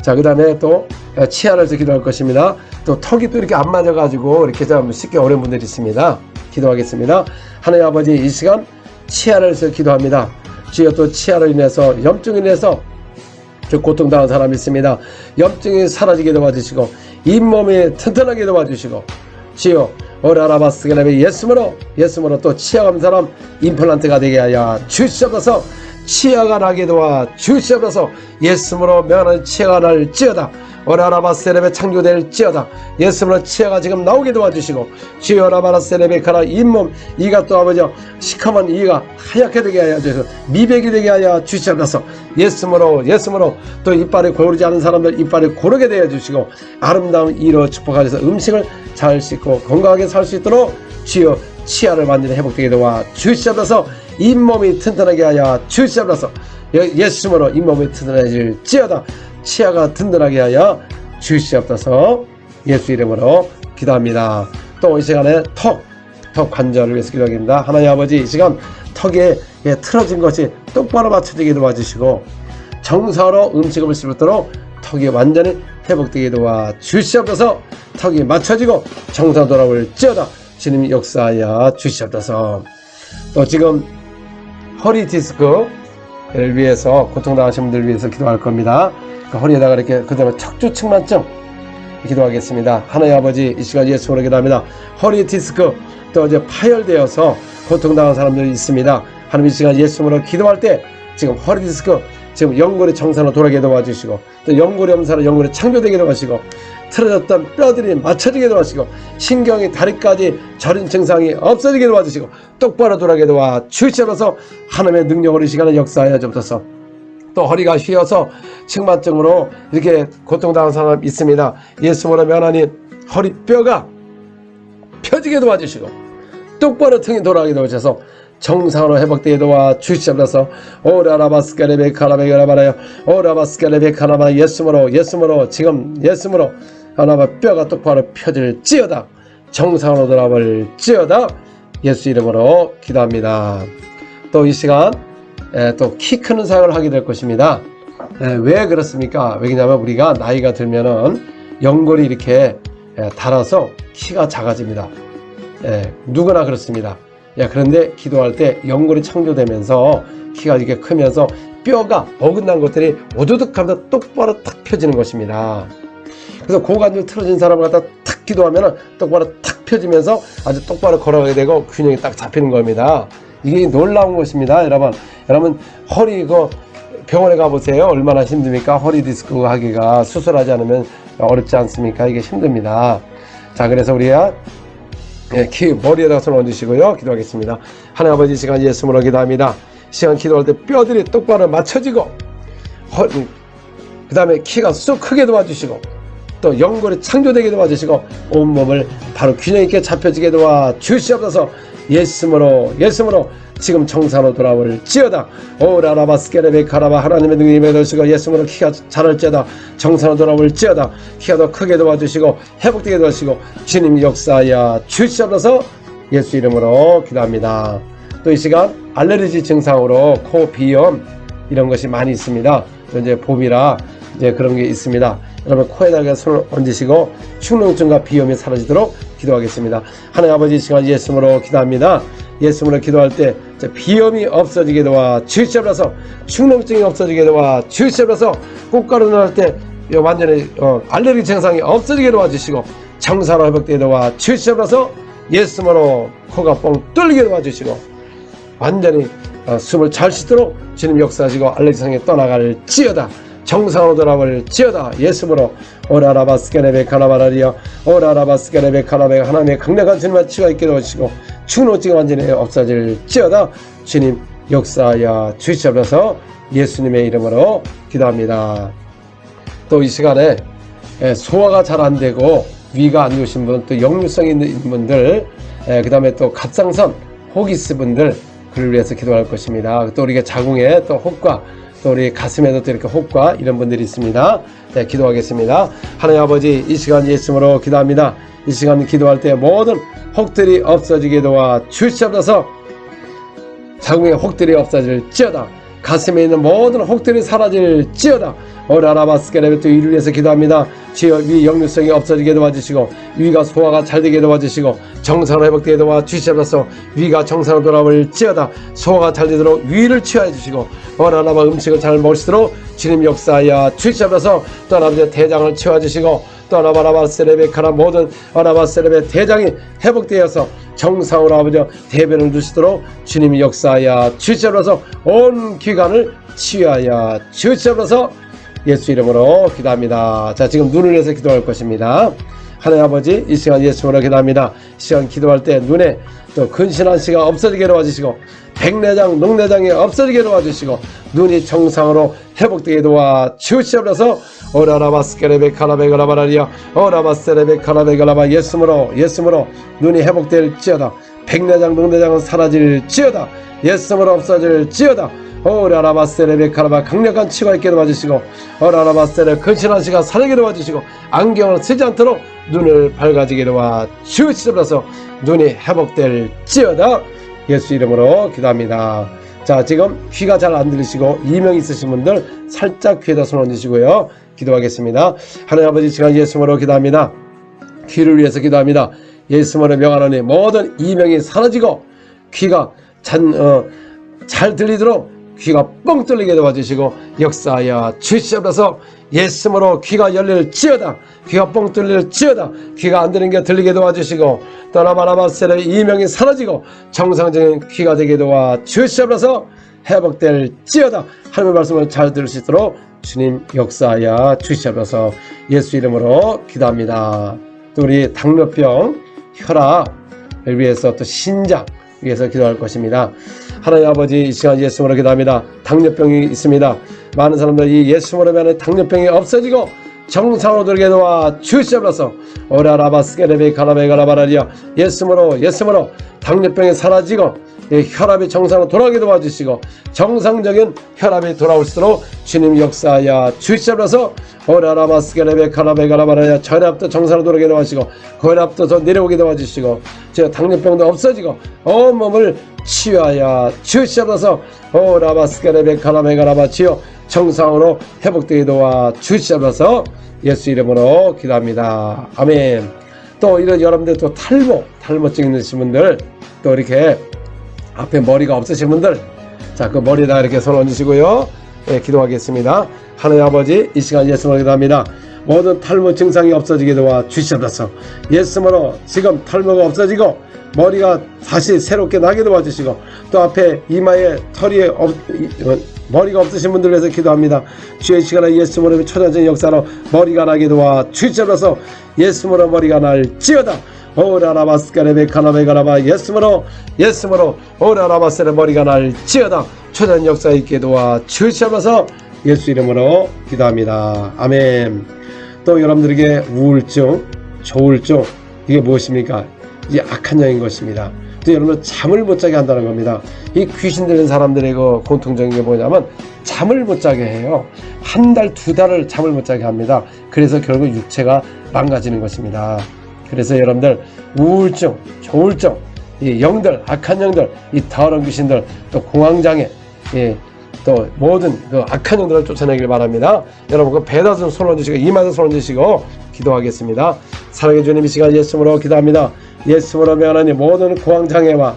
자, 그 다음에 또 치아를 해서 기도할 것입니다. 또 턱이 또 이렇게 안 맞아가지고 이렇게 좀 쉽게 어려운 분들이 있습니다. 기도하겠습니다. 하나님 아버지, 이 시간 치아를 해서 기도합니다. 주여, 또 치아로 인해서 염증으로 인해서 고통당한 사람이 있습니다. 염증이 사라지게 도와주시고 잇몸이 튼튼하게 도와주시고 주여, 오라라바스게라베 예수으로 또 치아 감는 사람 임플란트가 되게 하여 주시옵소서. 치아가 나게 도와 주시옵소서. 예수으로 명하는 치아가 날지어다. 오라라바세레베 창조될지어다. 예수으로 치아가 지금 나오게 도와주시고 주여, 라바라세레베 가라 잇몸 이가 또 아버지 시커먼 이가 하얗게 되게 하여 주시고 미백이 되게 하여 주시옵소서. 예수으로 또 이빨이 고르지 않은 사람들 이빨이 고르게 되어 주시고 아름다운 이로 축복하셔서 음식을 잘 씻고 건강하게 살 수 있도록 주여, 치아를 완전히 회복되게 도와 주시옵소서. 잇몸이 튼튼하게 하여 주시옵소서. 예수으로 잇몸이 튼튼해질지어다. 치아가 든든하게 하여 주시옵소서. 예수 이름으로 기도합니다. 또 이 시간에 턱 관절을 위해서 기도하겠습니다. 하나님 아버지, 이 시간 턱에 틀어진 것이 똑바로 맞춰지게 도와주시고 정서로 음식을 씹을 수 있도록 턱이 완전히 회복되게 도와 주시옵소서. 턱이 맞춰지고 정서 돌아올지어다. 주님이 역사하여 주시옵소서. 또 지금 허리 디스크를 위해서 고통당하신 분들을 위해서 기도할 겁니다. 그 허리에다가 이렇게 그다음에 척추 측만증 기도하겠습니다. 하나님 아버지, 이 시간 예수로 기도합니다. 허리 디스크 또 이제 파열되어서 고통당한 사람들이 있습니다. 하나님, 이 시간 예수로 기도할 때 지금 허리 디스크 지금 연골이 정상으로 돌아가게 도와주시고 또 연골이 엄사로 연골이 창조되게 도와주시고 틀어졌던 뼈들이 맞춰지게 도와주시고 신경이 다리까지 저린 증상이 없어지게 도와주시고 똑바로 돌아가게 도와주시옵소서. 하나님의 능력으로 이 시간에 역사하여 주옵소서. 또 허리가 휘어서 측만증으로 이렇게 고통당한 사람 있습니다. 예수로 하나님 허리뼈가 펴지게 도와주시고 똑바로 등이 돌아가게 도와주셔서 정상으로 회복되게 도와주시옵소서. 오라라바스카레베카라베가라바라요. 오라바스카레베카라바 예수로 지금 예수로 하나바 뼈가 똑바로 펴질지어다. 정상으로 돌아올지어다. 예수 이름으로 기도합니다. 또 이 시간 또 키 크는 사역을 하게 될 것입니다. 왜 그렇습니까? 왜냐하면 우리가 나이가 들면은 연골이 이렇게 닳아서 키가 작아집니다. 누구나 그렇습니다. 그런데 기도할 때 연골이 창조되면서 키가 이렇게 크면서 뼈가 어긋난 것들이 오도독 하면서 똑바로 탁 펴지는 것입니다. 그래서 고관절 틀어진 사람을 갖다 탁 기도하면 똑바로 탁 펴지면서 아주 똑바로 걸어가게 되고 균형이 딱 잡히는 겁니다. 이게 놀라운 것입니다. 여러분 허리 병원에 가보세요. 얼마나 힘듭니까? 허리 디스크 하기가 수술하지 않으면 어렵지 않습니까? 이게 힘듭니다. 자, 그래서 우리가 예, 머리에다 손 얹으시고요. 기도하겠습니다. 하나님 아버지, 이 시간 예수님으로 기도합니다. 이 시간 기도할 때 뼈들이 똑바로 맞춰지고, 그 다음에 키가 쑥 크게 도와주시고, 또 연골이 창조되게 도와주시고, 온몸을 바로 균형 있게 잡혀지게 도와주시옵소서. 예수님으로 지금 정상으로 돌아올지어다. 오라라바스케레베카라바 하나님의 능력이 맺으시고 예수님으로 키가 자랄지어다. 정상으로 돌아올지어다. 키가 더 크게 도와주시고 회복되게 도와주시고 주님 역사하여 주시옵소서. 예수 이름으로 기도합니다. 또 이 시간 알레르기 증상으로 코 비염 이런 것이 많이 있습니다. 또 이제 봄이라 이제 그런 게 있습니다. 여러분 코에다가 손을 얹으시고 축농증과 비염이 사라지도록 기도하겠습니다. 하나님 아버지, 이 시간 예수님으로 기도합니다. 예수님으로 기도할 때 비염이 없어지게 도와 주시옵소서. 축농증이 없어지게 도와 주시옵소서. 꽃가루 넣을 때 완전히 알레르기 증상이 없어지게 도와주시고 정상으로 회복되게 도와 주시옵소서. 예수님으로 코가 뻥 뚫리게 도와주시고 완전히 숨을 잘 쉬도록 주님 역사하시고 알레르기 증상이 떠나갈지어다. 정상으로 돌아올지어다. 예수님으로 오라라바스케레베 카라바라리아 오라라바스케레베 카라베 하나님의 강력한 주님의 치가 있게 도와주시고 축농증이 완전히 없어질지어다. 주님 역사하여 주시옵소서. 예수님의 이름으로 기도합니다. 또 이 시간에 소화가 잘 안되고 위가 안 좋으신 분, 또 역류성 있는 분들, 그 다음에 또 갑상선, 호기스 분들, 그를 위해서 기도할 것입니다. 또 우리가 자궁에 또 혹과 또 우리 가슴에도 또 이렇게 혹과 이런 분들이 있습니다. 네, 기도하겠습니다. 하나님 아버지, 이 시간 예수님으로 기도합니다. 이 시간 기도할 때 모든 혹들이 없어지게 도와 주시옵소서. 자궁의 혹들이 없어질지어다. 가슴에 있는 모든 혹들이 사라질지어다. 오라라바스케레베 또 위를 위해서 기도합니다. 주여 위 역류성이 없어지게 도와주시고 위가 소화가 잘 되게 도와주시고 정상으로 회복되게 도와주시옵소서. 위가 정상으로 돌아올지어다. 소화가 잘 되도록 위를 취하여 주시고 오라라바 음식을 잘 먹을 수 있도록 주님 역사하여 주시옵소서. 또 아버지 대장을 채워주시고 또 아라바라바스레베카라 모든 아라바스레베 대장이 회복되어서 정상으로 아버지 대변을 주시도록 주님이 역사하여 주시옵소서. 온 기관을 치유하여 주시옵소서. 예수 이름으로 기도합니다. 자, 지금 눈을 위해서 기도할 것입니다. 하나님 아버지, 이 시간 예수님으로 기도합니다. 이 시간 기도할 때 눈에 또 근신한 씨가 없어지게 도와주시고 백내장, 녹내장이 없어지게 도와주시고 눈이 정상으로 회복되게 도와주시옵소서. 오라라바스케레베 카라베가라바라리아 오라바스레베 카라베가라바 예수님으로 눈이 회복될지어다. 백내장, 녹내장은 사라질지어다. 예수님으로 없어질지어다. 오라라바스레베 카라바 강력한 치가 있게 도와주시고 오라라바스레 근신한 씨가 사르게 도와주시고 안경을 쓰지 않도록 눈을 밝아지게 도와주시옵소서. 눈이 회복될지어다. 예수 이름으로 기도합니다. 자, 지금 귀가 잘 안 들리시고 이명 있으신 분들 살짝 귀에다 손 얹으시고요. 기도하겠습니다. 하나님 아버지, 지금 예수님으로 기도합니다. 귀를 위해서 기도합니다. 예수님으로 명하노니 모든 이명이 사라지고 귀가 잘 들리도록 귀가 뻥 뚫리게 도와주시고 역사하여 주시옵소서. 예수님으로 귀가 열릴지어다. 귀가 뻥 뚫릴지어다. 귀가 안 들리는 게 들리게 도와주시고 떠나바라바세레 이명이 사라지고 정상적인 귀가 되게 도와주시옵소서. 회복될지어다. 하나님의 말씀을 잘 들을 수 있도록 주님 역사하여 주시옵소서. 예수 이름으로 기도합니다. 또 우리 당뇨병, 혈압을 위해서 또 신장 위해서 기도할 것입니다. 하나님 아버지, 이 시간 예수님으로 기도합니다. 당뇨병이 있습니다. 많은 사람들이 이 예수님으로 면에 당뇨병이 없어지고 정상으로 들게 도와 주시옵소서. 오라라바스케레베 카라베가라바라리아 예수님으로 당뇨병이 사라지고 혈압이 정상으로 돌아오게 도와주시고 정상적인 혈압이 돌아올 수 있도록 주님 역사하여 주시옵소서. 오라라바스케레베 카라베가라바라리아 전압도 정상으로 돌아오게 도와주시고 고혈압도 더 내려오게 도와주시고 당뇨병도 없어지고 온몸을 치유하여 주시옵소서. 오라바스케레베 카라베가라바 치유 정상으로 회복되게 도와 주시옵소서. 예수 이름으로 기도합니다. 아멘. 또 이런 여러분들 또 탈모증 있으신 분들 또 이렇게 앞에 머리가 없으신 분들 자, 그 머리에다 이렇게 손 얹으시고요. 네, 기도하겠습니다. 하나님 아버지, 이 시간 예수님으로 기도합니다. 모든 탈모 증상이 없어지게 도와 주시옵소서. 예수님으로 지금 탈모가 없어지고 머리가 다시 새롭게 나게 도와주시고 또 앞에 이마에 털이 머리가 없으신 분들 위해서 기도합니다. 주의 시간에 예수님으로 초자적인 역사로 머리가 나게 도와 주시옵소서. 예수님으로 머리가 날지어다. 오라라바스카레베 카나베가라바 예수므로 오라라바스의 머리가 날지어다. 초전 역사 있게 도와 주시옵소서. 예수 이름으로 기도합니다. 아멘. 또 여러분들에게 우울증, 조울증 이게 무엇입니까? 이게 악한 영인 것입니다. 또 여러분 잠을 못 자게 한다는 겁니다. 이 귀신 들린 사람들의 그 공통적인 게 뭐냐면 잠을 못 자게 해요. 한 달, 두 달을 잠을 못 자게 합니다. 그래서 결국 육체가 망가지는 것입니다. 그래서 여러분들 우울증, 조울증, 이 영들, 악한 영들, 이 더러운 귀신들, 또 공황장애, 또 모든 그 악한 영들을 쫓아내길 바랍니다. 여러분 그 배다선 손 얹으시고 이마에 손 얹으시고 기도하겠습니다. 사랑의 주님, 이 시간 예수님으로 기도합니다. 예수님으로 명하나님 모든 공황장애와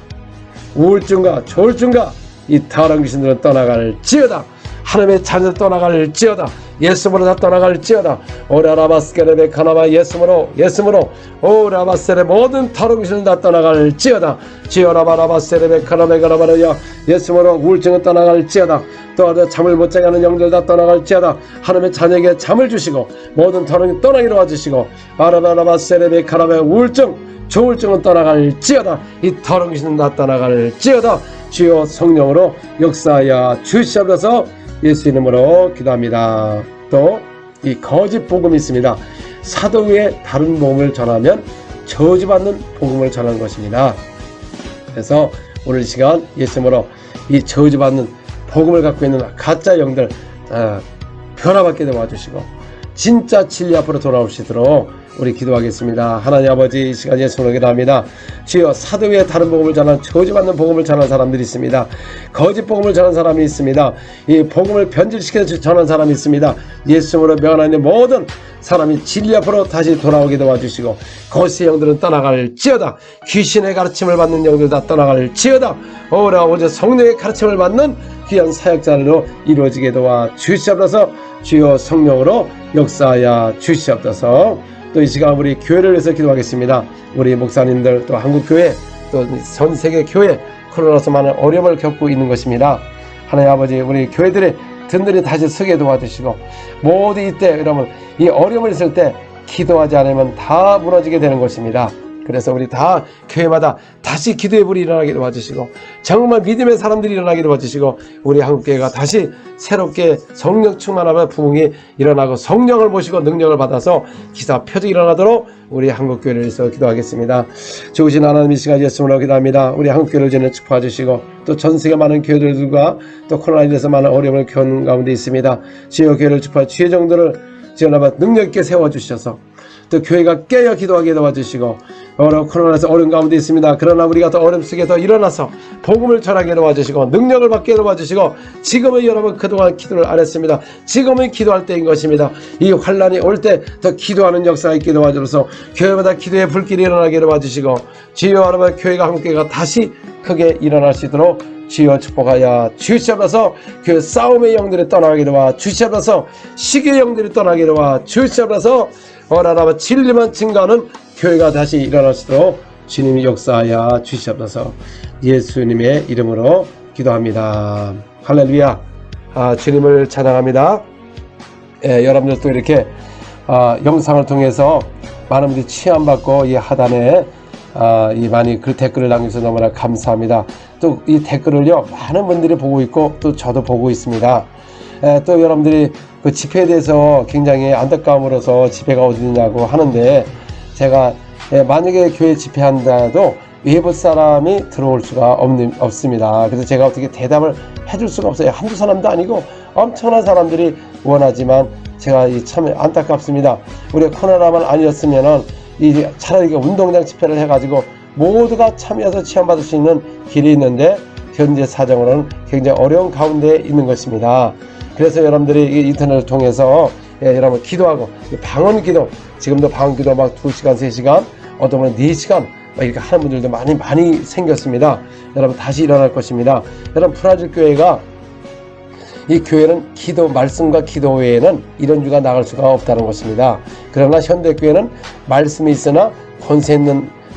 우울증과 조울증과 이 더러운 귀신들은 떠나갈지어다. 하나님의 자녀들 떠나갈지어다. 예수님으로 다 떠나갈지어다. 오라라바스케레베 카나바 예수님으로 오라바세레 모든 더러운 귀신은 다 떠나갈지어다. 지오라바라바세레베 카나베 가라바라야 예수님으로 우울증은 떠나갈지어다. 또 잠을 못 자게 하는 영들 다 떠나갈지어다. 하나님의 자녀에게 잠을 주시고 모든 더러움이 떠나기로 와주시고 아라바라바세레베 카나베 우울증 조울증은 떠나갈지어다. 이 더러운 귀신은 다 떠나갈지어다. 주여 성령으로 역사하여 주시옵소서. 예수 이름으로 기도합니다. 또 이 거짓 복음이 있습니다. 사도 외에 다른 복음을 전하면 저주받는 복음을 전하는 것입니다. 그래서 오늘 이 시간 예수 이름으로 이 저주받는 복음을 갖고 있는 가짜 영들 변화받게 도와주시고 진짜 진리 앞으로 돌아오시도록 우리 기도하겠습니다. 하나님 아버지, 이 시간 예수님으로 기도합니다. 주여 사도 외에 다른 복음을 전하는 저주받는 복음을 전하는 사람들이 있습니다. 거짓 복음을 전하는 사람이 있습니다. 이 복음을 변질시켜서 전하는 사람이 있습니다. 예수님으로 명하는 모든 사람이 진리 앞으로 다시 돌아오게 도와주시고 거짓의 영들은 떠나갈지어다. 귀신의 가르침을 받는 영들 다 떠나갈지어다. 오라 오직 성령의 가르침을 받는 귀한 사역자로 이루어지게 도와주시옵소서. 주여 성령으로 역사하여 주시옵소서. 또 이 시간 우리 교회를 위해서 기도하겠습니다. 우리 목사님들 또 한국교회 또 전 세계 교회 코로나로서 많은 어려움을 겪고 있는 것입니다. 하나님 아버지 우리 교회들의 든든히 다시 서게 도와주시고 모두 이때 여러분 이 어려움을 있을 때 기도하지 않으면 다 무너지게 되는 것입니다. 그래서 우리 다 교회마다 다시 기도의 불이 일어나게 도와주시고 정말 믿음의 사람들이 일어나게 도와주시고 우리 한국교회가 다시 새롭게 성령 충만하며 부흥이 일어나고 성령을 모시고 능력을 받아서 기사 표적이 일어나도록 우리 한국교회를 위해서 기도하겠습니다. 좋으신 하나님, 이 시간 예수님으로 기도합니다. 우리 한국교회를 전에 축복해 주시고 또 전세계 많은 교회들과 또 코로나에 대해서 많은 어려움을 겪는 가운데 있습니다. 주여 교회를 축복해 주의 정도를 지어나봐 능력 있게 세워주셔서 또 교회가 깨어 기도하게 도와주시고 코로나에서 어려운 가운데 있습니다. 그러나 우리가 더 어려움 속에 더 일어나서 복음을 전하게 도와주시고 능력을 받게 도와주시고 지금은 여러분 그동안 기도를 안 했습니다. 지금은 기도할 때인 것입니다. 이 환란이 올 때 더 기도하는 역사가 있게 도와주셔서 교회마다 기도의 불길이 일어나게 도와주시고 주여 여러분 교회가 함께가 다시 크게 일어날 수 있도록 주여 축복하여 주시옵소서. 그 싸움의 영들이 떠나게 도와 주시옵소서. 시기의 영들이 떠나게 도와 주시옵소서. 오라라바 진리만 증가하는 교회가 다시 일어날 수 있도록 주님이 역사하여 주시옵소서. 예수님의 이름으로 기도합니다. 할렐루야. 주님을 찬양합니다. 여러분들도 이렇게 영상을 통해서 많은 분들이 취함받고 이 하단에 이 많이 그 댓글을 남겨주셔서 너무나 감사합니다. 또 이 댓글을요 많은 분들이 보고 있고 또 저도 보고 있습니다. 또 여러분들이 그 집회에 대해서 굉장히 안타까움으로서 집회가 어디냐고 하는데 제가 만약에 교회 집회한다도 외부 사람이 들어올 수가 없습니다. 그래서 제가 어떻게 대답을 해줄 수가 없어요. 한두 사람도 아니고 엄청난 사람들이 원하지만 제가 참 안타깝습니다. 우리 코로나만 아니었으면은 이 차라리 운동장 집회를 해가지고 모두가 참여해서 체험받을 수 있는 길이 있는데 현재 사정으로는 굉장히 어려운 가운데 있는 것입니다. 그래서 여러분들이 인터넷을 통해서 여러분 기도하고 방언 기도, 지금도 방언 기도 막 2시간, 3시간, 어떤 분은 4시간 이렇게 하는 분들도 많이 생겼습니다. 여러분 다시 일어날 것입니다. 여러분 브라질 교회가 이 교회는 기도, 말씀과 기도 외에는 이런 주가 나갈 수가 없다는 것입니다. 그러나 현대교회는 말씀이 있으나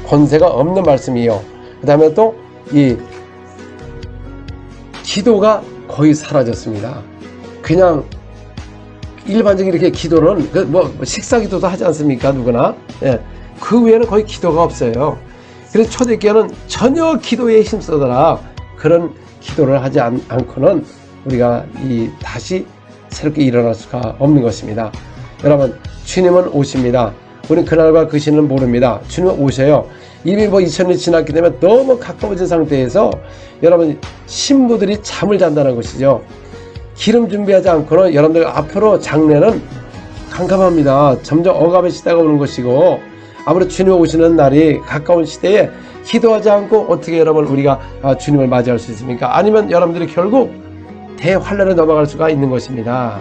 권세가 없는 말씀이요. 그 다음에 또 이 기도가 거의 사라졌습니다. 그냥 일반적인 이렇게 기도는 뭐 식사 기도도 하지 않습니까? 누구나. 그 외에는 거의 기도가 없어요. 그래서 초대교회는 전혀 기도에 힘쓰더라 그런 기도를 하지 않고는 우리가 다시 새롭게 일어날 수가 없는 것입니다. 여러분, 주님은 오십니다. 우리는 그날과 그 시는 모릅니다. 주님은 오셔요. 이미 2000년이 지났기 때문에 너무 가까워진 상태에서 여러분, 신부들이 잠을 잔다는 것이죠. 기름 준비하지 않고는 여러분들 앞으로 장래는 캄캄합니다. 점점 억압의 시대가 오는 것이고, 아무래도 주님 오시는 날이 가까운 시대에 기도하지 않고 어떻게 여러분 우리가 주님을 맞이할 수 있습니까? 아니면 여러분들이 결국 대환란에 넘어갈 수가 있는 것입니다.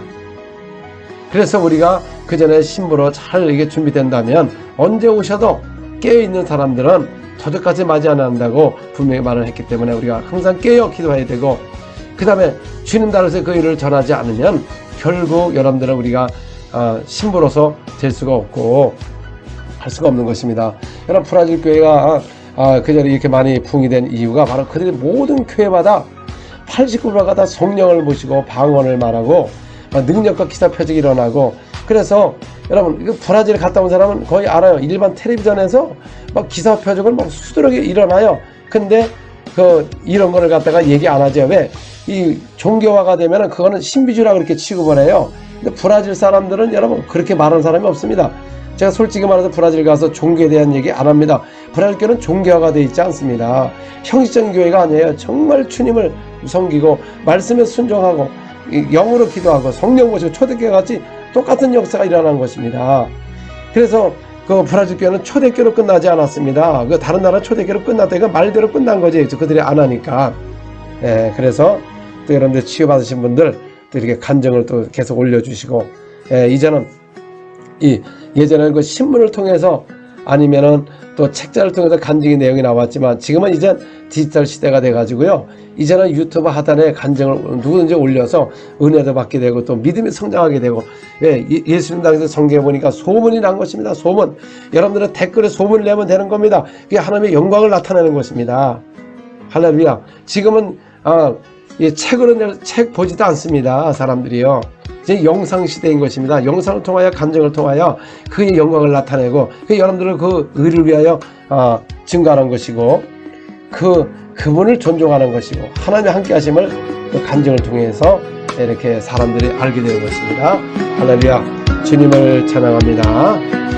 그래서 우리가 그 전에 신부로 잘 이게 준비된다면 언제 오셔도 깨어있는 사람들은 저녁까지 맞이 안 한다고 분명히 말을 했기 때문에 우리가 항상 깨어 기도해야 되고, 그 다음에 주님 나라에서 그 일을 전하지 않으면 결국 여러분들은 우리가 신부로서 될 수가 없고 할 수가 없는 것입니다. 여러분, 브라질 교회가 그 전에 이렇게 많이 부흥이 된 이유가 바로 그들이 모든 교회마다 89%가 다 성령을 모시고 방언을 말하고 능력과 기사 표적이 일어나고, 그래서 여러분 브라질에 갔다 온 사람은 거의 알아요. 일반 텔레비전에서 막 기사 표적을 막 수두룩이 일어나요. 근데 이런 거를 갖다가 얘기 안 하죠. 왜? 이 종교화가 되면은 그거는 신비주의라 그렇게 취급을 해요. 근데 브라질 사람들은 여러분 그렇게 말하는 사람이 없습니다. 제가 솔직히 말해서 브라질 가서 종교에 대한 얘기 안 합니다. 브라질 교회는 종교화가 되어 있지 않습니다. 형식적인 교회가 아니에요. 정말 주님을 섬기고 말씀에 순종하고 영으로 기도하고 성령 모시고 초대교회 같이 똑같은 역사가 일어난 것입니다. 그래서 그 브라질 교회는 초대교회로 끝나지 않았습니다. 그 다른 나라 초대교회로 끝났다. 이거 말대로 끝난 거지. 그들이 안 하니까. 그래서 또 여러분들 치유받으신 분들 또 이렇게 간증을 또 계속 올려주시고, 이제는 예전에는 그 신문을 통해서 아니면은 또 책자를 통해서 간증의 내용이 나왔지만 지금은 이제 디지털 시대가 돼가지고요. 이제는 유튜브 하단에 간증을 누구든지 올려서 은혜도 받게 되고 또 믿음이 성장하게 되고, 예수님 당에서 성경에 보니까 소문이 난 것입니다. 소문. 여러분들은 댓글에 소문을 내면 되는 겁니다. 그게 하나님의 영광을 나타내는 것입니다. 할렐루야. 지금은 이 책 보지도 않습니다. 사람들이요. 이제 영상 시대인 것입니다. 영상을 통하여 간증을 통하여 그의 영광을 나타내고 여러분들은 그 의를 위하여 증거하는 것이고 그분을 존중하는 것이고 하나님의 함께 하심을 그 간증을 통해서 이렇게 사람들이 알게 되는 것입니다. 할렐루야. 주님을 찬양합니다.